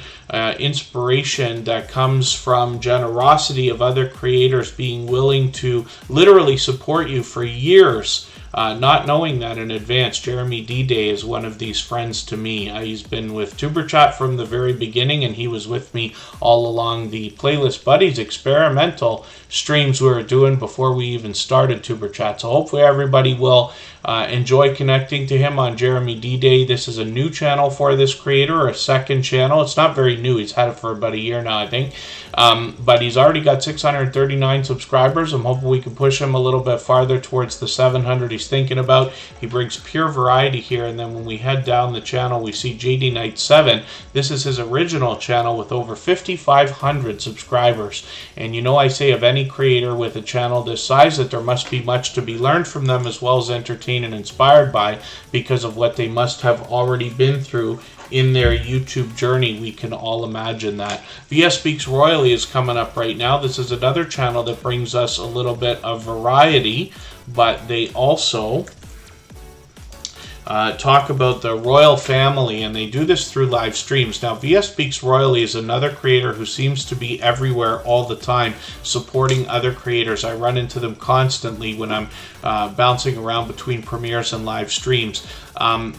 inspiration that comes from generosity of other creators being willing to literally support you for years, not knowing that in advance, Jeremy D-Day is one of these friends to me. He's been with Tuberchat from the very beginning, and he was with me all along the Playlist Buddies experimental streams we were doing before we even started Tuberchat. So hopefully everybody will enjoy connecting to him on Jeremy D-Day. This is a new channel for this creator, or a second channel. It's not very new. He's had it for about a year now, I think. But he's already got 639 subscribers. I'm hoping we can push him a little bit farther towards the 700 he's thinking about. He brings pure variety here, and then when we head down the channel, we see JD Knight 7. This is his original channel with over 5,500 subscribers. And you know, I say of any creator with a channel this size that there must be much to be learned from them, as well as entertained and inspired by, because of what they must have already been through in their YouTube journey. We can all imagine that. VS Speaks Royally is coming up right now. This is another channel that brings us a little bit of variety, but they also talk about the royal family, and they do this through live streams. Now, VS Speaks Royally is another creator who seems to be everywhere all the time, supporting other creators. I run into them constantly when I'm bouncing around between premieres and live streams.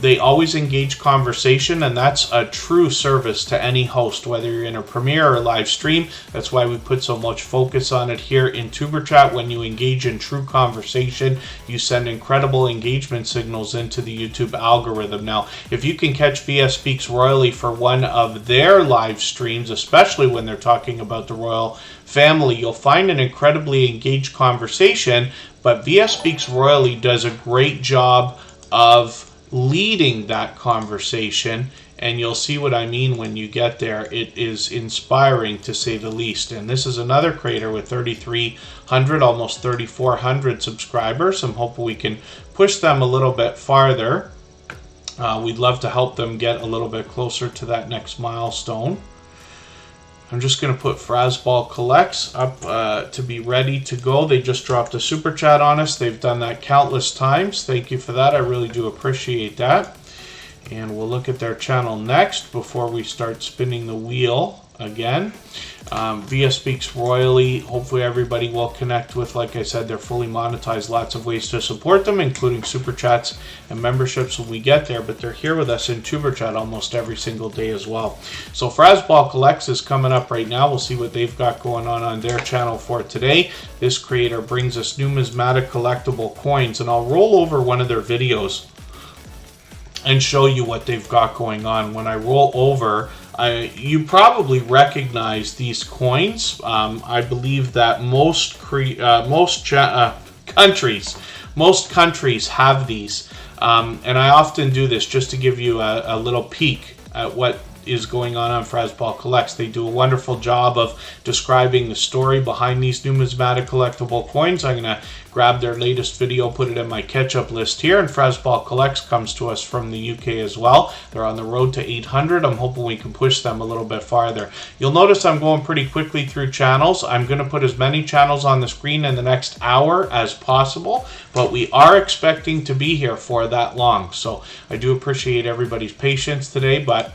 They always engage conversation, and that's a true service to any host, whether you're in a premiere or a live stream. That's why we put so much focus on it here in Tuberchat. When you engage in true conversation, you send incredible engagement signals into the YouTube algorithm. Now, if you can catch VS Speaks Royally for one of their live streams, especially when they're talking about the royal family, you'll find an incredibly engaged conversation, but VS Speaks Royally does a great job of leading that conversation, and you'll see what I mean when you get there. It is inspiring, to say the least. And this is another creator with 3,300, almost 3,400 subscribers. I'm hoping we can push them a little bit farther. We'd love to help them get a little bit closer to that next milestone. I'm just going to put Frazball Collects up to be ready to go. They just dropped a super chat on us. They've done that countless times. Thank you for that. I really do appreciate that. And we'll look at their channel next before we start spinning the wheel again. VS Speaks Royally, hopefully everybody will connect with. Like I said, they're fully monetized. Lots of ways to support them, including super chats and memberships when we get there. But they're here with us in Tuber Chat almost every single day as well. So Frazball Collects is coming up right now. We'll see what they've got going on their channel for today. This creator brings us numismatic collectible coins, and I'll roll over one of their videos and show you what they've got going on. When I roll over, you probably recognize these coins. I believe that most countries have these, and I often do this just to give you a little peek at what is going on Frazball Collects. They do a wonderful job of describing the story behind these numismatic collectible coins. I'm going to grab their latest video, put it in my catch-up list here, and Frazball Collects comes to us from the UK as well. They're on the road to 800. I'm hoping we can push them a little bit farther. You'll notice I'm going pretty quickly through channels. I'm going to put as many channels on the screen in the next hour as possible, but we are expecting to be here for that long. So I do appreciate everybody's patience today, but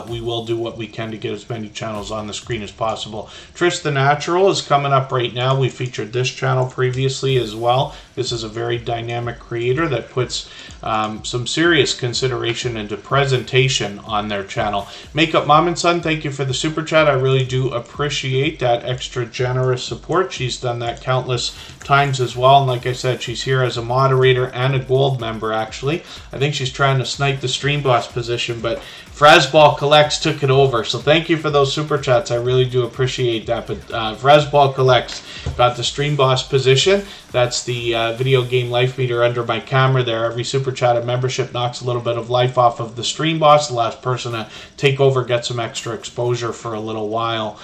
we will do what we can to get as many channels on the screen as possible. Trish the Natural is coming up right now. We featured this channel previously as well. This is a very dynamic creator that puts some serious consideration into presentation on their channel. Makeup Mom and Son, thank you for the super chat. I really do appreciate that extra generous support. She's done that countless times as well, and like I said, she's here as a moderator and a gold member actually. I think she's trying to snipe the stream boss position, but Frazball Collects took it over. So thank you for those super chats. I really do appreciate that. But Frazball Collects got the stream boss position. That's the video game life meter under my camera there. Every super chat and membership knocks a little bit of life off of the stream boss. The last person to take over gets some extra exposure for a little while.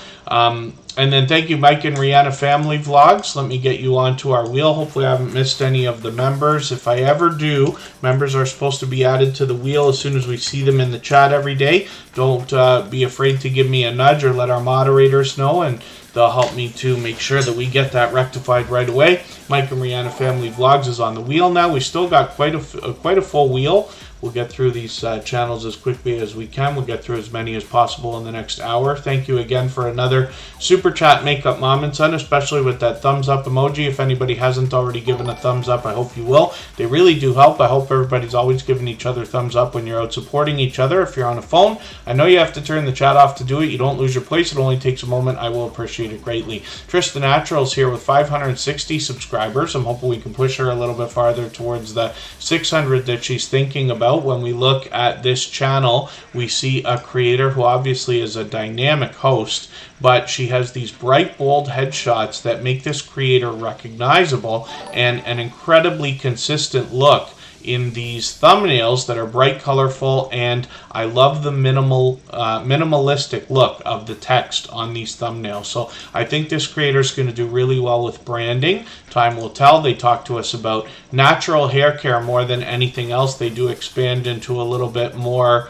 And then thank you, Mike and Rihanna Family Vlogs. Let me get you onto our wheel. Hopefully I haven't missed any of the members. If I ever do, members are supposed to be added to the wheel as soon as we see them in the chat every day. Don't be afraid to give me a nudge or let our moderators know, and they'll help me to make sure that we get that rectified right away. Mike and Rihanna Family Vlogs is on the wheel now. We still got quite a full wheel. We'll get through these channels as quickly as we can. We'll get through as many as possible in the next hour. Thank you again for another super chat, Makeup Mom and Son, especially with that thumbs up emoji. If anybody hasn't already given a thumbs up, I hope you will. They really do help. I hope everybody's always giving each other thumbs up when you're out supporting each other. If you're on a phone, I know you have to turn the chat off to do it. You don't lose your place. It only takes a moment. I will appreciate it greatly. Trish the Natural is here with 560 subscribers. I'm hoping we can push her a little bit farther towards the 600 that she's thinking about. When we look at this channel, we see a creator who obviously is a dynamic host, but she has these bright, bold headshots that make this creator recognizable, and an incredibly consistent look in these thumbnails that are bright, colorful, and I love the minimalistic look of the text on these thumbnails. So I think this creator is going to do really well with branding. Time will tell. They talk to us about natural hair care more than anything else. They do expand into a little bit more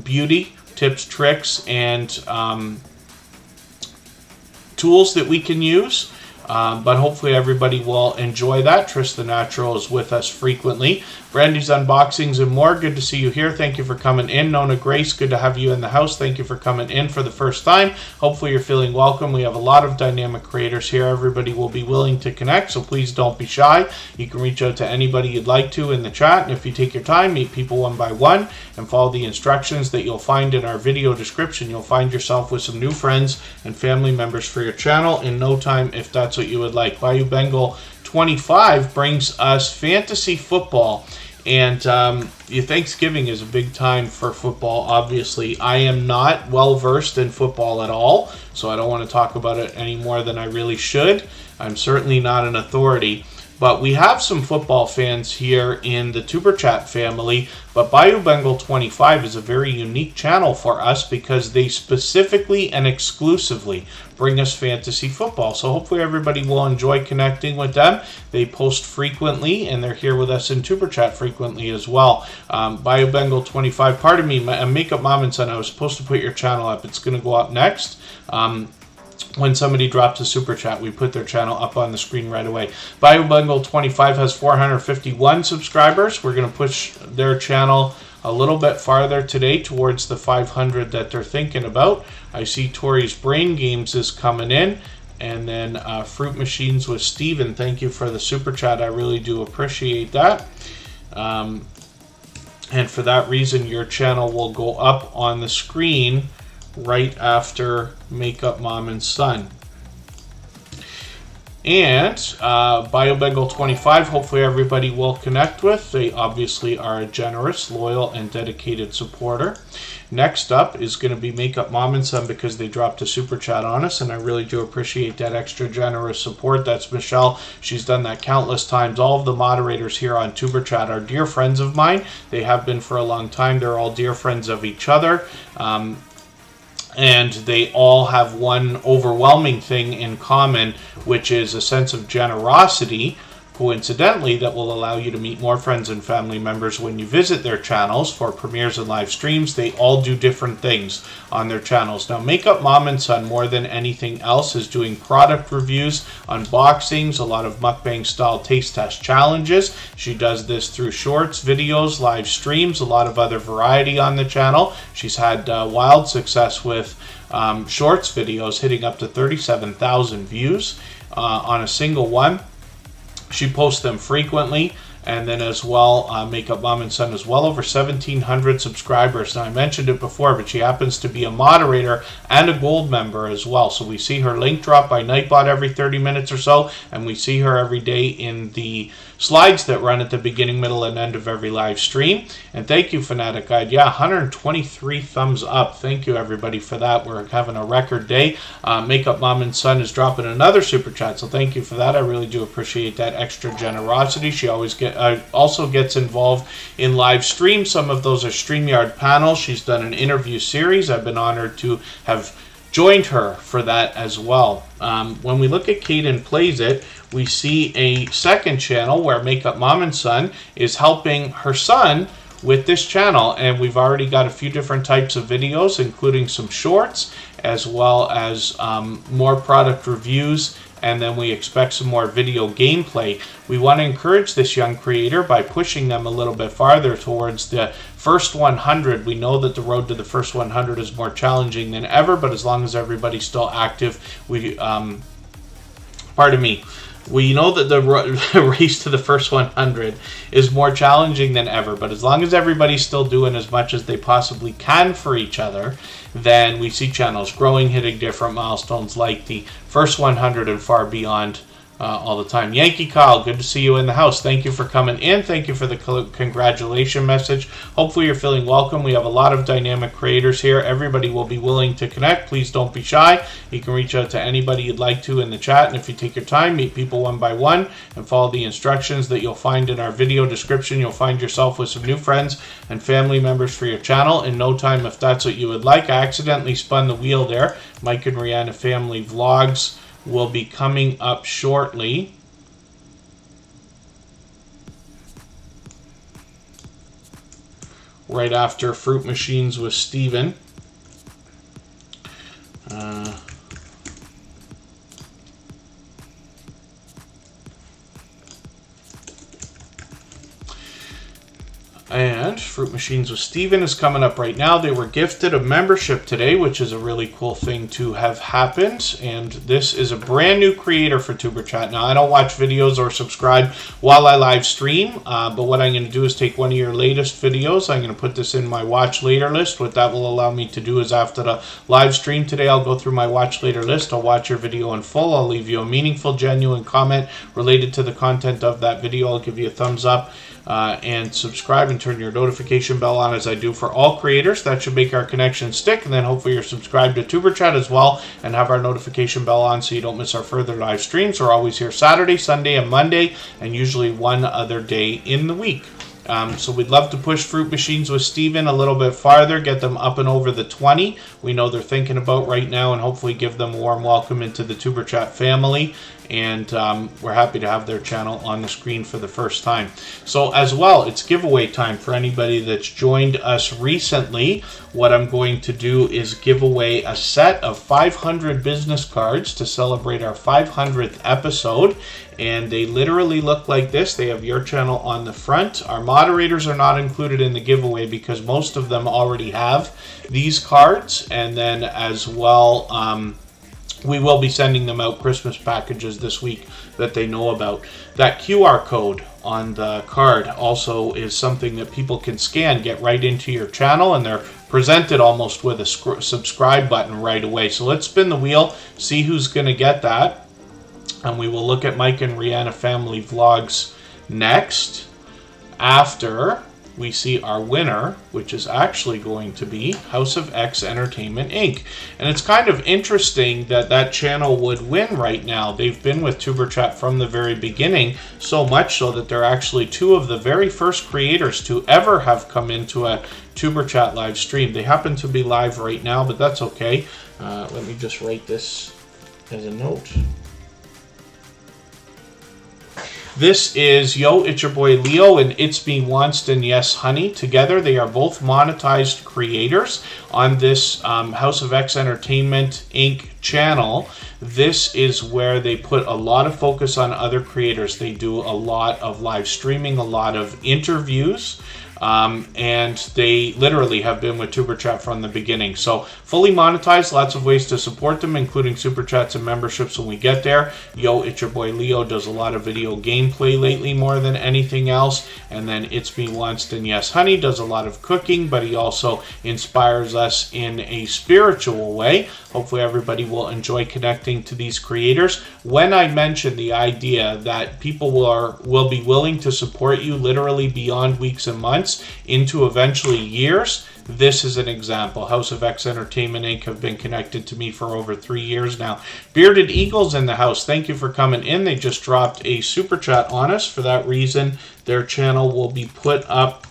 beauty tips, tricks, and tools that we can use. But hopefully everybody will enjoy that. Trish the Natural is with us frequently. Brandy's Unboxings and more. Good to see you here. Thank you for coming in. Nona Grace, good to have you in the house. Thank you for coming in for the first time. Hopefully you're feeling welcome. We have a lot of dynamic creators here. Everybody will be willing to connect, so please don't be shy. You can reach out to anybody you'd like to in the chat, and if you take your time, meet people one by one and follow the instructions that you'll find in our video description, you'll find yourself with some new friends and family members for your channel in no time, if that's what you would like. Bayou Bengal 25 brings us fantasy football, And Thanksgiving is a big time for football, obviously. I am not well-versed in football at all, so I don't want to talk about it any more than I really should. I'm certainly not an authority. But we have some football fans here in the Superchat family, but Bayou Bengal 25 is a very unique channel for us because they specifically and exclusively bring us fantasy football. So hopefully everybody will enjoy connecting with them. They post frequently, and they're here with us in Superchat frequently as well. Bayou Bengal 25, pardon me, Makeup Mom and Son, I was supposed to put your channel up. It's going to go up next. When somebody drops a super chat, we put their channel up on the screen right away. Bayou Bengal 25 has 451 subscribers. We're going to push their channel a little bit farther today towards the 500 that they're thinking about. I see Tori's Brain Games is coming in. And then Fruit Machines with Steven. Thank you for the super chat. I really do appreciate that. And for that reason, your channel will go up on the screen right after Makeup Mom and Son. And Bayou Bengal 25, hopefully everybody will connect with. They obviously are a generous, loyal, and dedicated supporter. Next up is going to be Makeup Mom and Son because they dropped a super chat on us, and I really do appreciate that extra generous support. That's Michelle. She's done that countless times. All of the moderators here on Superchat are dear friends of mine. They have been for a long time. They're all dear friends of each other. And they all have one overwhelming thing in common, which is a sense of generosity, coincidentally, that will allow you to meet more friends and family members when you visit their channels for premieres and live streams. They all do different things on their channels. Now, Makeup Mom and Son, more than anything else, is doing product reviews, unboxings, a lot of mukbang-style taste test challenges. She does this through shorts, videos, live streams, a lot of other variety on the channel. She's had wild success with shorts videos, hitting up to 37,000 views on a single one. She posts them frequently, and then as well, Makeup Mom and Son is well over 1,700 subscribers. Now, I mentioned it before, but she happens to be a moderator and a gold member as well. So we see her link drop by Nightbot every 30 minutes or so, and we see her every day in the slides that run at the beginning, middle, and end of every live stream. And thank you, Fanatic Guide. Yeah, 123 thumbs up. Thank you, everybody, for that. We're having a record day. Makeup Mom and Son is dropping another super chat, so thank you for that. I really do appreciate that extra generosity. She always also gets involved in live streams. Some of those are StreamYard panels. She's done an interview series. I've been honored to have joined her for that as well. When we look at Caden Plays It, we see a second channel where Makeup Mom and Son is helping her son with this channel, and we've already got a few different types of videos, including some shorts, as well as more product reviews, and then we expect some more video gameplay. We want to encourage this young creator by pushing them a little bit farther towards the first 100. We know that the road to the first 100 is more challenging than ever, but as long as everybody's still active, we know that the race to the first 100 is more challenging than ever, but as long as everybody's still doing as much as they possibly can for each other, then we see channels growing, hitting different milestones like the first 100 and far beyond all the time. Yankee Kyle, good to see you in the house. Thank you for coming in. Thank you for the congratulation message. Hopefully you're feeling welcome. We have a lot of dynamic creators here. Everybody will be willing to connect. Please don't be shy. You can reach out to anybody you'd like to in the chat, and if you take your time, meet people one by one and follow the instructions that you'll find in our video description, you'll find yourself with some new friends and family members for your channel in no time if that's what you would like. I accidentally spun the wheel there. Mike and Rihanna Family Vlogs will be coming up shortly. Right after Fruit Machines with Steven. And And Fruit Machines with Steven is coming up right now. They were gifted a membership today, which is a really cool thing to have happened. And this is a brand new creator for Superchat. Now, I don't watch videos or subscribe while I live stream, but what I'm going to do is take one of your latest videos. I'm going to put this in my watch later list. What that will allow me to do is after the live stream today, I'll go through my watch later list. I'll watch your video in full. I'll leave you a meaningful, genuine comment related to the content of that video. I'll give you a thumbs up. And subscribe and turn your notification bell on as I do for all creators. That should make our connection stick, and then hopefully you're subscribed to Superchat as well and have our notification bell on so you don't miss our further live streams. We're always here Saturday, Sunday, and Monday, and usually one other day in the week. So we'd love to push Fruit Machines with Steven a little bit farther, get them up and over the 20 we know they're thinking about right now, and hopefully give them a warm welcome into the Superchat family. And we're happy to have their channel on the screen for the first time. So as well, it's giveaway time for anybody that's joined us recently. What I'm going to do is give away a set of 500 business cards to celebrate our 500th episode. And they literally look like this. They have your channel on the front. Our moderators are not included in the giveaway because most of them already have these cards. And then as well, we will be sending them out Christmas packages this week that they know about. That QR code on the card also is something that people can scan, get right into your channel, and they're presented almost with a subscribe button right away. So let's spin the wheel, see who's going to get that. And we will look at Mike and Rihanna Family Vlogs next, after we see our winner, which is actually going to be House of X Entertainment Inc. And it's kind of interesting that that channel would win right now. They've been with Superchat from the very beginning, so much so that they're actually two of the very first creators to ever have come into a Superchat live stream. They happen to be live right now, but that's okay. Let me just write this as a note. This is Yo, it's your boy Leo, and It's Me Wanston, Yes Honey. Together, they are both monetized creators on this House of X Entertainment Inc. channel. This is where they put a lot of focus on other creators. They do a lot of live streaming, a lot of interviews, and they literally have been with Superchat from the beginning. So fully monetized, lots of ways to support them, including Super Chats and memberships when we get there. Yo, it's your boy Leo does a lot of video gameplay lately more than anything else. And then It's Me Wanston, Yes Honey does a lot of cooking, but he also inspires us in a spiritual way. Hopefully everybody will enjoy connecting to these creators. When I mentioned the idea that people will be willing to support you literally beyond weeks and months into eventually years, this is an example. House of X Entertainment Inc. have been connected to me for over 3 years now. Bearded Eagles in the house, thank you for coming in. They just dropped a super chat on us. For that reason, their channel will be put up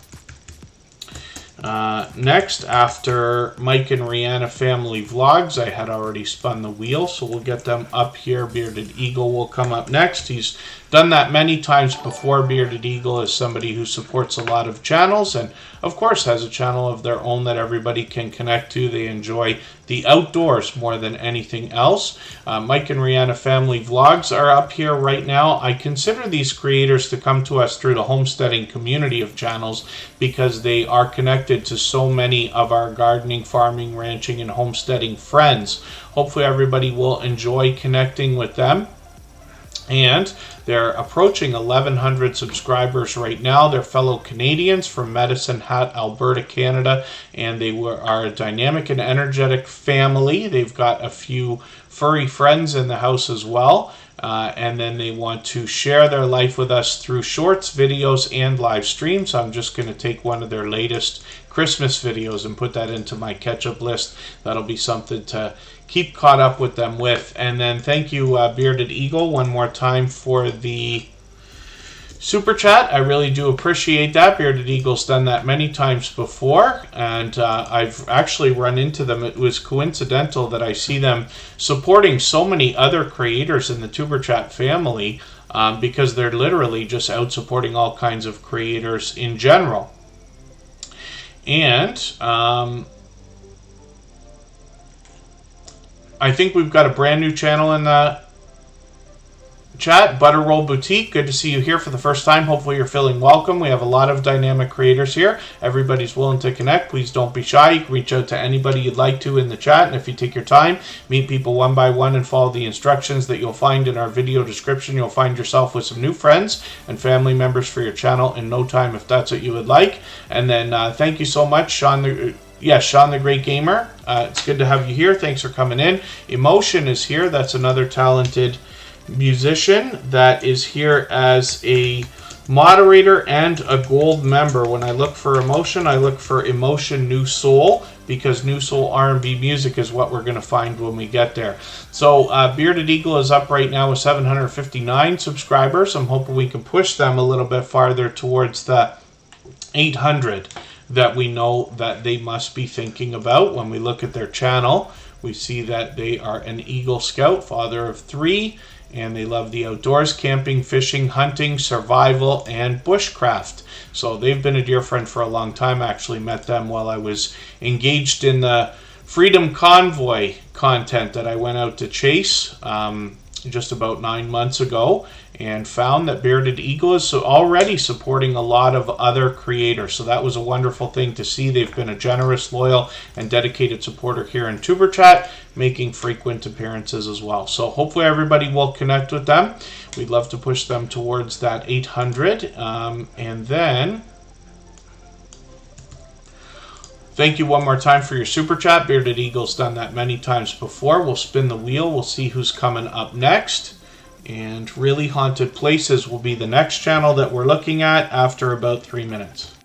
next after Mike and Rihanna Family Vlogs. I had already spun the wheel, so we'll get them up here. Bearded Eagle will come up next. He's done that many times before. Bearded Eagle is somebody who supports a lot of channels and of course has a channel of their own that everybody can connect to. They enjoy the outdoors more than anything else. Mike and Rihanna Family Vlogs are up here right now. I consider these creators to come to us through the homesteading community of channels because they are connected to so many of our gardening, farming, ranching, and homesteading friends. Hopefully everybody will enjoy connecting with them. And they're approaching 1,100 subscribers right now. They're fellow Canadians from Medicine Hat, Alberta, Canada, and they are a dynamic and energetic family. They've got a few furry friends in the house as well. And then they want to share their life with us through shorts, videos, and live streams. So I'm just going to take one of their latest Christmas videos and put that into my catch-up list. That'll be something to keep caught up with them with. And then thank you, Bearded Eagle, one more time for the super chat. I really do appreciate that. Bearded Eagle's done that many times before, and I've actually run into them. It was coincidental that I see them supporting so many other creators in the Super Chat family because they're literally just out supporting all kinds of creators in general. And I think we've got a brand new channel in the chat. Butterroll Boutique, good to see you here for the first time. Hopefully you're feeling welcome. We have a lot of dynamic creators here. Everybody's willing to connect. Please don't be shy. You can reach out to anybody you'd like to in the chat, and if you take your time, meet people one by one and follow the instructions that you'll find in our video description, you'll find yourself with some new friends and family members for your channel in no time, if that's what you would like. And then thank you so much, Sean the Great Gamer. It's good to have you here. Thanks for coming in. Emotion is here. That's another talented musician that is here as a moderator and a gold member. When I look for Emotion, I look for Emotion New Soul, because New Soul R&B music is what we're going to find when we get there. So Bearded Eagle is up right now with 759 subscribers. I'm hoping we can push them a little bit farther towards the 800 that we know that they must be thinking about. When we look at their channel, we see that they are an Eagle Scout, father of 3, and they love the outdoors, camping, fishing, hunting, survival, and bushcraft. So they've been a dear friend for a long time. I actually met them while I was engaged in the Freedom Convoy content that I went out to chase just about 9 months ago, and found that Bearded Eagle is already supporting a lot of other creators. So that was a wonderful thing to see. They've been a generous, loyal, and dedicated supporter here in Tuber Chat, making frequent appearances as well. So hopefully everybody will connect with them. We'd love to push them towards that 800. And then thank you one more time for your super chat. Bearded Eagle's done that many times before. We'll spin the wheel. We'll see who's coming up next. And Really Haunted Places will be the next channel that we're looking at after about 3 minutes.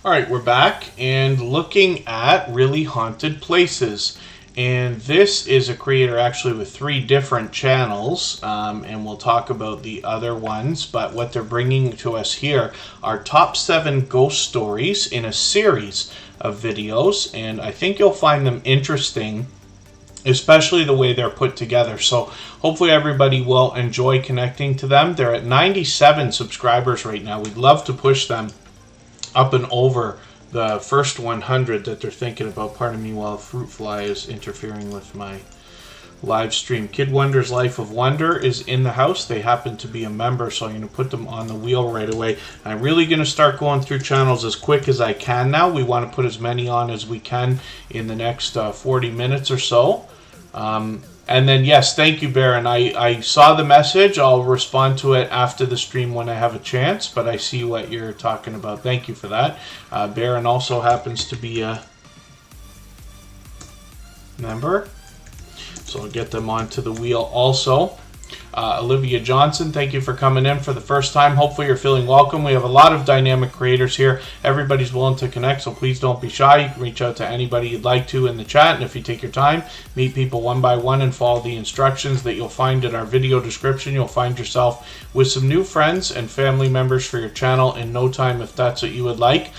All right, we're back and looking at really haunted places. And this is a creator actually with 3 different channels, and we'll talk about the other ones. But what they're bringing to us here are top 7 ghost stories in a series of videos, and I think you'll find them interesting, especially the way they're put together. So hopefully everybody will enjoy connecting to them. They're at 97 subscribers right now. We'd love to push them up and over the first 100 that they're thinking about. Pardon me while a fruit fly is interfering with my live stream. Kid Wonder's Life of Wonder is in the house. They happen to be a member, so I'm going to put them on the wheel right away. I'm really going to start going through channels as quick as I can now. We want to put as many on as we can in the next 40 minutes or so. And then, yes, thank you, Baron. I saw the message. I'll respond to it after the stream when I have a chance, but I see what you're talking about. Thank you for that. Baron also happens to be a member, so I'll get them onto the wheel also. Olivia Johnson, thank you for coming in for the first time. Hopefully you're feeling welcome. We have a lot of dynamic creators here. Everybody's willing to connect, so please don't be shy. You can reach out to anybody you'd like to in the chat, and if you take your time, meet people one by one and follow the instructions that you'll find in our video description, you'll find yourself with some new friends and family members for your channel in no time if that's what you would like.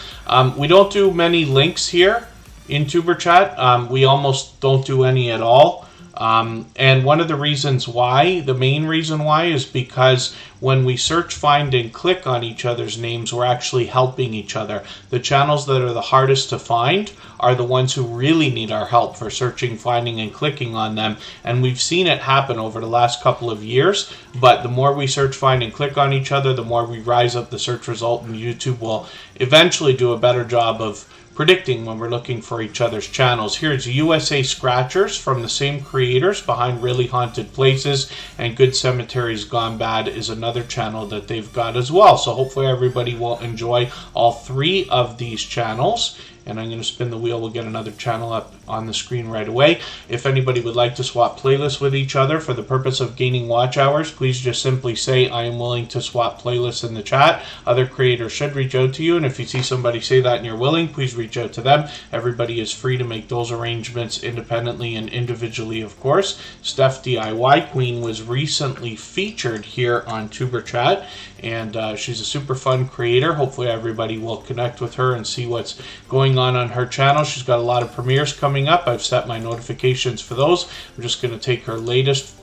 We don't do many links here in Tuber Chat. We almost don't do any at all. And one of the reasons why, the main reason why, is because when we search, find, and click on each other's names, we're actually helping each other. The channels that are the hardest to find are the ones who really need our help for searching, finding, and clicking on them. And we've seen it happen over the last couple of years, but the more we search, find, and click on each other, the more we rise up the search result, and YouTube will eventually do a better job of predicting when we're looking for each other's channels. Here's USA Scratchers from the same creators behind Really Haunted Places, and Good Cemeteries Gone Bad is another channel that they've got as well. So hopefully everybody will enjoy all 3 of these channels. And I'm going to spin the wheel. We'll get another channel up on the screen right away. If anybody would like to swap playlists with each other for the purpose of gaining watch hours, please just simply say, I am willing to swap playlists in the chat. Other creators should reach out to you, and if you see somebody say that and you're willing, please reach out to them. Everybody is free to make those arrangements independently and individually, of course. Steph DIY Queen was recently featured here on Tuber Chat, and she's a super fun creator. Hopefully everybody will connect with her and see what's going on her channel. She's got a lot of premieres coming up. I've set my notifications for those. I'm just going to take her latest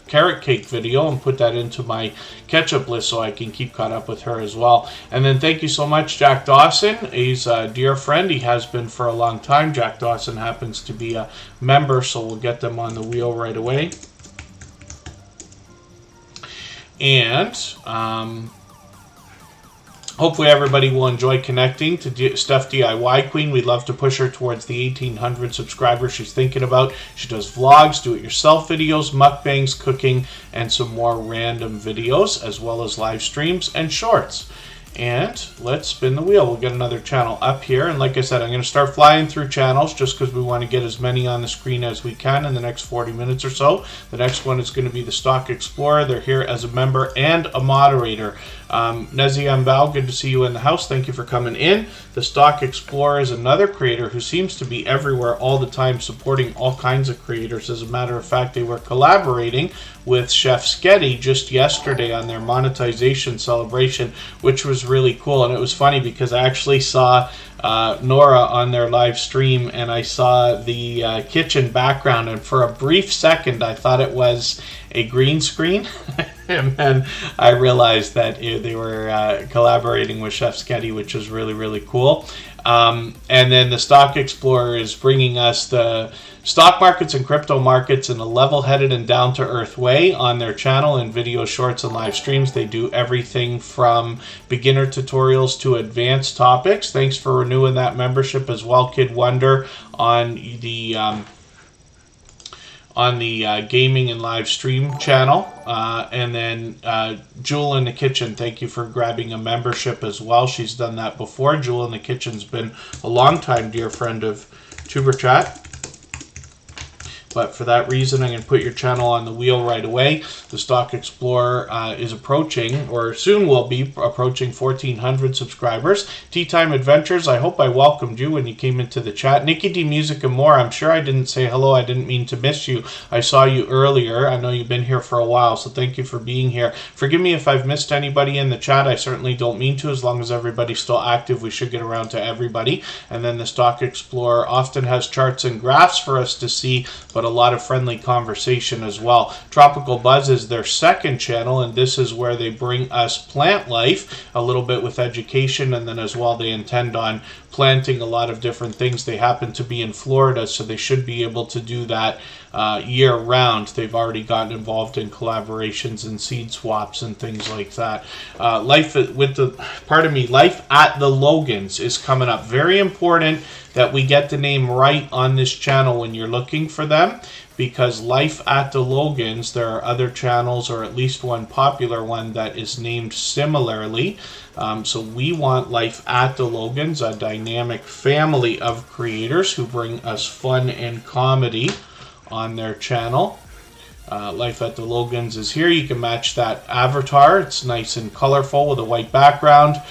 carrot cake video and put that into my catch-up list so I can keep caught up with her as well. And then thank you so much, Jack Dawson. He's a dear friend. He has been for a long time. Jack Dawson happens to be a member, so we'll get them on the wheel right away. And hopefully everybody will enjoy connecting to Steph DIY Queen. We'd love to push her towards the 1,800 subscribers she's thinking about. She does vlogs, do-it-yourself videos, mukbangs, cooking, and some more random videos, as well as live streams and shorts. And let's spin the wheel. We'll get another channel up here. And like I said, I'm going to start flying through channels just because we want to get as many on the screen as we can in the next 40 minutes or so. The next one is going to be the Stock Explorer. They're here as a member and a moderator. Nezi Ambal, good to see you in the house. Thank you for coming in. The Stock Explorer is another creator who seems to be everywhere all the time, supporting all kinds of creators. As a matter of fact, they were collaborating with Chef Sketty just yesterday on their monetization celebration, which was really cool. And it was funny because I actually saw Nora on their live stream, and I saw the kitchen background, and for a brief second I thought it was a green screen. And then I realized that they were collaborating with Chef Sketty, which is really, really cool. And then the Stock Explorer is bringing us the stock markets and crypto markets in a level-headed and down-to-earth way on their channel in video shorts and live streams. They do everything from beginner tutorials to advanced topics. Thanks for renewing that membership as well, Kid Wonder, on the gaming and live stream channel. And then Jewel in the Kitchen, thank you for grabbing a membership as well. She's done that before. Jewel in the Kitchen's been a long time dear friend of Tuber Chat. But for that reason, I'm going to put your channel on the wheel right away. The Stock Explorer is approaching, or soon will be approaching 1,400 subscribers. Tea Time Adventures, I hope I welcomed you when you came into the chat. Nikki D Music and More, I'm sure I didn't say hello. I didn't mean to miss you. I saw you earlier. I know you've been here for a while, so thank you for being here. Forgive me if I've missed anybody in the chat. I certainly don't mean to. As long as everybody's still active, we should get around to everybody. And then the Stock Explorer often has charts and graphs for us to see, but a lot of friendly conversation as well. Tropical Buzz is their second channel, and this is where they bring us plant life, a little bit with education, and then as well they intend on planting a lot of different things. They happen to be in Florida, so they should be able to do that year-round. They've already gotten involved in collaborations and seed swaps and things like that. Life at the Logans is coming up. Very important that we get the name right on this channel when you're looking for them, because Life at the Logans, there are other channels, or at least one popular one that is named similarly. So we want Life at the Logans, a dynamic family of creators who bring us fun and comedy on their channel. Life at the Logans is here. You can match that avatar. It's nice and colorful with a white background.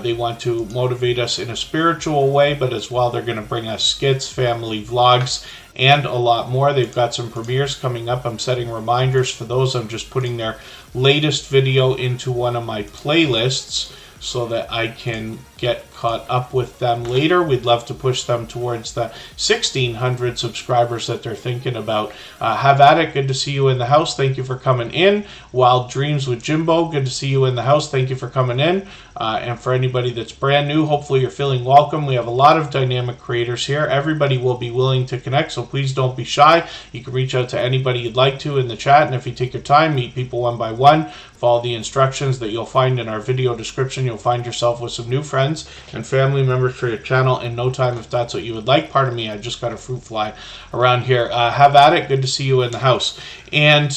They want to motivate us in a spiritual way, but as well they're going to bring us skits, family vlogs, and a lot more. They've got some premieres coming up. I'm setting reminders for those. I'm just putting their latest video into one of my playlists so that I can get caught up with them later. We'd love to push them towards the 1,600 subscribers that they're thinking about. Have at it. Good to see you in the house. Thank you for coming in. Wild Dreams with Jimbo. Good to see you in the house. Thank you for coming in. And for anybody that's brand new, hopefully you're feeling welcome. We have a lot of dynamic creators here. Everybody will be willing to connect, so please don't be shy. You can reach out to anybody you'd like to in the chat, and if you take your time, meet people one by one. Follow the instructions that you'll find in our video description. You'll find yourself with some new friends and family members for your channel in no time if that's what you would like. Pardon me, I just got a fruit fly around here. Have at it. Good to see you in the house. And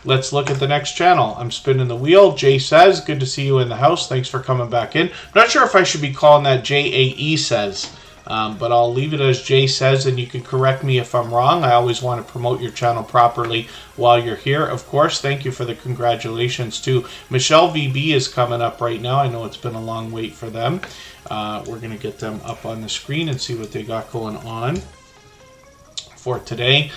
let's look at the next channel. I'm spinning the wheel. Jay Says, good to see you in the house. Thanks for coming back in. I'm not sure if I should be calling that JAE Says. But I'll leave it as Jay Says, and you can correct me if I'm wrong. I always want to promote your channel properly while you're here. Of course, thank you for the congratulations too. Michelle VB is coming up right now. I know it's been a long wait for them. We're going to get them up on the screen and see what they got going on for today.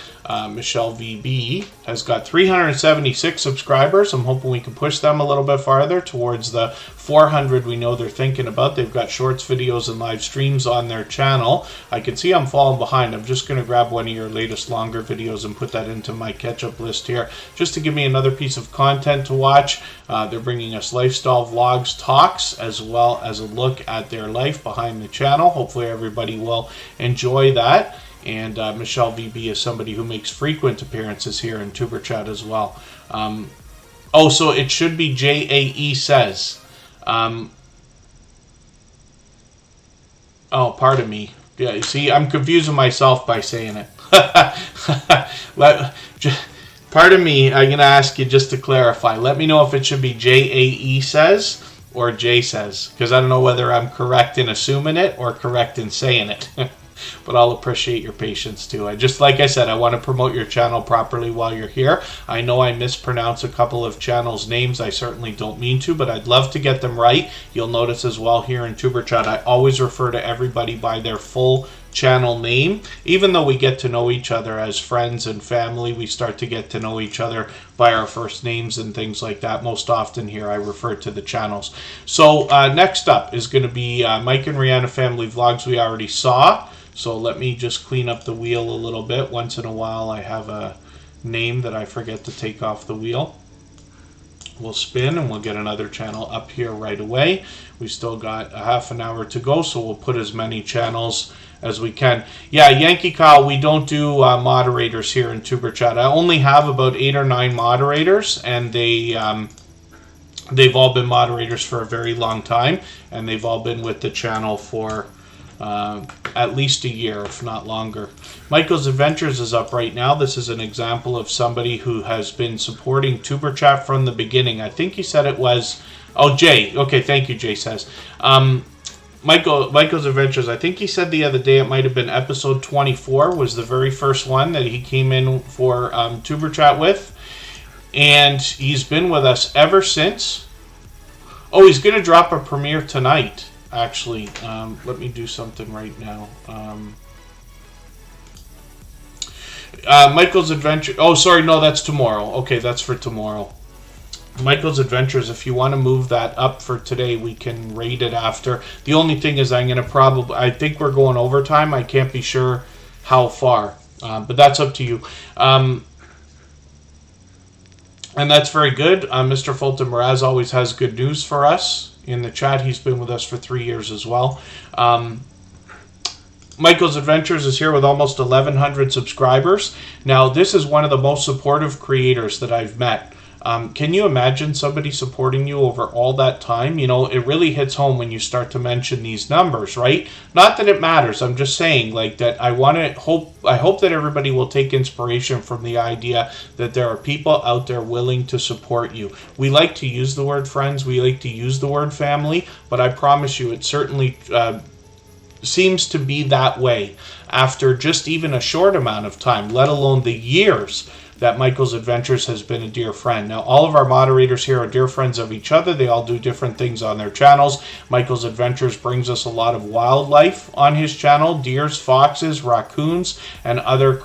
Michelle VB has got 376 subscribers. I'm hoping we can push them a little bit farther towards the 400 we know they're thinking about. They've got shorts, videos, and live streams on their channel. I can see I'm falling behind. I'm just going to grab one of your latest longer videos and put that into my catch-up list here, just to give me another piece of content to watch. They're bringing us lifestyle vlogs, talks, as well as a look at their life behind the channel. Hopefully everybody will enjoy that. And Michelle VB is somebody who makes frequent appearances here in Tuber Chat as well. Oh, so it should be JAE Says. Oh, pardon me. Yeah, you see, I'm confusing myself by saying it. Pardon me, I'm going to ask you just to clarify. Let me know if it should be JAE Says or J Says, because I don't know whether I'm correct in assuming it or correct in saying it. But I'll appreciate your patience too. Like I said, I want to promote your channel properly while you're here. I know I mispronounce a couple of channels' names. I certainly don't mean to, but I'd love to get them right. You'll notice as well here in Tuber Chat, I always refer to everybody by their full channel name. Even though we get to know each other as friends and family, we start to get to know each other by our first names and things like that. Most often here I refer to the channels. So next up is going to be Mike and Rihanna Family Vlogs we already saw. So let me just clean up the wheel a little bit. Once in a while I have a name that I forget to take off the wheel. We'll spin and we'll get another channel up here right away. We still got a half an hour to go, so we'll put as many channels as we can. Yeah, Yankee Kyle, we don't do moderators here in Tuber Chat. I only have about 8 or 9 moderators, and they've all been moderators for a very long time, and they've all been with the channel for at least a year, if not longer. Michael's Adventures is up right now. This is an example of somebody who has been supporting Tuber Chat from the beginning. I think he said it was, oh, Jay. Okay, thank you, Jay Says. Michael's Adventures, I think he said the other day it might have been episode 24 was the very first one that he came in for Tuber Chat with. And he's been with us ever since. Oh, he's going to drop a premiere tonight, actually. Let me do something right now. Michael's Adventure. Oh, sorry, no, that's tomorrow. Okay, that's for tomorrow. Michael's Adventures, if you want to move that up for today, we can rate it after. The only thing is I'm going to I think we're going overtime. I can't be sure how far, but that's up to you. And that's very good. Mr. Fulton Mraz always has good news for us in the chat. He's been with us for 3 years as well. Michael's Adventures is here with almost 1,100 subscribers. Now, this is one of the most supportive creators that I've met. Can you imagine somebody supporting you over all that time? You know, it really hits home when you start to mention these numbers, right? Not that it matters. I'm just saying, like, that I hope that everybody will take inspiration from the idea that there are people out there willing to support you. We like to use the word friends. We like to use the word family. But I promise you, it certainly seems to be that way after just even a short amount of time, let alone the years that Michael's Adventures has been a dear friend. Now, all of our moderators here are dear friends of each other. They all do different things on their channels. Michael's Adventures brings us a lot of wildlife on his channel, deers, foxes, raccoons, and other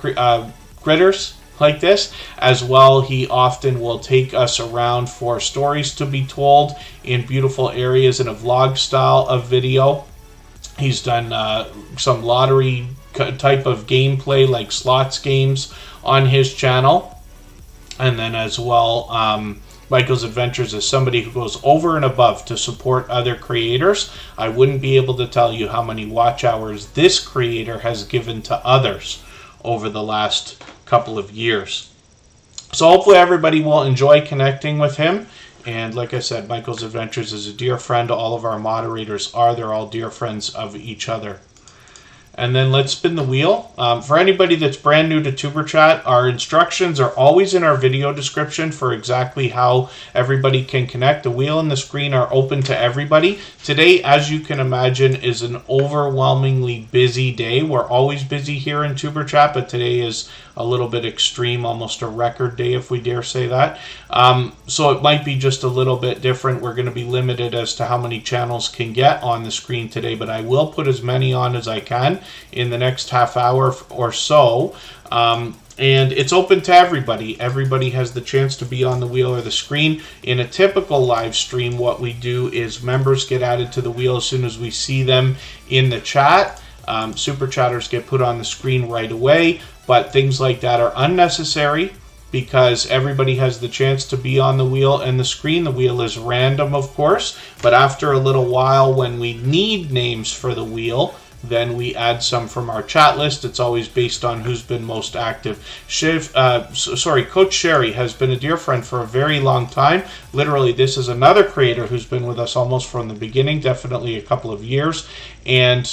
critters like this. As well, he often will take us around for stories to be told in beautiful areas in a vlog style of video. He's done some lottery type of gameplay like slots games on his channel. And then as well, Michael's Adventures is somebody who goes over and above to support other creators. I wouldn't be able to tell you how many watch hours this creator has given to others over the last couple of years. So hopefully everybody will enjoy connecting with him. And like I said, Michael's Adventures is a dear friend. All of our moderators are. They're all dear friends of each other. And then let's spin the wheel. For anybody that's brand new to Tuber Chat, our instructions are always in our video description for exactly how everybody can connect. The wheel and the screen are open to everybody. Today, as you can imagine, is an overwhelmingly busy day. We're always busy here in Tuber Chat, but today is a little bit extreme, almost a record day, if we dare say that. So it might be just a little bit different. We're going to be limited as to how many channels can get on the screen today, but I will put as many on as I can in the next half hour or so. And it's open to everybody. Everybody has the chance to be on the wheel or the screen. In a typical live stream, what we do is members get added to the wheel as soon as we see them in the chat. Super chatters get put on the screen right away, but things like that are unnecessary because everybody has the chance to be on the wheel and the screen. The wheel is random, of course, but after a little while, when we need names for the wheel, then we add some from our chat list. It's always based on who's been most active. Coach Sherry has been a dear friend for a very long time. Literally, this is another creator who's been with us almost from the beginning, definitely a couple of years. And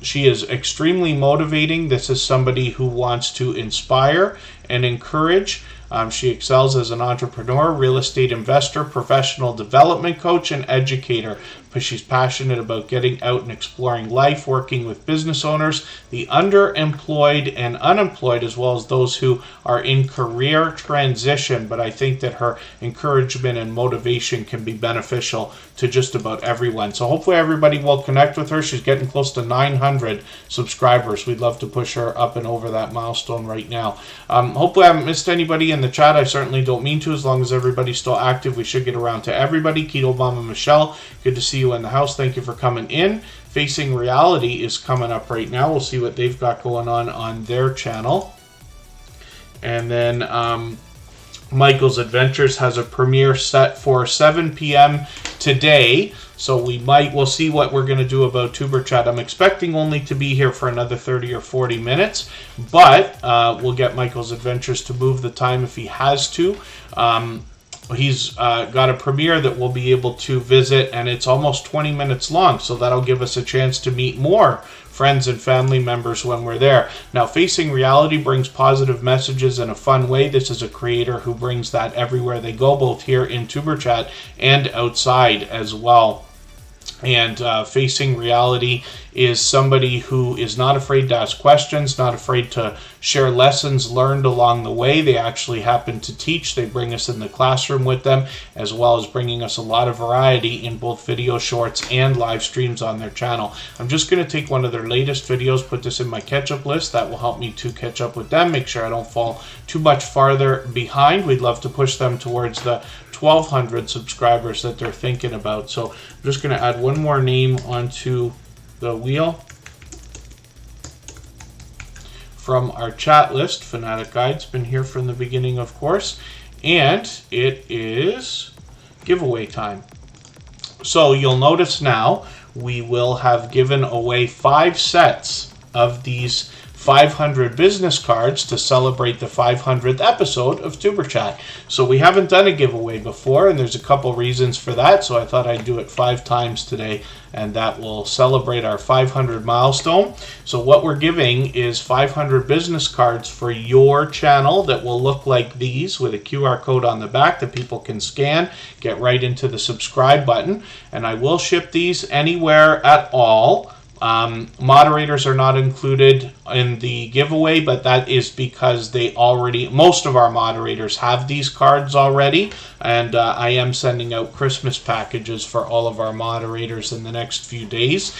she is extremely motivating. This is somebody who wants to inspire and encourage. She excels as an entrepreneur, real estate investor, professional development coach, and educator. But she's passionate about getting out and exploring life, working with business owners, the underemployed and unemployed, as well as those who are in career transition. But I think that her encouragement and motivation can be beneficial to just about everyone. So hopefully everybody will connect with her. She's getting close to 900 subscribers. We'd love to push her up and over that milestone right now. Hopefully I haven't missed anybody in the chat. I certainly don't mean to. As long as everybody's still active, we should get around to everybody. Keto Mama Michelle, good to see you in the house. Thank you for coming in. Facing Reality is coming up right now. We'll see what they've got going on their channel. And then Michael's Adventures has a premiere set for 7 p.m. today. So we'll see what we're going to do about Tuber Chat. I'm expecting only to be here for another 30 or 40 minutes, but we'll get Michael's Adventures to move the time if he has to. He's got a premiere that we'll be able to visit, and it's almost 20 minutes long, so that'll give us a chance to meet more friends and family members when we're there. Now, Facing Reality brings positive messages in a fun way. This is a creator who brings that everywhere they go, both here in Tuber Chat and outside as well. And facing reality is somebody who is not afraid to ask questions, not afraid to share lessons learned along the way. They actually happen to teach. They bring us in the classroom with them, as well as bringing us a lot of variety in both video shorts and live streams on their channel. I'm just going to take one of their latest videos, put this in my catch-up list. That will help me to catch up with them, make sure I don't fall too much farther behind. We'd love to push them towards the 1,200 subscribers that they're thinking about. So I'm just going to add one more name onto the wheel from our chat list. Fanatic Guide's been here from the beginning, of course, and it is giveaway time. So you'll notice now we will have given away 5 sets of these 500 business cards to celebrate the 500th episode of Tuber Chat. So we haven't done a giveaway before, and there's a couple reasons for that, so I thought I'd do it 5 times today, and that will celebrate our 500 milestone. So what we're giving is 500 business cards for your channel that will look like these, with a QR code on the back that people can scan, get right into the subscribe button, and I will ship these anywhere at all. Moderators are not included in the giveaway, but that is because most of our moderators have these cards already, and I am sending out Christmas packages for all of our moderators in the next few days.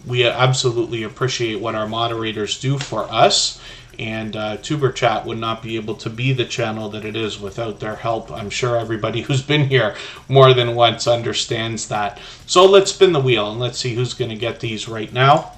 We absolutely appreciate what our moderators do for us, and Tuber Chat would not be able to be the channel that it is without their help. I'm sure everybody who's been here more than once understands that. So let's spin the wheel and let's see who's going to get these right now.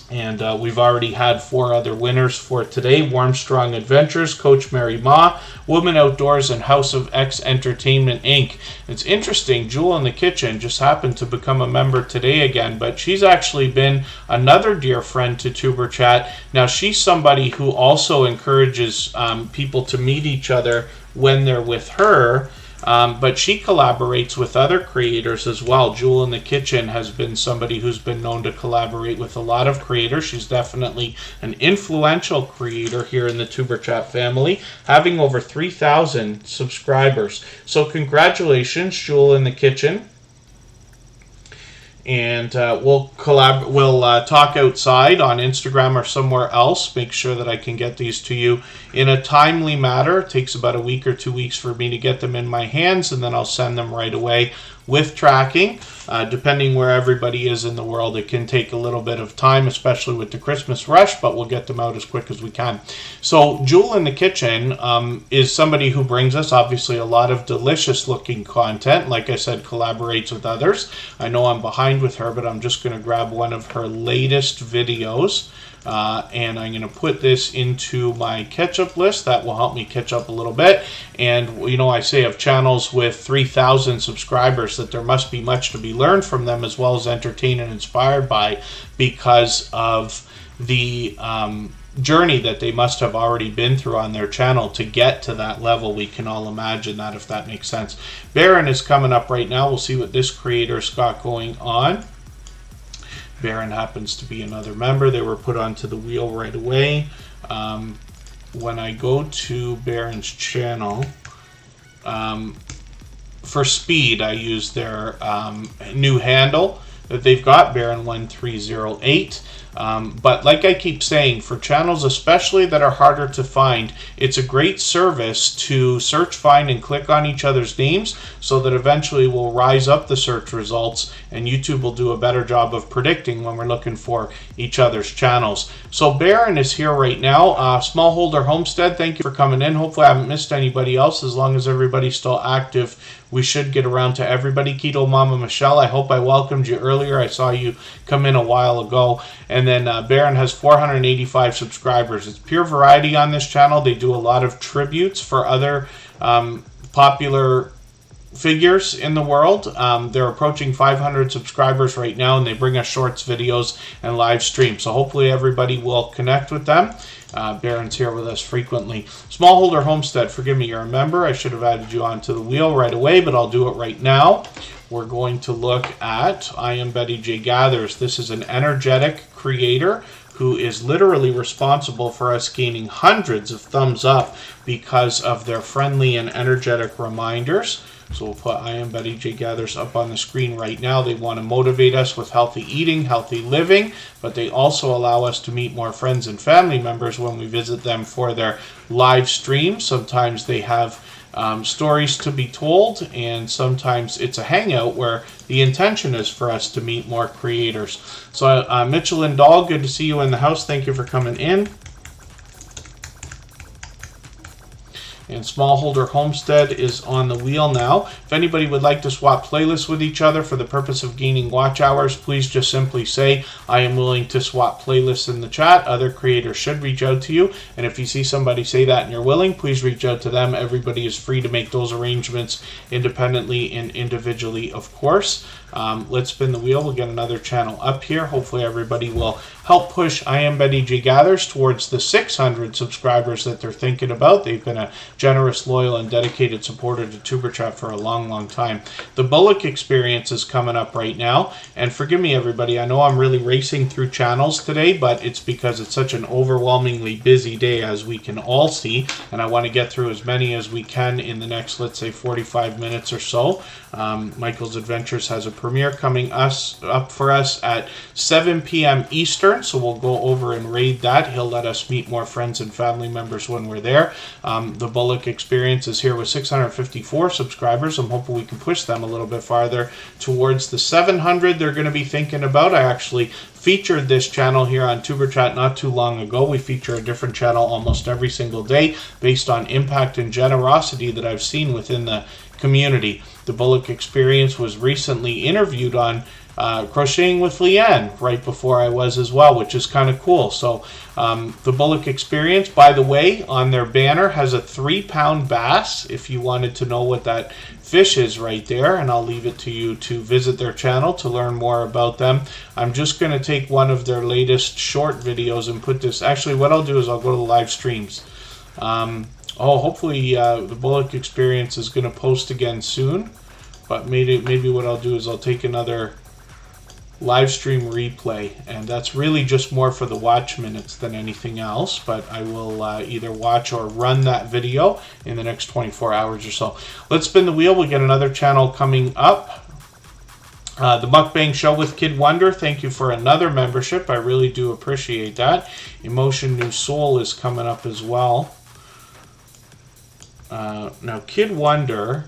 And we've already had 4 other winners for today. Warmstrong Adventures, Coach Mary Ma, Woman Outdoors, and House of X Entertainment Inc. It's interesting, Jewel in the Kitchen just happened to become a member today again, but she's actually been another dear friend to Tuber Chat. Now, she's somebody who also encourages people to meet each other when they're with her. But she collaborates with other creators as well. Jewel in the Kitchen has been somebody who's been known to collaborate with a lot of creators. She's definitely an influential creator here in the Tuber Chat family, having over 3,000 subscribers. So congratulations, Jewel in the Kitchen. And we'll talk outside on Instagram or somewhere else. Make sure that I can get these to you in a timely manner. It takes about a week or 2 weeks for me to get them in my hands, and then I'll send them right away with tracking. Depending where everybody is in the world, it can take a little bit of time, especially with the Christmas rush, but we'll get them out as quick as we can. So Jewel in the Kitchen is somebody who brings us obviously a lot of delicious looking content. Like I said, collaborates with others. I know I'm behind with her, but I'm just going to grab one of her latest videos. And I'm going to put this into my catch-up list. That will help me catch up a little bit. And, you know, I say of channels with 3,000 subscribers that there must be much to be learned from them, as well as entertained and inspired by, because of the journey that they must have already been through on their channel to get to that level. We can all imagine that, if that makes sense. Baron is coming up right now. We'll see what this creator's got going on. Baron happens to be another member. They were put onto the wheel right away. When I go to Baron's channel, for speed, I use their new handle that they've got, Baron1308. But like I keep saying, for channels especially that are harder to find, it's a great service to search, find, and click on each other's names, so that eventually we'll rise up the search results and YouTube will do a better job of predicting when we're looking for each other's channels. So Baron is here right now. Smallholder Homestead, thank you for coming in. Hopefully I haven't missed anybody else. As long as everybody's still active, we should get around to everybody. Keto Mama Michelle, I hope I welcomed you earlier. I saw you come in a while ago. And then Baron has 485 subscribers. It's pure variety on this channel. They do a lot of tributes for other popular figures in the world. They're approaching 500 subscribers right now, and they bring us shorts, videos, and live streams. So hopefully everybody will connect with them. Baron's here with us frequently. Smallholder Homestead, forgive me, you're a member. I should have added you onto the wheel right away, but I'll do it right now. We're going to look at I Am Betty J Gathers. This is an energetic creator who is literally responsible for us gaining hundreds of thumbs up because of their friendly and energetic reminders. So we'll put I am Betty J Gathers up on the screen right now. They want to motivate us with healthy eating, healthy living, but they also allow us to meet more friends and family members when we visit them for their live streams. Sometimes they have stories to be told, and sometimes it's a hangout where the intention is for us to meet more creators. So Mitchell and Dahl, good to see you in the house. Thank you for coming in. And Smallholder Homestead is on the wheel now. If anybody would like to swap playlists with each other for the purpose of gaining watch hours, please just simply say, I am willing to swap playlists in the chat. Other creators should reach out to you. And if you see somebody say that and you're willing, please reach out to them. Everybody is free to make those arrangements independently and individually, of course. Let's spin the wheel. We'll get another channel up here. Hopefully everybody will help push I Am Betty J Gathers towards the 600 subscribers that they're thinking about. They've been a generous, loyal, and dedicated supporter to TuberChat for a long, long time. The Bullock Experience is coming up right now. And forgive me, everybody, I know I'm really racing through channels today, but it's because it's such an overwhelmingly busy day, as we can all see. And I want to get through as many as we can in the next, let's say, 45 minutes or so. Michael's Adventures has a premiere coming up for us at 7 p.m. Eastern, so we'll go over and raid that. He'll let us meet more friends and family members when we're there. The Bullock Experience is here with 654 subscribers. I'm hoping we can push them a little bit farther towards the 700 they're going to be thinking about. I actually featured this channel here on TuberChat not too long ago. We feature a different channel almost every single day based on impact and generosity that I've seen within the community. The Bullock Experience was recently interviewed on Crocheting with Leanne right before I was as well, which is kind of cool. So the Bullock Experience, by the way, on their banner has a 3-pound bass, if you wanted to know what that fish is right there, and I'll leave it to you to visit their channel to learn more about them. I'm just going to take one of their latest short videos and put this, actually what I'll do is I'll go to the live streams. Hopefully the Bullock Experience is going to post again soon, but maybe what I'll do is I'll take another live stream replay, and that's really just more for the watch minutes than anything else, but I will either watch or run that video in the next 24 hours or so. Let's spin the wheel. We'll get another channel coming up. The Mukbang Show with Kid Wonder, thank you for another membership. I really do appreciate that. Emotion New Soul is coming up as well. Now Kid Wonder,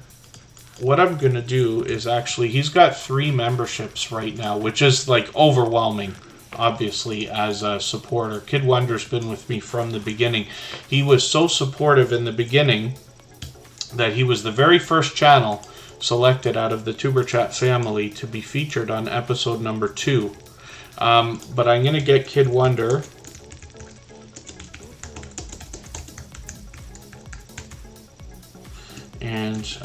what I'm going to do is actually, he's got 3 memberships right now, which is like overwhelming, obviously, as a supporter. Kid Wonder's been with me from the beginning. He was so supportive in the beginning that he was the very first channel selected out of the TuberChat family to be featured on episode number 2. But I'm going to get Kid Wonder and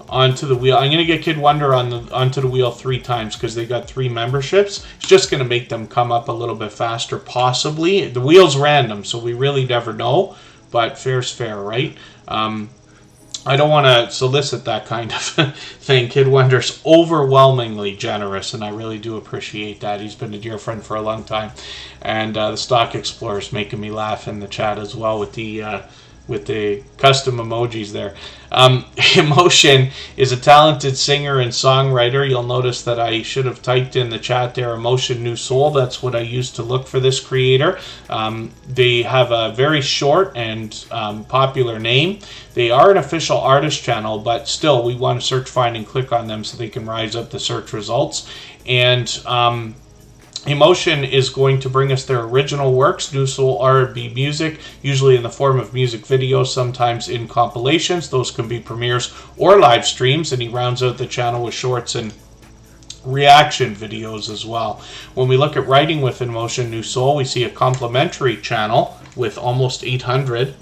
onto the wheel. I'm going to get Kid Wonder onto the wheel 3 times because they got 3 memberships. It's just going to make them come up a little bit faster, possibly. The wheel's random, so we really never know, but fair's fair, right? I don't want to solicit that kind of thing. Kid Wonder's overwhelmingly generous, and I really do appreciate that. He's been a dear friend for a long time. And the Stock Explorer's making me laugh in the chat as well with the custom emojis there. Emotion is a talented singer and songwriter. You'll notice that I should have typed in the chat there, Emotion New Soul. That's what I used to look for this creator. They have a very short and popular name. They are an official artist channel, but still we want to search, find, and click on them so they can rise up the search results. And Emotion is going to bring us their original works, New Soul R&B music, usually in the form of music videos, sometimes in compilations. Those can be premieres or live streams, and he rounds out the channel with shorts and reaction videos as well. When we look at writing with Emotion New Soul, we see a complimentary channel with almost 800,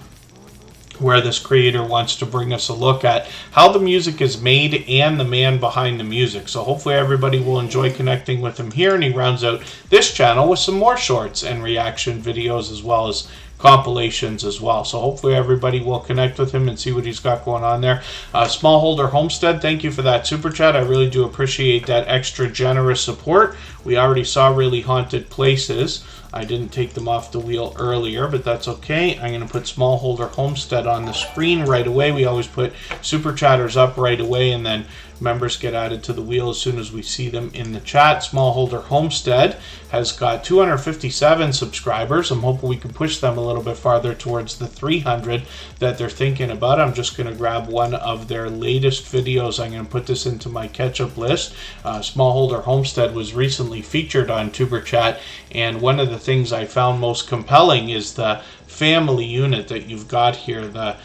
where this creator wants to bring us a look at how the music is made and the man behind the music. So hopefully everybody will enjoy connecting with him here, and he rounds out this channel with some more shorts and reaction videos as well as compilations as well. So hopefully everybody will connect with him and see what he's got going on there. Smallholder Homestead, thank you for that super chat. I really do appreciate that extra generous support. We already saw Really Haunted Places. I didn't take them off the wheel earlier, but that's okay. I'm going to put Smallholder Homestead on the screen right away. We always put Superchatters up right away, and then members get added to the wheel as soon as we see them in the chat. Smallholder Homestead has got 257 subscribers. I'm hoping we can push them a little bit farther towards the 300 that they're thinking about. I'm just going to grab one of their latest videos. I'm going to put this into my catch-up list. Smallholder Homestead was recently featured on Tuber Chat, and one of the things I found most compelling is the family unit that you've got here, the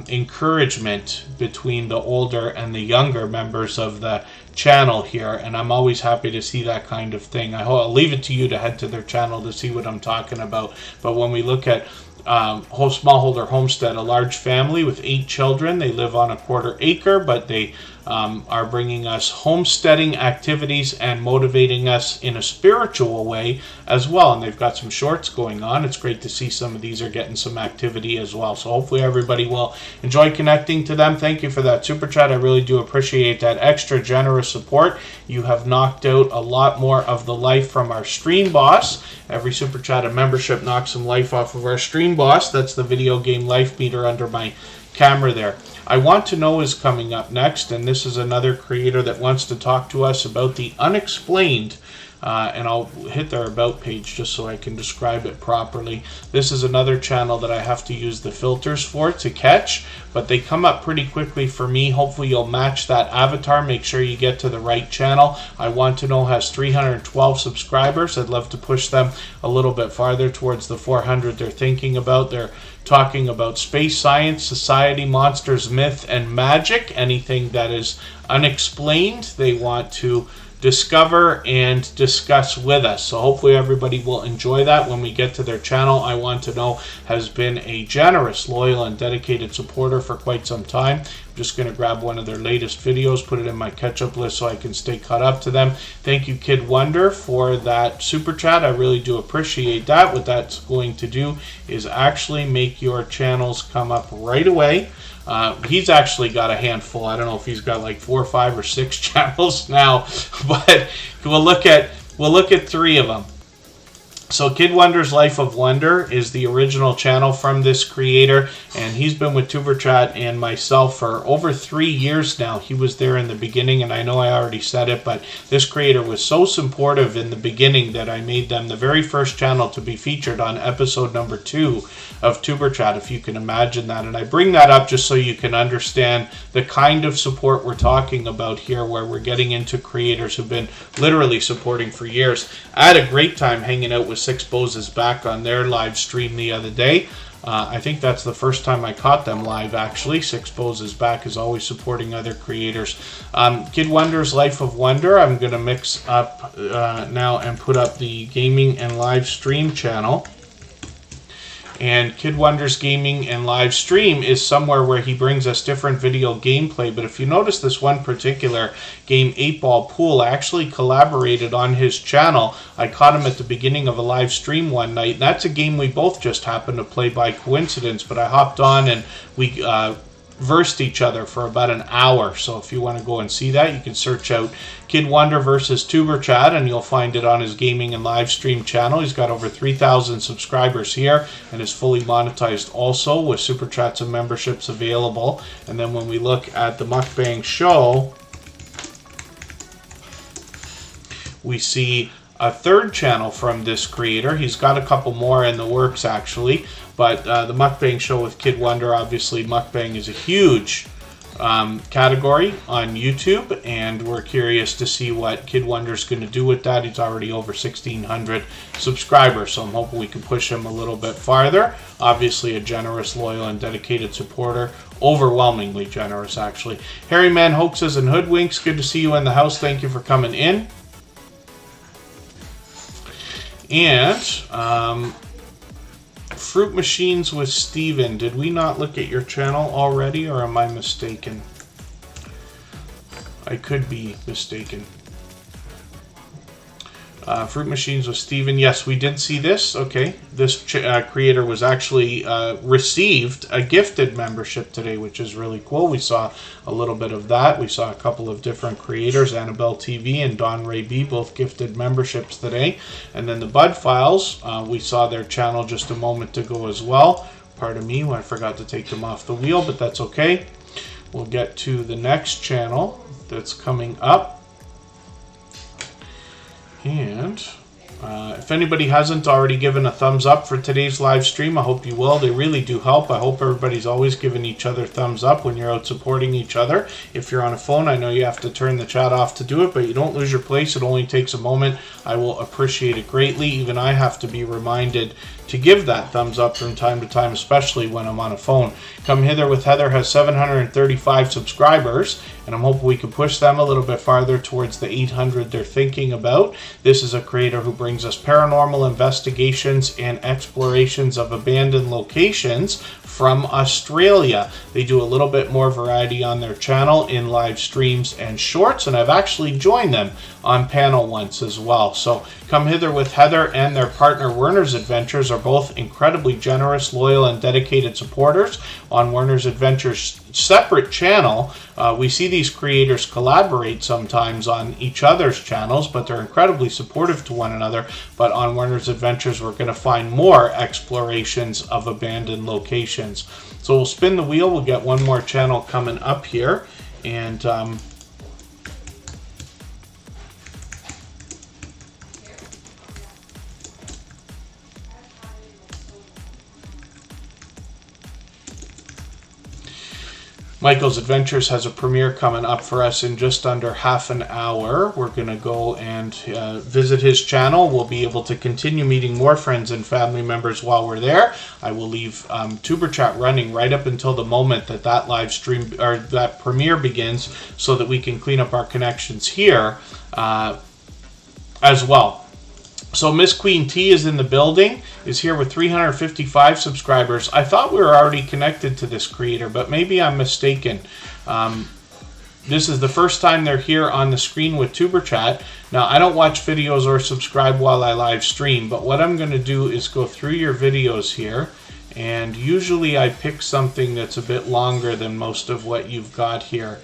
encouragement between the older and the younger members of the channel here, and I'm always happy to see that kind of thing. I'll leave it to you to head to their channel to see what I'm talking about. But when we look at Smallholder Homestead, a large family with 8 children. They live on a 1/4 acre, but they are bringing us homesteading activities and motivating us in a spiritual way as well. And they've got some shorts going on. It's great to see some of these are getting some activity as well. So hopefully everybody will enjoy connecting to them. Thank you for that super chat. I really do appreciate that extra generous support. You have knocked out a lot more of the life from our stream boss. Every super chat and membership knocks some life off of our stream boss. That's the video game life meter under my camera there. I Want to Know is coming up next, and this is another creator that wants to talk to us about the unexplained. And I'll hit their about page just so I can describe it properly. This is another channel that I have to use the filters for to catch, but they come up pretty quickly for me. Hopefully you'll match that avatar. Make sure you get to the right channel. I Want to Know has 312 subscribers. I'd love to push them a little bit farther towards the 400 they're thinking about. They're talking about space science, society, monsters, myth, and magic. Anything that is unexplained, they want to discover and discuss with us. So hopefully everybody will enjoy that when we get to their channel. I Want to Know has been a generous, loyal, and dedicated supporter for quite some time. I'm just going to grab one of their latest videos, put it in my catch-up list so I can stay caught up to them. Thank you, Kid Wonder, for that super chat. I really do appreciate that. What that's going to do is actually make your channels come up right away. He's actually got a handful. I don't know if he's got like 4, 5, or 6 channels now, but we'll look at 3 of them. So Kid Wonder's Life of Wonder is the original channel from this creator, and he's been with Tuber Chat and myself for over 3 years now. He was there in the beginning, and I know I already said it, but this creator was so supportive in the beginning that I made them the very first channel to be featured on episode number 2 of Tuber Chat, if you can imagine that. And I bring that up just so you can understand the kind of support we're talking about here, where we're getting into creators who've been literally supporting for years. I had a great time hanging out with Six Bozes back on their live stream the other day. I think that's the first time I caught them live, actually. Six Bozes back is always supporting other creators. Kid Wonder's Life of Wonder, I'm going to mix up now and put up the gaming and live stream channel. And Kid Wonder's Gaming and Live Stream is somewhere where he brings us different video gameplay. But if you notice this one particular game, 8-Ball Pool, I actually collaborated on his channel. I caught him at the beginning of a live stream one night. And that's a game we both just happened to play by coincidence. But I hopped on and we versed each other for about an hour. So if you want to go and see that, you can search out Kid Wonder versus Tuber Chat, and you'll find it on his gaming and live stream channel. He's got over 3,000 subscribers here and is fully monetized also, with super chats and memberships available. And then when we look at the mukbang show, we see a third channel from this creator. He's got a couple more in the works, actually. But the mukbang show with Kid Wonder, obviously mukbang is a huge category on YouTube, and we're curious to see what Kid Wonder's going to do with that. He's already over 1,600 subscribers, so I'm hoping we can push him a little bit farther. Obviously a generous, loyal, and dedicated supporter. Overwhelmingly generous, actually. Harry Man Hoaxes and Hoodwinks, good to see you in the house. Thank you for coming in. And Fruit Machines with Steven. Did we not look at your channel already, or am I mistaken? I could be mistaken. Fruit Machines with Steven. Yes, we did see this. Okay. This creator was actually received a gifted membership today, which is really cool. We saw a little bit of that. We saw a couple of different creators, Annabelle TV and Don Ray B, both gifted memberships today. And then the Bud Files, we saw their channel just a moment ago as well. Pardon me, I forgot to take them off the wheel, but that's okay. We'll get to the next channel that's coming up. And if anybody hasn't already given a thumbs up for today's live stream, I hope you will. They really do help. I hope everybody's always giving each other thumbs up when you're out supporting each other. If you're on a phone, I know you have to turn the chat off to do it, but you don't lose your place. It only takes a moment. I will appreciate it greatly. Even I have to be reminded to give that thumbs up from time to time, especially when I'm on a phone. Come Hither with Heather has 735 subscribers, and I'm hoping we can push them a little bit farther towards the 800 they're thinking about. This is a creator who brings us paranormal investigations and explorations of abandoned locations from Australia. They do a little bit more variety on their channel in live streams and shorts, and I've actually joined them on panel once as well. So Come Hither with Heather and their partner Werner's Adventures are both incredibly generous, loyal, and dedicated supporters. On Werner's Adventures' separate channel, we see these creators collaborate sometimes on each other's channels, but they're incredibly supportive to one another. But on Werner's Adventures, we're going to find more explorations of abandoned locations. So we'll spin the wheel. We'll get one more channel coming up here. And Michael's Adventures has a premiere coming up for us in just under half an hour. We're going to go and visit his channel. We'll be able to continue meeting more friends and family members while we're there. I will leave Tuber Chat running right up until the moment that that live stream or that premiere begins, so that we can clean up our connections here as well. So Miss Queen T is in the building, is here with 355 subscribers. I thought we were already connected to this creator, but maybe I'm mistaken. This is the first time they're here on the screen with Tuber Chat. Now, I don't watch videos or subscribe while I live stream, but what I'm going to do is go through your videos here, and usually I pick something that's a bit longer than most of what you've got here.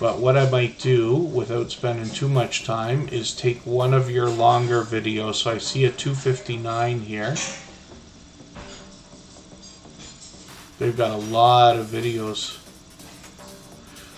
But what I might do, without spending too much time, is take one of your longer videos. So I see a 259 here. They've got a lot of videos.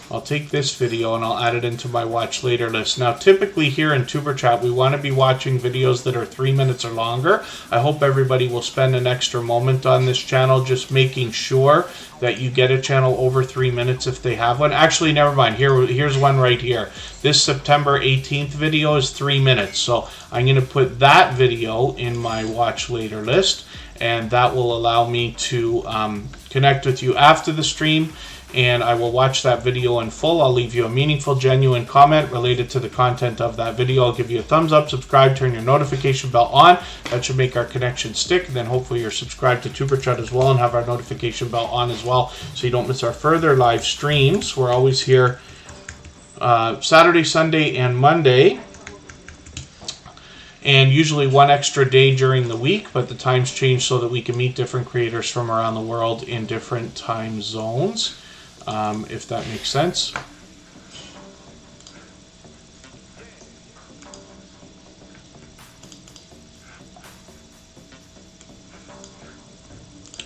I'll take this video and I'll add it into my watch later list. Now, typically here in Tuber Chat, we want to be watching videos that are 3 minutes or longer. I hope everybody will spend an extra moment on this channel, just making sure that you get a channel over 3 minutes if they have one. Actually, never mind. Here's one right here. This September 18th video is 3 minutes. So I'm going to put that video in my watch later list, and that will allow me to connect with you after the stream. And I will watch that video in full. I'll leave you a meaningful, genuine comment related to the content of that video. I'll give you a thumbs up, subscribe, turn your notification bell on. That should make our connection stick. And then hopefully you're subscribed to Tuber Chat as well and have our notification bell on as well, so you don't miss our further live streams. We're always here Saturday, Sunday, and Monday. And usually one extra day during the week, but the times change so that we can meet different creators from around the world in different time zones. If that makes sense.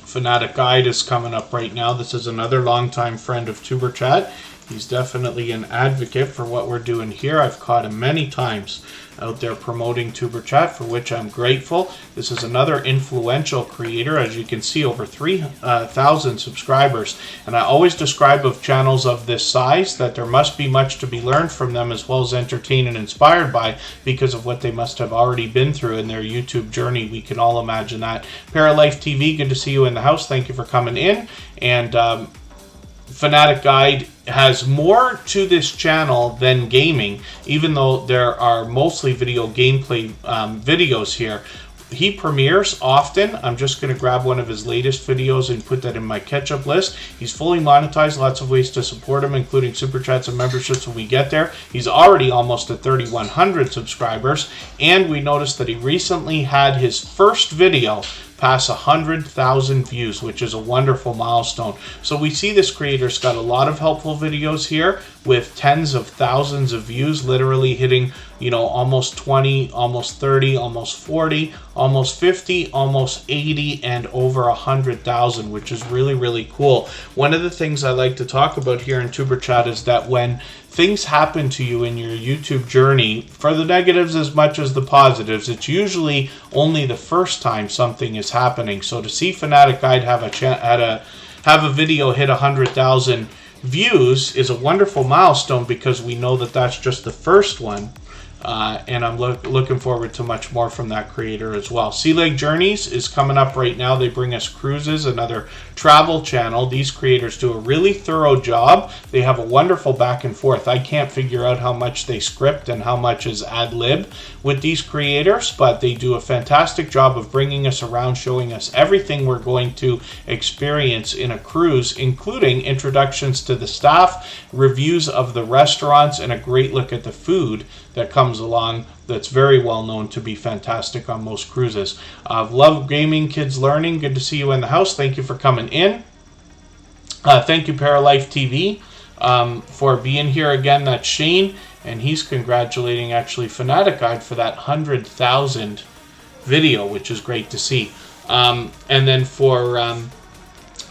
Fanatic Guide is coming up right now. This is another longtime friend of Tuber Chat. He's definitely an advocate for what we're doing here. I've caught him many times out there promoting Tuber Chat, for which I'm grateful. This is another influential creator. As you can see, over 3,000 subscribers. And I always describe of channels of this size that there must be much to be learned from them, as well as entertained and inspired by, because of what they must have already been through in their YouTube journey. We can all imagine that. Paralife TV, good to see you in the house. Thank you for coming in. And Fanatic Guide has more to this channel than gaming, even though there are mostly video gameplay videos here. He premieres often. I'm just going to grab one of his latest videos and put that in my catch-up list. He's fully monetized, lots of ways to support him, including super chats and memberships when we get there. He's already almost at 3,100 subscribers, and we noticed that he recently had his first video pass 100,000 views, which is a wonderful milestone. So we see this creator's got a lot of helpful videos here with tens of thousands of views, literally hitting, you know, almost 20, almost 30, almost 40, almost 50, almost 80, and over 100,000, which is really, really cool. One of the things I like to talk about here in Superchat is that when things happen to you in your YouTube journey, for the negatives as much as the positives, it's usually only the first time something is happening. So to see Fanatic Guide have a video hit 100,000 views is a wonderful milestone, because we know that that's just the first one. And I'm looking forward to much more from that creator as well. Sea Lake Journeys is coming up right now. They bring us cruises, another travel channel. These creators do a really thorough job. They have a wonderful back and forth. I can't figure out how much they script and how much is ad lib with these creators, but they do a fantastic job of bringing us around, showing us everything we're going to experience in a cruise, including introductions to the staff, reviews of the restaurants, and a great look at the food that comes along that's very well known to be fantastic on most cruises. Love Gaming Kids Learning, good to see you in the house. Thank you for coming in. Thank you Paralife TV for being here again. That's Shane, and he's congratulating actually Fanatic Guide for that 100,000 video, which is great to see. And then for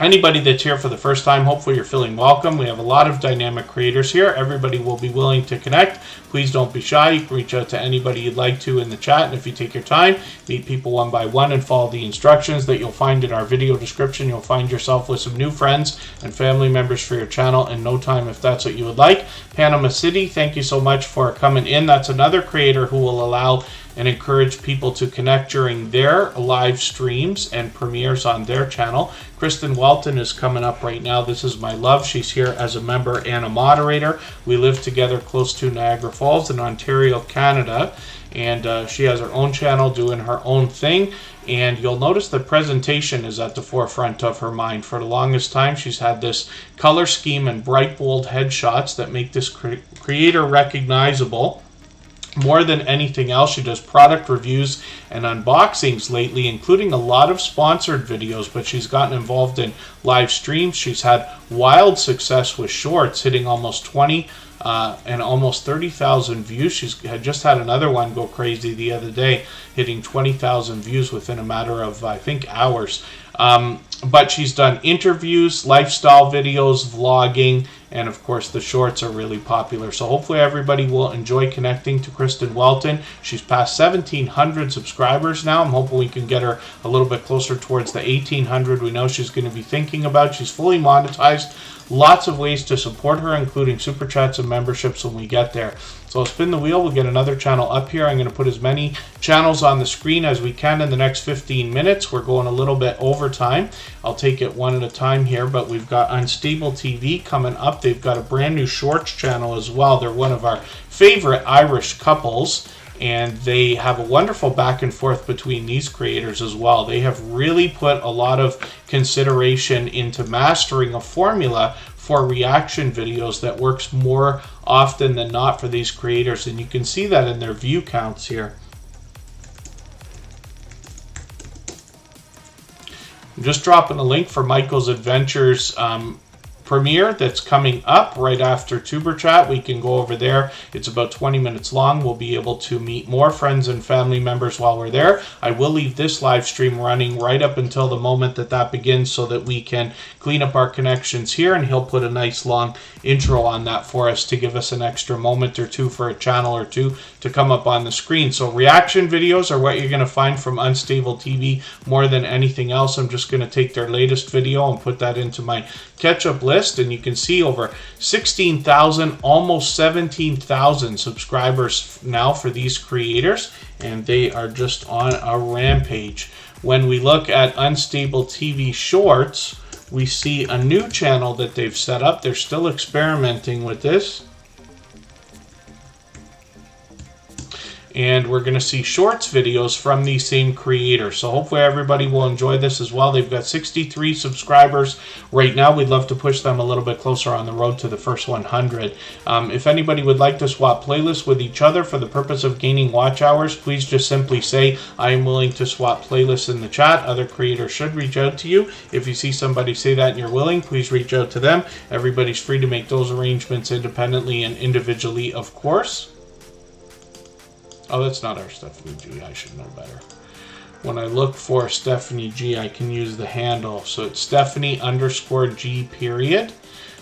anybody that's here for the first time, hopefully you're feeling welcome. We have a lot of dynamic creators here. Everybody will be willing to connect. Please don't be shy. You can reach out to anybody you'd like to in the chat. And if you take your time, meet people one by one and follow the instructions that you'll find in our video description, you'll find yourself with some new friends and family members for your channel in no time, if that's what you would like. Panama City, thank you so much for coming in. That's another creator who will allow and encourage people to connect during their live streams and premieres on their channel. Kristen Welton is coming up right now. This is my love. She's here as a member and a moderator. We live together close to Niagara Falls in Ontario, Canada, and she has her own channel doing her own thing. And you'll notice the presentation is at the forefront of her mind. For the longest time, she's had this color scheme and bright, bold headshots that make this creator recognizable. More than anything else, she does product reviews and unboxings lately, including a lot of sponsored videos, but she's gotten involved in live streams. She's had wild success with shorts, hitting almost 20 and almost 30,000 views. She's had just had another one go crazy the other day, hitting 20,000 views within a matter of, I think, hours. But she's done interviews, lifestyle videos, vlogging, and of course the shorts are really popular. So hopefully everybody will enjoy connecting to Kristen Welton. She's past 1,700 subscribers now. I'm hoping we can get her a little bit closer towards the 1,800 we know she's going to be thinking about. She's fully monetized. Lots of ways to support her, including super chats and memberships when we get there. So I'll spin the wheel. We'll get another channel up here. I'm going to put as many channels on the screen as we can in the next 15 minutes. We're going a little bit over time. I'll take it one at a time here, but we've got Unstable TV coming up. They've got a brand new shorts channel as well. They're one of our favorite Irish couples, and they have a wonderful back and forth between these creators as well. They have really put a lot of consideration into mastering a formula for reaction videos that works more often than not for these creators, and you can see that in their view counts here. I'm just dropping a link for Michael's Adventures premiere that's coming up right after Tuber Chat. We can go over there. It's about 20 minutes long. We'll be able to meet more friends and family members while we're there. I will leave this live stream running right up until the moment that begins so that we can clean up our connections here, and he'll put a nice long intro on that for us to give us an extra moment or two for a channel or two to come up on the screen. So reaction videos are what you're going to find from Unstable TV more than anything else. I'm just going to take their latest video and put that into my catch-up list, and you can see over 16,000, almost 17,000 subscribers now for these creators, and they are just on a rampage. When we look at Unstable TV Shorts, we see a new channel that they've set up. They're still experimenting with this. and we're going to see shorts videos from the same creator. So hopefully everybody will enjoy this as well. They've got 63 subscribers right now. We'd love to push them a little bit closer on the road to the first 100. If anybody would like to swap playlists with each other for the purpose of gaining watch hours, please just simply say, I am willing to swap playlists in the chat. Other creators should reach out to you. If you see somebody say that and you're willing, please reach out to them. Everybody's free to make those arrangements independently and individually, of course. Oh, that's not our Stephanie G. I should know better. When I look for Stephanie G, I can use the handle. So it's Stephanie_G period.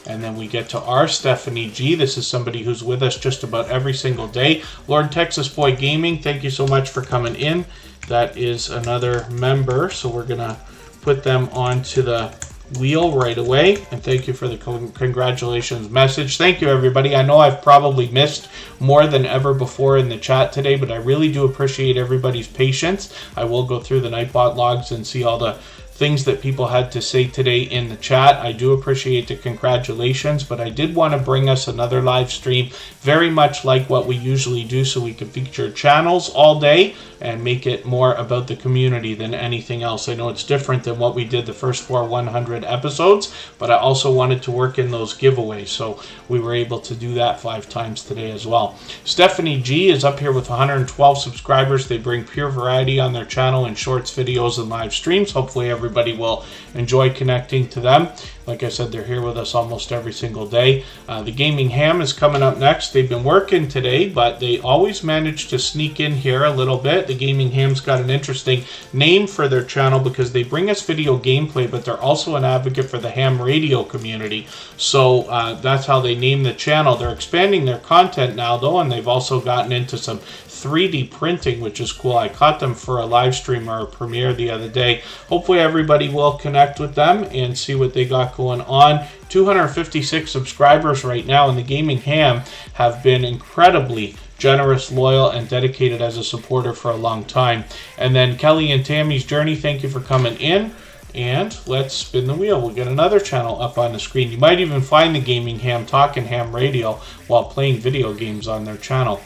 And then we get to our Stephanie G. This is somebody who's with us just about every single day. Lord Texas Boy Gaming, thank you so much for coming in. That is another member. So we're going to put them onto the wheel right away, and thank you for the congratulations message. Thank you, everybody. I know I've probably missed more than ever before in the chat today, but I really do appreciate everybody's patience. I will go through the Nightbot logs and see all the things that people had to say today in the chat. I do appreciate the congratulations, but I did want to bring us another live stream, very much like what we usually do, so we can feature channels all day and make it more about the community than anything else. I know it's different than what we did the first 100 episodes, but I also wanted to work in those giveaways, so we were able to do that 5 times today as well. Stephanie G is up here with 112 subscribers. They bring pure variety on their channel in shorts, videos, and live streams. Hopefully everybody will enjoy connecting to them. Like I said, they're here with us almost every single day. The Gaming Ham is coming up next. They've been working today, but they always manage to sneak in here a little bit. The Gaming Ham's got an interesting name for their channel because they bring us video gameplay, but they're also an advocate for the ham radio community. So that's how they name the channel. They're expanding their content now, though, and they've also gotten into some 3D printing, which is cool. I caught them for a live stream or a premiere the other day. Hopefully everybody will connect with them and see what they got going on. 256 subscribers right now, and the Gaming Ham have been incredibly generous, loyal, and dedicated as a supporter for a long time. And then Kelly and Tammy's Journey, thank you for coming in. And let's spin the wheel. We'll get another channel up on the screen. You might even find the Gaming Ham talking ham radio while playing video games on their channel.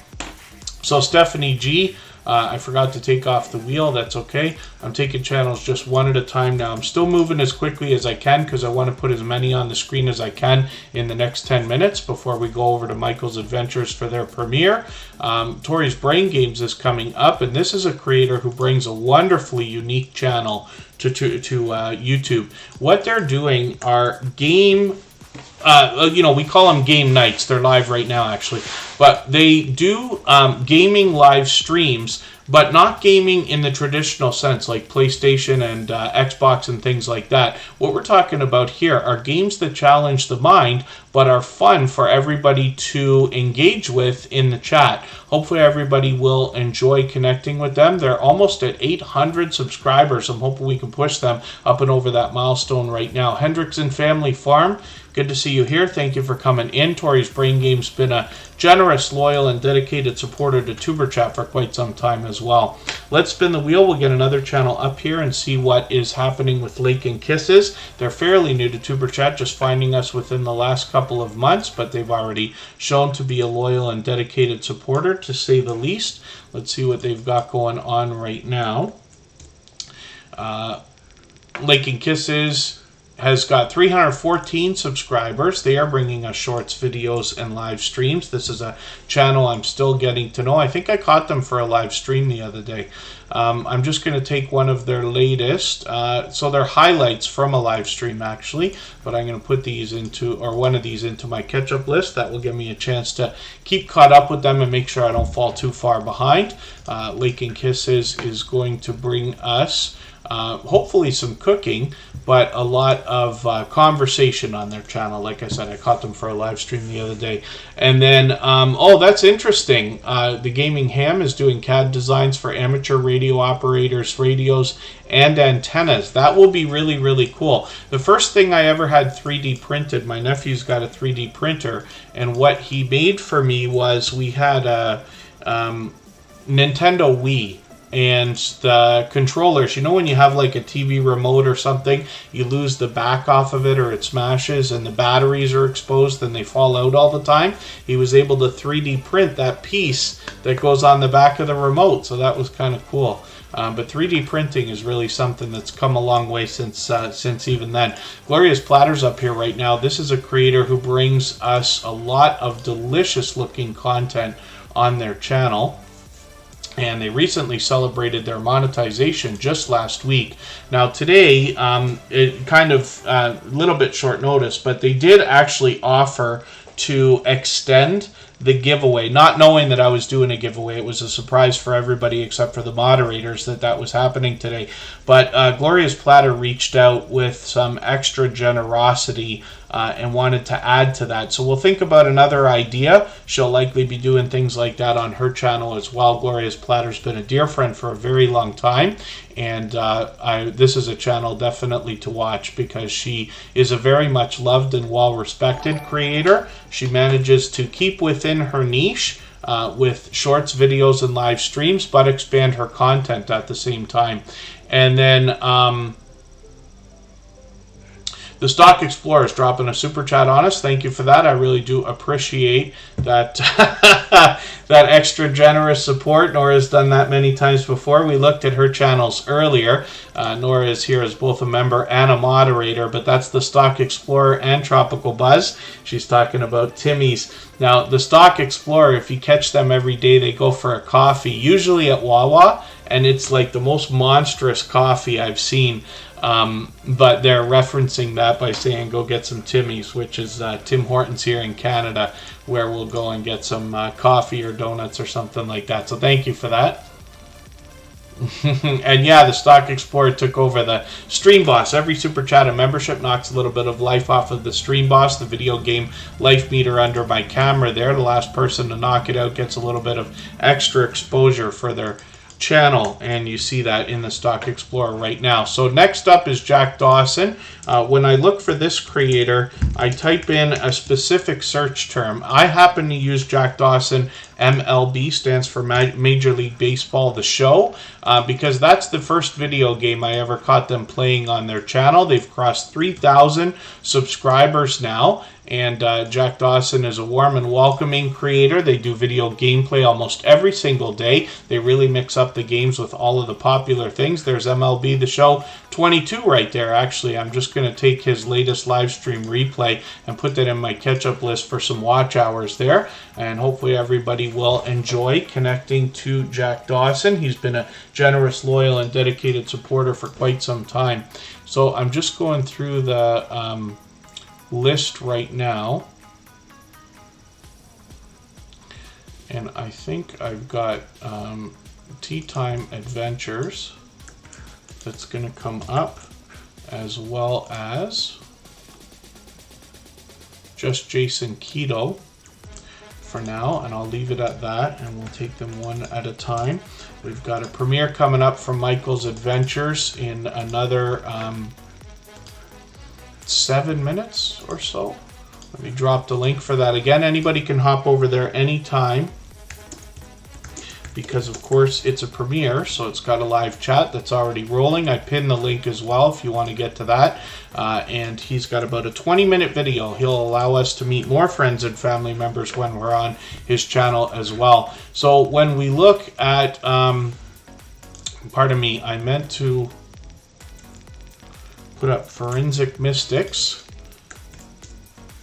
So Stephanie G, I forgot to take off the wheel. That's okay. I'm taking channels just one at a time now. I'm still moving as quickly as I can because I want to put as many on the screen as I can in the next 10 minutes before we go over to Michael's Adventures for their premiere. Tori's Brain Games is coming up, and this is a creator who brings a wonderfully unique channel to YouTube. What they're doing are we call them game nights. They're live right now, actually. But they do gaming live streams, but not gaming in the traditional sense, like PlayStation and Xbox and things like that. What we're talking about here are games that challenge the mind, but are fun for everybody to engage with in the chat. Hopefully everybody will enjoy connecting with them. They're almost at 800 subscribers. I'm hoping we can push them up and over that milestone right now. Hendrickson Family Farm, good to see you here. Thank you for coming in. Tori's Brain Game's been a generous, loyal, and dedicated supporter to Superchat for quite some time as well. Let's spin the wheel. We'll get another channel up here and see what is happening with Lake and Kisses. They're fairly new to Superchat, just finding us within the last couple of months, but they've already shown to be a loyal and dedicated supporter, to say the least. Let's see what they've got going on right now. Lake and Kisses has got 314 subscribers. They are bringing us shorts, videos, and live streams. This is a channel I'm still getting to know. I think I caught them for a live stream the other day. I'm just going to take one of their latest. So they're highlights from a live stream, actually. But I'm going to put these into, or one of these into my catch-up list. That will give me a chance to keep caught up with them and make sure I don't fall too far behind. Lake and Kisses is going to bring us hopefully some cooking, but a lot of conversation on their channel. Like I said, I caught them for a live stream the other day. And then, oh, that's interesting. The Gaming Ham is doing CAD designs for amateur radio operators, radios, and antennas. That will be really, really cool. The first thing I ever had 3D printed, my nephew's got a 3D printer, and what he made for me was we had a Nintendo Wii. and the controllers. You know when you have like a TV remote or something, you lose the back off of it or it smashes and the batteries are exposed and they fall out all the time? He was able to 3D print that piece that goes on the back of the remote, so that was kind of cool. But 3D printing is really something that's come a long way since even then. Glorious Platters up here right now. This is a creator who brings us a lot of delicious looking content on their channel. And they recently celebrated their monetization just last week. Now today, it kind of a little bit short notice, but they did actually offer to extend the giveaway, not knowing that I was doing a giveaway. It was a surprise for everybody except for the moderators that was happening today. But Glorious Platter reached out with some extra generosity and wanted to add to that. So we'll think about another idea. She'll likely be doing things like that on her channel as well. Glorious Platter's been a dear friend for a very long time, and this is a channel definitely to watch because she is a very much loved and well-respected creator. She manages to keep within her niche with shorts, videos, and live streams, but expand her content at the same time. And then the Stock Explorer is dropping a super chat on us. Thank you for that. I really do appreciate that that extra generous support. Nora's done that many times before. We looked at her channels earlier. Nora is here as both a member and a moderator, but that's the Stock Explorer and Tropical Buzz. She's talking about Timmy's. Now, the Stock Explorer, if you catch them every day, they go for a coffee, usually at Wawa, and it's like the most monstrous coffee I've seen. But they're referencing that by saying go get some Timmy's, which is Tim Hortons here in Canada, where we'll go and get some coffee or donuts or something like that. So thank you for that. And yeah, the Stock Explorer took over the Stream Boss. Every Super Chat and membership knocks a little bit of life off of the Stream Boss, the video game life meter under my camera there. The last person to knock it out gets a little bit of extra exposure for their channel, and you see that in the Stock Explorer right now. So next up is Jack Dawson. When I look for this creator, I type in a specific search term. I happen to use Jack Dawson. MLB stands for Major League Baseball, the show, because that's the first video game I ever caught them playing on their channel. They've crossed 3,000 subscribers now, and Jack Dawson is a warm and welcoming creator. They do video gameplay almost every single day. They really mix up the games with all of the popular things. There's MLB The Show 22 right there. Actually, I'm just going to take his latest live stream replay and put that in my catch-up list for some watch hours there, and hopefully everybody will enjoy connecting to Jack Dawson. He's been a generous, loyal, and dedicated supporter for quite some time. So I'm just going through the list right now, and I think I've got Tea Time Adventures that's going to come up, as well as Just Jason Keto for now, and I'll leave it at that, and we'll take them one at a time. We've got a premiere coming up from Michael's Adventures in another 7 minutes or so. Let me drop the link for that again. Anybody can hop over there anytime, because of course it's a premiere, so it's got a live chat that's already rolling. I pinned the link as well if you want to get to that. And he's got about a 20-minute video. He'll allow us to meet more friends and family members when we're on his channel as well. So when we look at, pardon me, I meant to put up Forensic Mystics.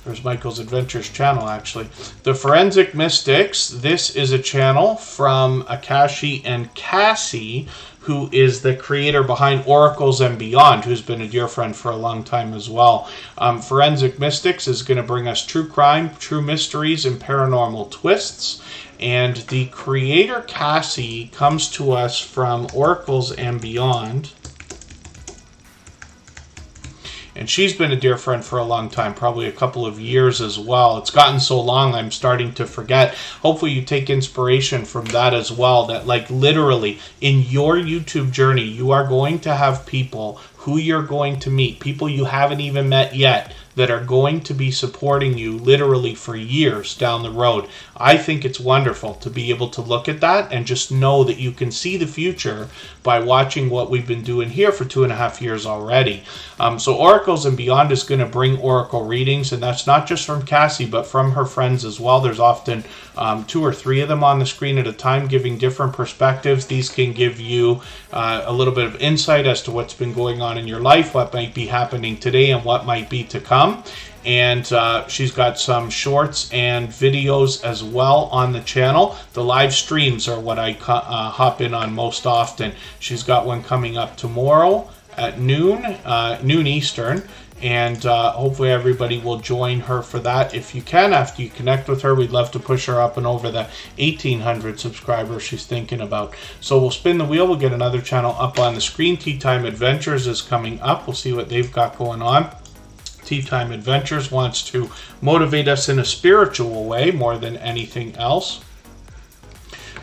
There's Michael's Adventures channel, actually. The Forensic Mystics, this is a channel from Akashi and Cassie, who is the creator behind Oracles and Beyond, who's been a dear friend for a long time as well. Forensic Mystics is going to bring us true crime, true mysteries, and paranormal twists. And the creator, Cassie, comes to us from Oracles and Beyond. And she's been a dear friend for a long time, probably a couple of years as well. It's gotten so long, I'm starting to forget. Hopefully you take inspiration from that as well, that like literally in your YouTube journey, you are going to have people who you're going to meet, people you haven't even met yet, that are going to be supporting you literally for years down the road. I think it's wonderful to be able to look at that and just know that you can see the future by watching what we've been doing here for 2.5 years already. So Oracles and Beyond is going to bring Oracle readings, and that's not just from Cassie, but from her friends as well. There's often 2 or 3 of them on the screen at a time giving different perspectives. These can give you a little bit of insight as to what's been going on in your life, what might be happening today, and what might be to come. And she's got some shorts and videos as well on the channel. The live streams are what I hop in on most often. She's got one coming up tomorrow at noon Eastern. And hopefully everybody will join her for that. If you can, after you connect with her, we'd love to push her up and over the 1,800 subscribers she's thinking about. So we'll spin the wheel. We'll get another channel up on the screen. Tea Time Adventures is coming up. We'll see what they've got going on. Tea Time Adventures wants to motivate us in a spiritual way more than anything else.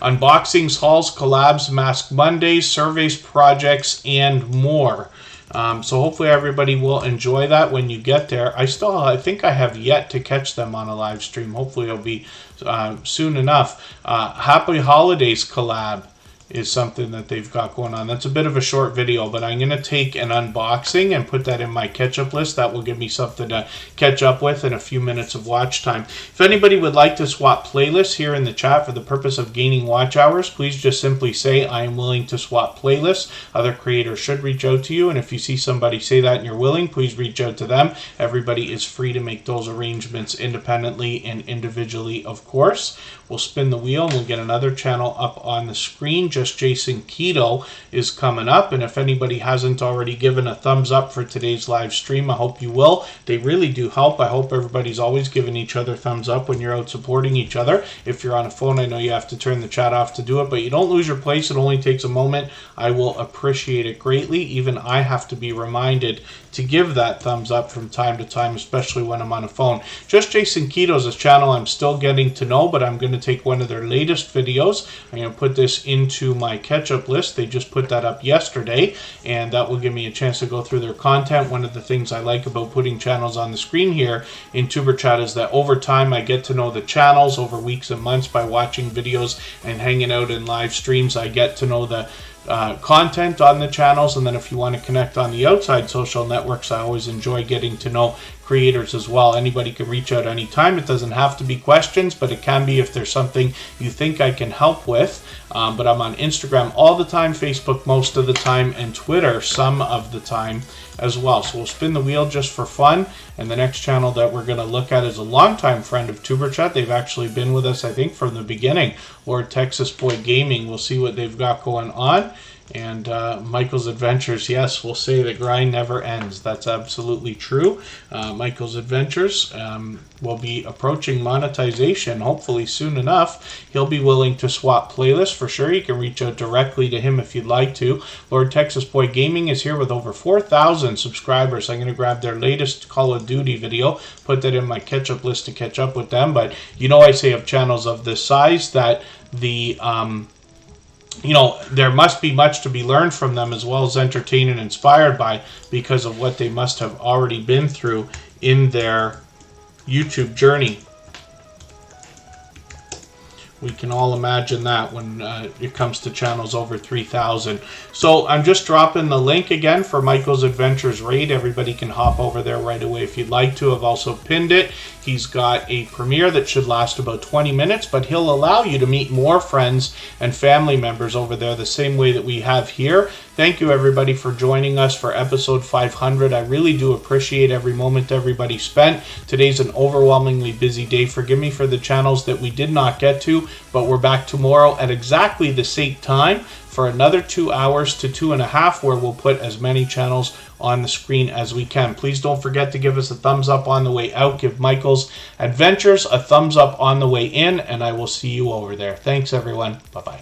Unboxings, hauls, collabs, Mask Mondays, surveys, projects, and more. So hopefully everybody will enjoy that when you get there. I think I have yet to catch them on a live stream. Hopefully it'll be soon enough. Happy Holidays collab is something that they've got going on. That's a bit of a short video, but I'm going to take an unboxing and put that in my catch-up list. That will give me something to catch up with in a few minutes of watch time. If anybody would like to swap playlists here in the chat for the purpose of gaining watch hours, please just simply say, I am willing to swap playlists. Other creators should reach out to you, and if you see somebody say that and you're willing, please reach out to them. Everybody is free to make those arrangements independently and individually, of course. We'll spin the wheel and we'll get another channel up on the screen. Just Jason Keto is coming up, and if anybody hasn't already given a thumbs up for today's live stream, I hope you will. They really do help. I hope everybody's always giving each other thumbs up when you're out supporting each other. If you're on a phone, I know you have to turn the chat off to do it, but you don't lose your place. It only takes a moment. I will appreciate it greatly. Even I have to be reminded to give that thumbs up from time to time, especially when I'm on a phone. Just Jason Keto is a channel I'm still getting to know, but I'm going to take one of their latest videos. I'm going to put this into my catch-up list. They just put that up yesterday, and that will give me a chance to go through their content. One of the things I like about putting channels on the screen here in Superchat is that over time I get to know the channels over weeks and months by watching videos and hanging out in live streams. I get to know the content on the channels, and then if you want to connect on the outside social networks, I always enjoy getting to know creators as well. Anybody can reach out anytime. It doesn't have to be questions, but it can be if there's something you think I can help with. But I'm on Instagram all the time, Facebook most of the time, and Twitter some of the time as well. So we'll spin the wheel just for fun. And the next channel that we're going to look at is a longtime friend of Superchat. They've actually been with us, I think, from the beginning. Lord Texas Boy Gaming. We'll see what they've got going on. And Michael's Adventures, yes, we'll say the grind never ends. That's absolutely true. Michael's Adventures will be approaching monetization hopefully soon enough. He'll be willing to swap playlists for sure. You can reach out directly to him if you'd like to. Lord Texas Boy Gaming is here with over 4,000 subscribers. I'm going to grab their latest Call of Duty video, put that in my catch-up list to catch up with them. But you know, I say of channels of this size that the there must be much to be learned from them, as well as entertained and inspired by, because of what they must have already been through in their YouTube journey. We can all imagine that when it comes to channels over 3,000. So I'm just dropping the link again for Michael's Adventures Raid. Everybody can hop over there right away if you'd like to. I've also pinned it. He's got a premiere that should last about 20 minutes, but he'll allow you to meet more friends and family members over there the same way that we have here. Thank you, everybody, for joining us for episode 500. I really do appreciate every moment everybody spent. Today's an overwhelmingly busy day. Forgive me for the channels that we did not get to, but we're back tomorrow at exactly the same time for another 2 hours to 2.5, where we'll put as many channels on the screen as we can. Please don't forget to give us a thumbs up on the way out. Give Michael's Adventures a thumbs up on the way in, and I will see you over there. Thanks, everyone. Bye-bye.